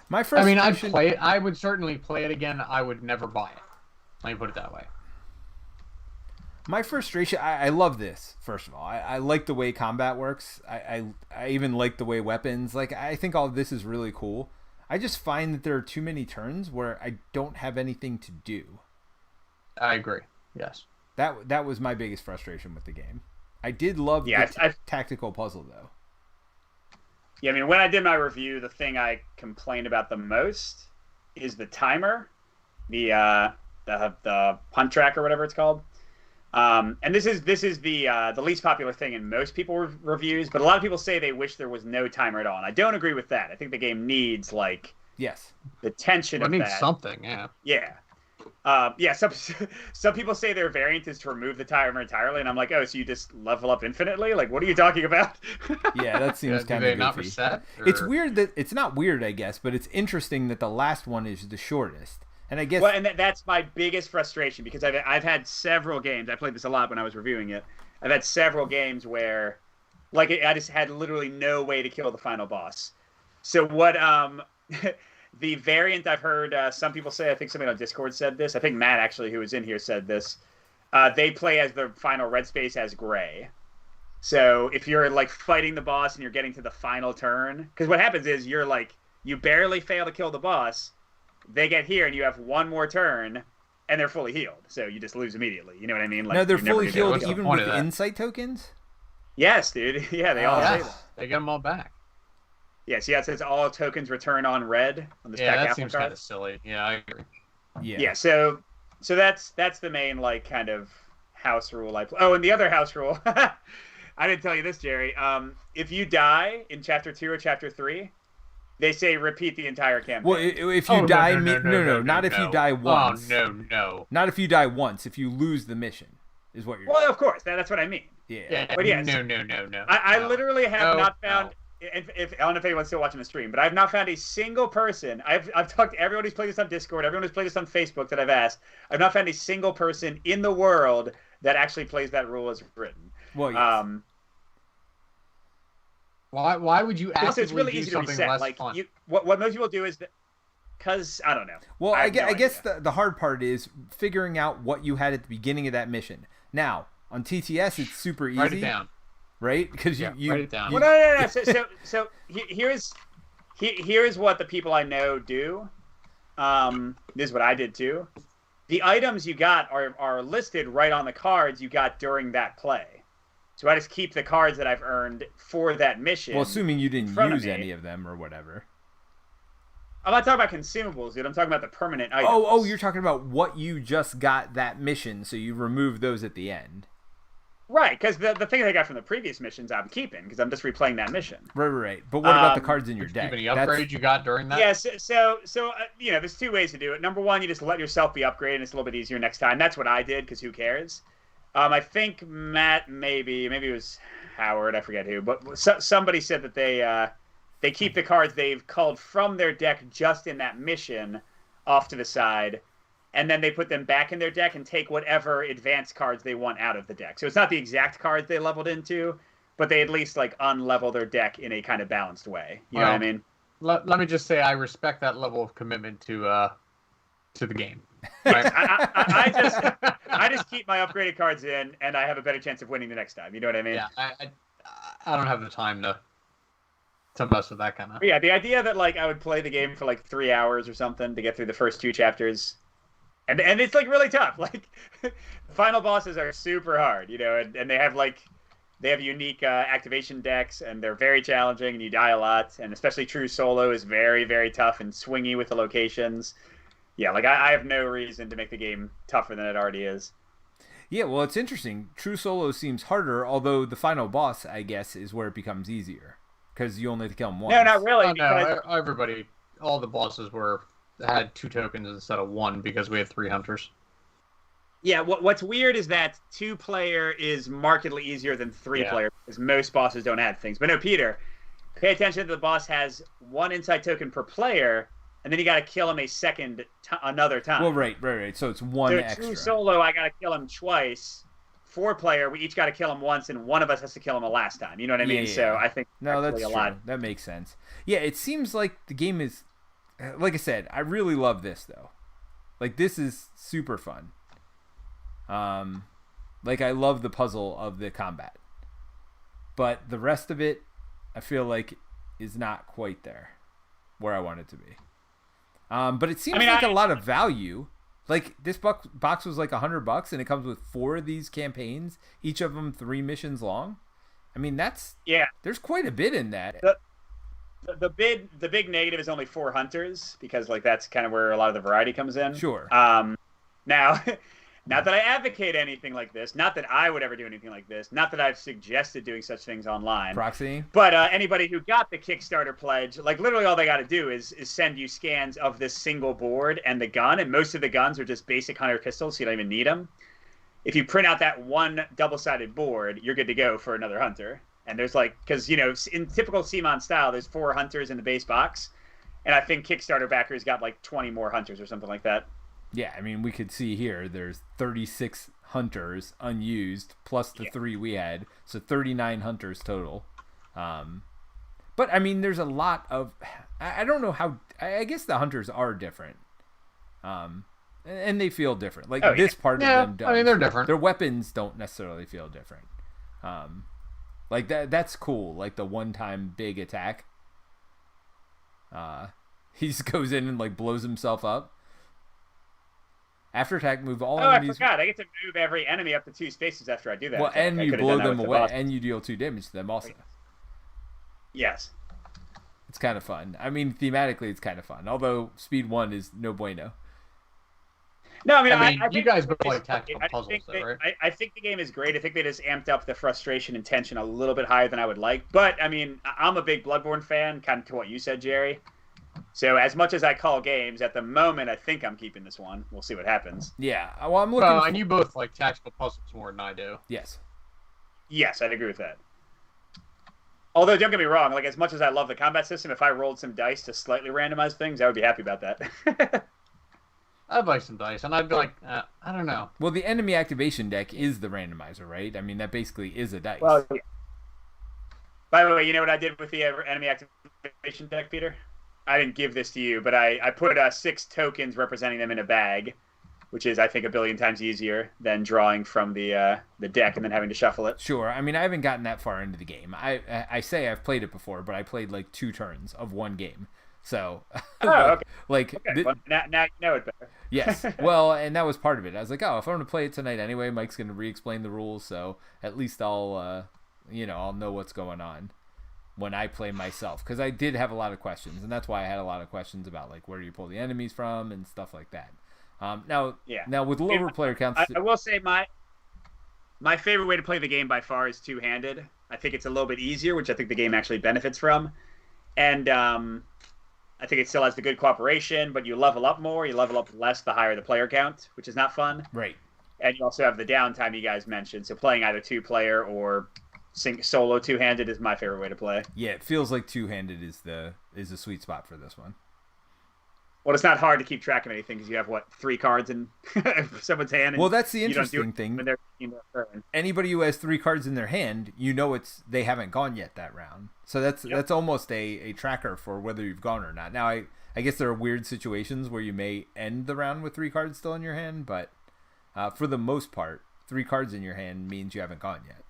My first. I mean, I'd play it. I would certainly play it again. I would never buy it. Let me put it that way. My frustration, I love this, first of all. I like the way combat works. I even like the way weapons, like, I think all of this is really cool. I just find that there are too many turns where I don't have anything to do. I agree, yes. That was my biggest frustration with the game. I did love the tactical puzzle, though. Yeah, I mean, when I did my review, the thing I complained about the most is the timer, the hunt track or whatever it's called. And this is the least popular thing in most people's reviews, but a lot of people say they wish there was no timer at all, and I don't agree with that. I think the game needs the tension of that. It needs something, yeah. Yeah. Some people say their variant is to remove the timer entirely, and I'm like, oh, so you just level up infinitely? Like, what are you talking about? Yeah, that seems kind of goofy. Not reset, it's weird that it's not weird, I guess, but it's interesting that the last one is the shortest. And I guess and that's my biggest frustration, because I've had several games. I played this a lot when I was reviewing it. I've had several games where, like, I just had literally no way to kill the final boss. So what? The variant I've heard some people say. I think somebody on Discord said this. I think Matt actually, who was in here, said this. They play as the final red space as gray. So if you're like fighting the boss and you're getting to the final turn, because what happens is you barely fail to kill the boss. They get here and you have one more turn and they're fully healed. So you just lose immediately. You know what I mean? Like, no, they're fully healed What's the even point with of that? insight tokens? Yes, dude. Yeah, they all say that. They get them all back. Yes, yeah, it says all tokens return on red on this pack that apple seems card. kind of silly. Yeah, I agree. Yeah. So that's the main like kind of house rule I play. Oh, and the other house rule. I didn't tell you this, Jerry. If you die in chapter 2 or chapter 3, they say repeat the entire campaign. Well, if you die, not if you die once. Oh, no. Not if you die once. If you lose the mission, is what you're. Well, of course, that's what I mean. Yeah. But yes, No. I literally have not found. No. If I don't know if anyone's still watching the stream, but I've not found a single person. I've talked to everyone who's played this on Discord, everyone who's played this on Facebook that I've asked. I've not found a single person in the world that actually plays that rule as written. Well, yes. Why would you Because actively it's really do easy to something reset. less Like fun? what most people do is because I don't know. Well, I guess idea. the hard part is figuring out what you had at the beginning of that mission. Now, on TTS, it's super easy. Write it down. Right? Because you write it down. Well, no. So here's what the people I know do. This is what I did too. The items you got are listed right on the cards you got during that play. So I just keep the cards that I've earned for that mission. Well, assuming you didn't use any of them or whatever. I'm not talking about consumables, dude. I'm talking about the permanent items. Oh, you're talking about what you just got that mission, so you remove those at the end. Right, because the things I got from the previous missions I'm keeping, because I'm just replaying that mission. Right. But what about the cards in your deck? Any upgrades you got during that? Yes, so there's two ways to do it. Number one, you just let yourself be upgraded, and it's a little bit easier next time. That's what I did, because who cares? I think Matt, maybe it was Howard, I forget who, but somebody said that they keep the cards they've culled from their deck just in that mission off to the side, and then they put them back in their deck and take whatever advanced cards they want out of the deck. So it's not the exact cards they leveled into, but they at least like unlevel their deck in a kind of balanced way. You know what I mean? Let me just say I respect that level of commitment to the game. Yes, I just keep my upgraded cards in, and I have a better chance of winning the next time. You know what I mean? Yeah, I don't have the time to mess with that kind of. Yeah, the idea that like I would play the game for like 3 hours or something to get through the first 2 chapters, and it's like really tough. Like final bosses are super hard, and they have unique activation decks, and they're very challenging, and you die a lot, and especially true solo is very, very tough and swingy with the locations. Yeah, like I have no reason to make the game tougher than it already is. Yeah, well, it's interesting. True solo seems harder, although the final boss, I guess, is where it becomes easier. Because you only have to kill them once. No, not really. No, everybody, all the bosses had 2 tokens instead of 1 because we had 3 hunters. Yeah, what's weird is that 2-player is markedly easier than 3-player because most bosses don't add things. But no, Peter, pay attention that the boss has 1 insight token per player, and then you got to kill him another time. Well, right. So it's 1 extra. True solo, I got to kill him twice. 4-player, we each got to kill him once, and one of us has to kill him a last time. You know what I mean? Yeah. So I think that's a true. lot. That makes sense. Yeah, it seems like the game is, like I said, I really love this though. Like this is super fun. Like I love the puzzle of the combat, but the rest of it, I feel like, is not quite there where I want it to be. But it seems like a lot of value. Like this box was like $100, and it comes with 4 of these campaigns, each of them 3 missions long. I mean, there's quite a bit in that. The big negative is only 4 hunters because like that's kind of where a lot of the variety comes in. Sure. Now, not that I advocate anything like this, not that I would ever do anything like this, not that I've suggested doing such things online. Proxy. But anybody who got the Kickstarter pledge, like literally all they got to do is send you scans of this single board and the gun, and most of the guns are just basic hunter pistols, so you don't even need them. If you print out that one double-sided board, you're good to go for another hunter. And there's because in typical CMON style, there's 4 hunters in the base box, and I think Kickstarter backers got like 20 more hunters or something like that. Yeah, I mean, we could see here there's 36 hunters unused plus the 3 we had, so 39 hunters total. But I mean, there's a lot of, I don't know how, I guess the hunters are different. And they feel different. Like this part of them does. I mean, they're different. Their weapons don't necessarily feel different. Like that's cool. Like the one-time big attack. He just goes in and like blows himself up. After attack, move all enemies. I forgot. I get to move every enemy up to 2 spaces after I do that. Well, attack. and you blow them away, and you deal 2 damage to them also. Yes. It's kind of fun. I mean, thematically, it's kind of fun. Although Speed 1 is no bueno. No, I mean, I you guys both like tactical puzzles, right? I think the game is great. I think they just amped up the frustration and tension a little bit higher than I would like. But, I mean, I'm a big Bloodborne fan, kind of to what you said, Jerry. So as much as I call games, at the moment, I think I'm keeping this one. We'll see what happens. Yeah. Well, I'm looking and you both like tactical puzzles more than I do. Yes. Yes, I'd agree with that. Although, don't get me wrong, like as much as I love the combat system, if I rolled some dice to slightly randomize things, I would be happy about that. I'd buy some dice, and I'd be like, I don't know. Well, the enemy activation deck is the randomizer, right? I mean, that basically is a dice. Well, yeah. By the way, you know what I did with the enemy activation deck, Peter? I didn't give this to you, but I put 6 tokens representing them in a bag, which is, I think, a billion times easier than drawing from the deck and then having to shuffle it. Sure. I mean, I haven't gotten that far into the game. I say I've played it before, but I played like 2 turns of one game. So, okay. Well, now you know it better. Yes. Well, and that was part of it. I was like, oh, if I'm going to play it tonight anyway, Mike's going to re-explain the rules, so at least I'll know what's going on when I play myself, because I did have a lot of questions, and that's why I had a lot of questions about like where do you pull the enemies from and stuff like that. Now with lower player counts, I will say my favorite way to play the game by far is two-handed. I think it's a little bit easier, which I think the game actually benefits from, and I think it still has the good cooperation, but you level up more, you level up less the higher the player count, which is not fun. Right. And you also have the downtime you guys mentioned, so playing either 2-player or solo two-handed is my favorite way to play. Yeah, it feels like two-handed is the sweet spot for this one. Well, it's not hard to keep track of anything because you have 3 cards in someone's hand. And well, that's the interesting thing. When they're in their turn. Anybody who has 3 cards in their hand, they haven't gone yet that round. So that's almost a tracker for whether you've gone or not. Now, I guess there are weird situations where you may end the round with 3 cards still in your hand, but for the most part, 3 cards in your hand means you haven't gone yet.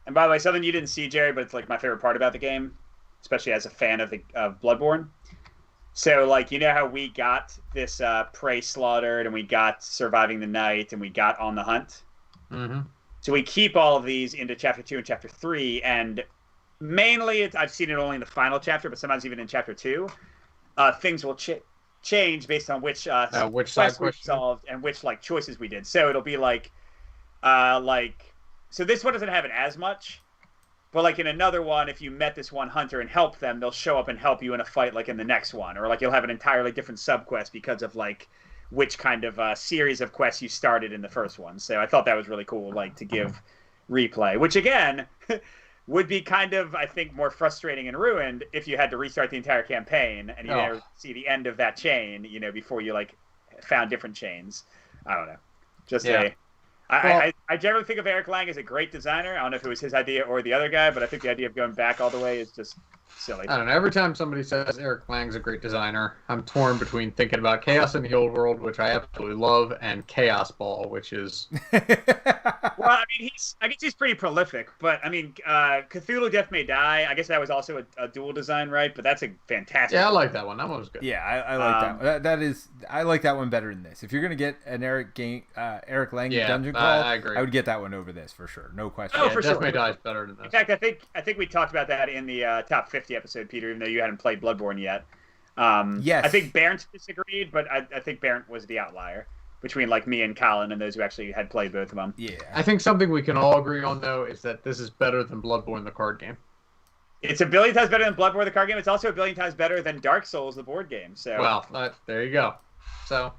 And by the way, something you didn't see, Jerry, but it's like my favorite part about the game, especially as a fan of Bloodborne. So, like, you know how we got this prey slaughtered, and we got surviving the night, and we got on the hunt? Mm-hmm. So we keep all of these into Chapter 2 and Chapter 3, and mainly I've seen it only in the final chapter, but sometimes even in Chapter 2, things will change based on which quests we solved and which choices we did. So it'll be so this one doesn't have it as much. But in another one, if you met this one hunter and helped them, they'll show up and help you in a fight in the next one. Or you'll have an entirely different sub-quest because of which kind of series of quests you started in the first one. So I thought that was really cool, to give replay. Which, again, would be kind of, I think, more frustrating and ruined if you had to restart the entire campaign and you never see the end of that chain, before you, found different chains. I don't know. I generally think of Eric Lang as a great designer. I don't know if it was his idea or the other guy, but I think the idea of going back all the way is just silly. I don't know. Every time somebody says Eric Lang's a great designer, I'm torn between thinking about Chaos in the Old World, which I absolutely love, and Chaos Ball, which is... Well, I mean, I guess he's pretty prolific, but I mean, Cthulhu Death May Die, I guess that was also a dual design, right? But that's a fantastic... Yeah, I like that one. That one was good. Yeah, I like that one. I like that one better than this. If you're going to get an Eric Lang Dungeon Crawl, I agree. I would get that one over this for sure. No question. Oh, for sure. Death May Die is better than this. In fact, I think we talked about that in the top 50 episode, Peter, even though you hadn't played Bloodborne yet. Yes. I think Barrett disagreed, but I think Barrett was the outlier between me and Colin and those who actually had played both of them. Yeah. I think something we can all agree on, though, is that this is better than Bloodborne, the card game. It's a billion times better than Bloodborne, the card game. It's also a billion times better than Dark Souls, the board game. So. Well, there you go. So,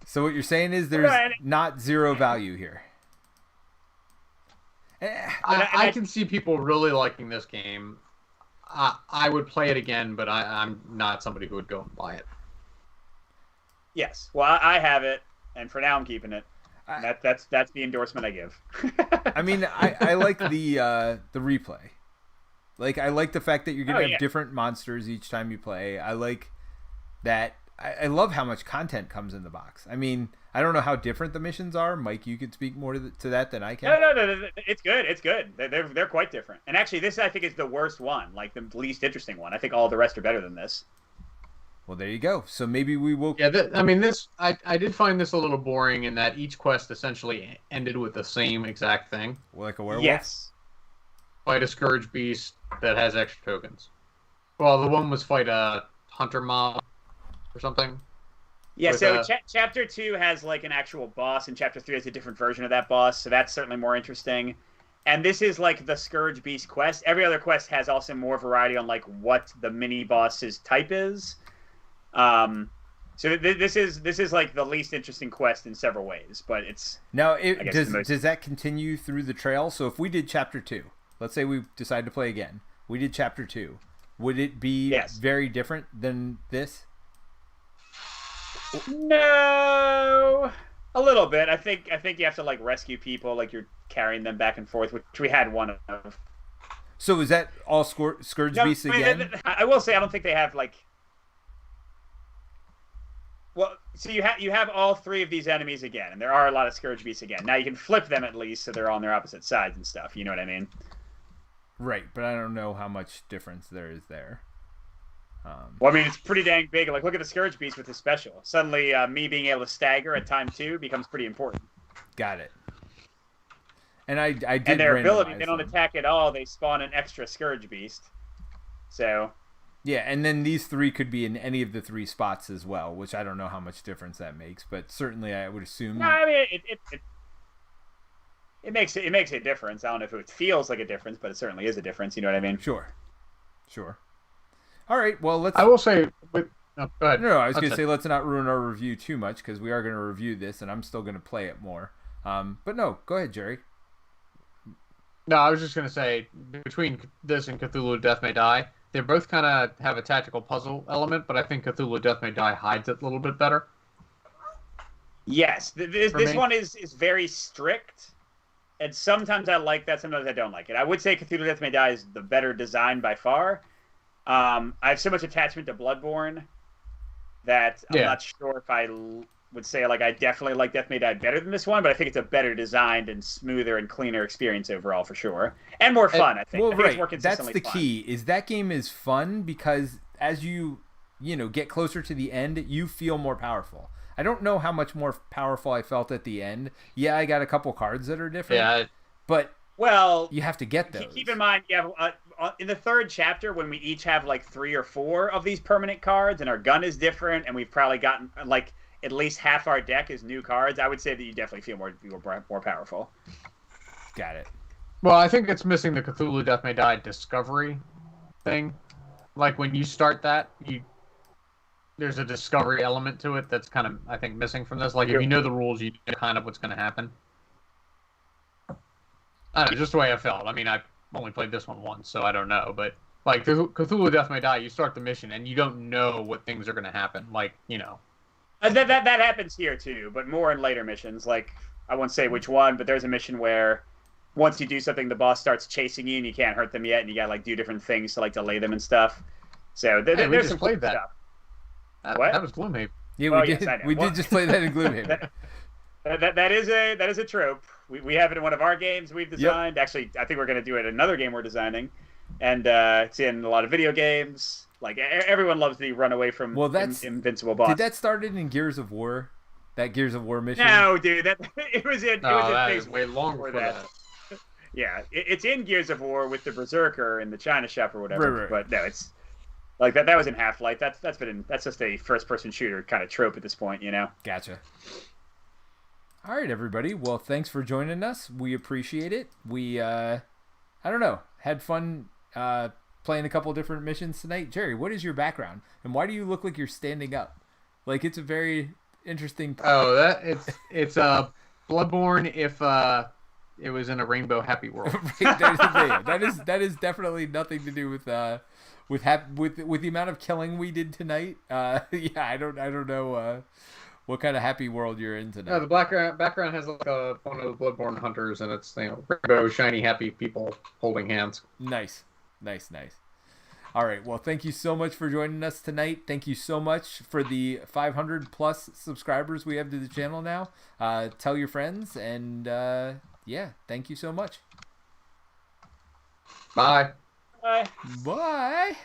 So what you're saying is there's not zero value here. I can see people really liking this game. I would play it again, but I'm not somebody who would go and buy it. Yes. Well, I have it, and for now I'm keeping it. That's the endorsement I give. I mean, I like the replay. I like the fact that you're gonna have different monsters each time you play. I like that. I love how much content comes in the box. I mean, I don't know how different the missions are. Mike, you could speak more to that than I can. No. It's good. It's good. They're quite different. And actually, this I think is the worst one, the least interesting one. I think all the rest are better than this. Well, there you go. So maybe we will. Yeah, I did find this a little boring in that each quest essentially ended with the same exact thing. Like a werewolf? Yes. Fight a Scourge Beast that has extra tokens. Well, the one was fight a Hunter Mob or something. Yeah, so Chapter 2 has an actual boss, and Chapter 3 has a different version of that boss, so that's certainly more interesting. And this is the Scourge Beast quest. Every other quest has also more variety on what the mini boss's type is. So this is the least interesting quest in several ways, but it's now does that continue through the trail? So if we did Chapter 2, let's say we decide to play again, we did Chapter 2, would it be very different than this? No, a little bit. I think you have to like rescue people, like you're carrying them back and forth, which we had one of. So is that all Scourge No, Beasts I mean, again? I will say I don't think they have like. Well, so you have all three of these enemies again, and there are a lot of Scourge Beasts again. Now you can flip them at least, so they're on their opposite sides and stuff. You know what I mean? Right, but I don't know how much difference there is there. Well, I mean, it's pretty dang big. Like, look at the Scourge Beast with his special. Suddenly, me being able to stagger at time 2 becomes pretty important. Got it. And I did And their ability, randomize they don't them. attack at all. They spawn an extra Scourge Beast. So, Yeah, and then these 3 could be in any of the 3 spots as well, which I don't know how much difference that makes, but certainly I would assume. no, I mean, it makes a difference. I don't know if it feels like a difference, but it certainly is a difference. You know what I mean? Sure. All right, well, let's. I will say, go ahead. No, I was going to That's say let's not ruin our review too much because we are going to review this, and I'm still going to play it more. But no, go ahead, Jerry. No, I was just going to say, between this and Cthulhu Death May Die, they both kind of have a tactical puzzle element, but I think Cthulhu Death May Die hides it a little bit better. Yes, this one is very strict, and sometimes I like that, sometimes I don't like it. I would say Cthulhu Death May Die is the better design by far. I have so much attachment to Bloodborne that I'm not sure if I would say like I definitely like Death May Die better than this one, but I think it's a better designed and smoother and cleaner experience overall for sure, and more fun. I think. Well, I think right. It's more That's consistently the fun. key. Is that game is fun because as you get closer to the end, you feel more powerful. I don't know how much more powerful I felt at the end. Yeah, I got a couple cards that are different. Yeah. But well, you have to get those. Keep in mind, you have in the third chapter when we each have like 3 or 4 of these permanent cards, and our gun is different, and we've probably gotten like at least half our deck is new cards. I would say that you definitely feel more powerful. Got it. Well, I think it's missing the Cthulhu Death May Die discovery thing. Like when you start that, there's a discovery element to it that's kind of, I think, missing from this. Like if you know the rules, you know kind of what's going to happen. I don't know, just the way I felt. I mean, I only played this one once, so I don't know. But like Cthulhu Death May Die, you start the mission and you don't know what things are going to happen. Like, That happens here too, but more in later missions. Like I won't say which one, but there's a mission where once you do something, the boss starts chasing you, and you can't hurt them yet, and you gotta like do different things to like delay them and stuff. So there's some played cool that. Stuff. What? That was Gloomhaven. Yeah, Oh, we did. yes, I know. We did just play that in Gloomhaven. That is a trope. We have it in one of our games we've designed. Yep. Actually, I think we're gonna do it in another game we're designing, and it's in a lot of video games. Like everyone loves the run away from invincible boss. Did that start in Gears of War? That Gears of War mission? No, dude. It was in. That is way longer than that. Yeah, it's in Gears of War with the Berserker in the China shop or whatever. Right. But no, it's like that. That was in Half-Life. That's just a first-person shooter kind of trope at this point, Gotcha. All right, everybody. Well, thanks for joining us. We appreciate it. We, I don't know, had fun playing a couple different missions tonight. Jerry, what is your background, and why do you look like you're standing up? Like it's a very interesting. Oh, it's Bloodborne if it was in a rainbow happy world. that is definitely nothing to do with the amount of killing we did tonight. Yeah, I don't know what kind of happy world you're in tonight. No, the background has like one of the Bloodborne hunters, and it's rainbow shiny happy people holding hands. Nice. All right, well, thank you so much for joining us tonight. Thank you so much for the 500 plus subscribers we have to the channel now. Tell your friends, and yeah, thank you so much. Bye. Bye. Bye.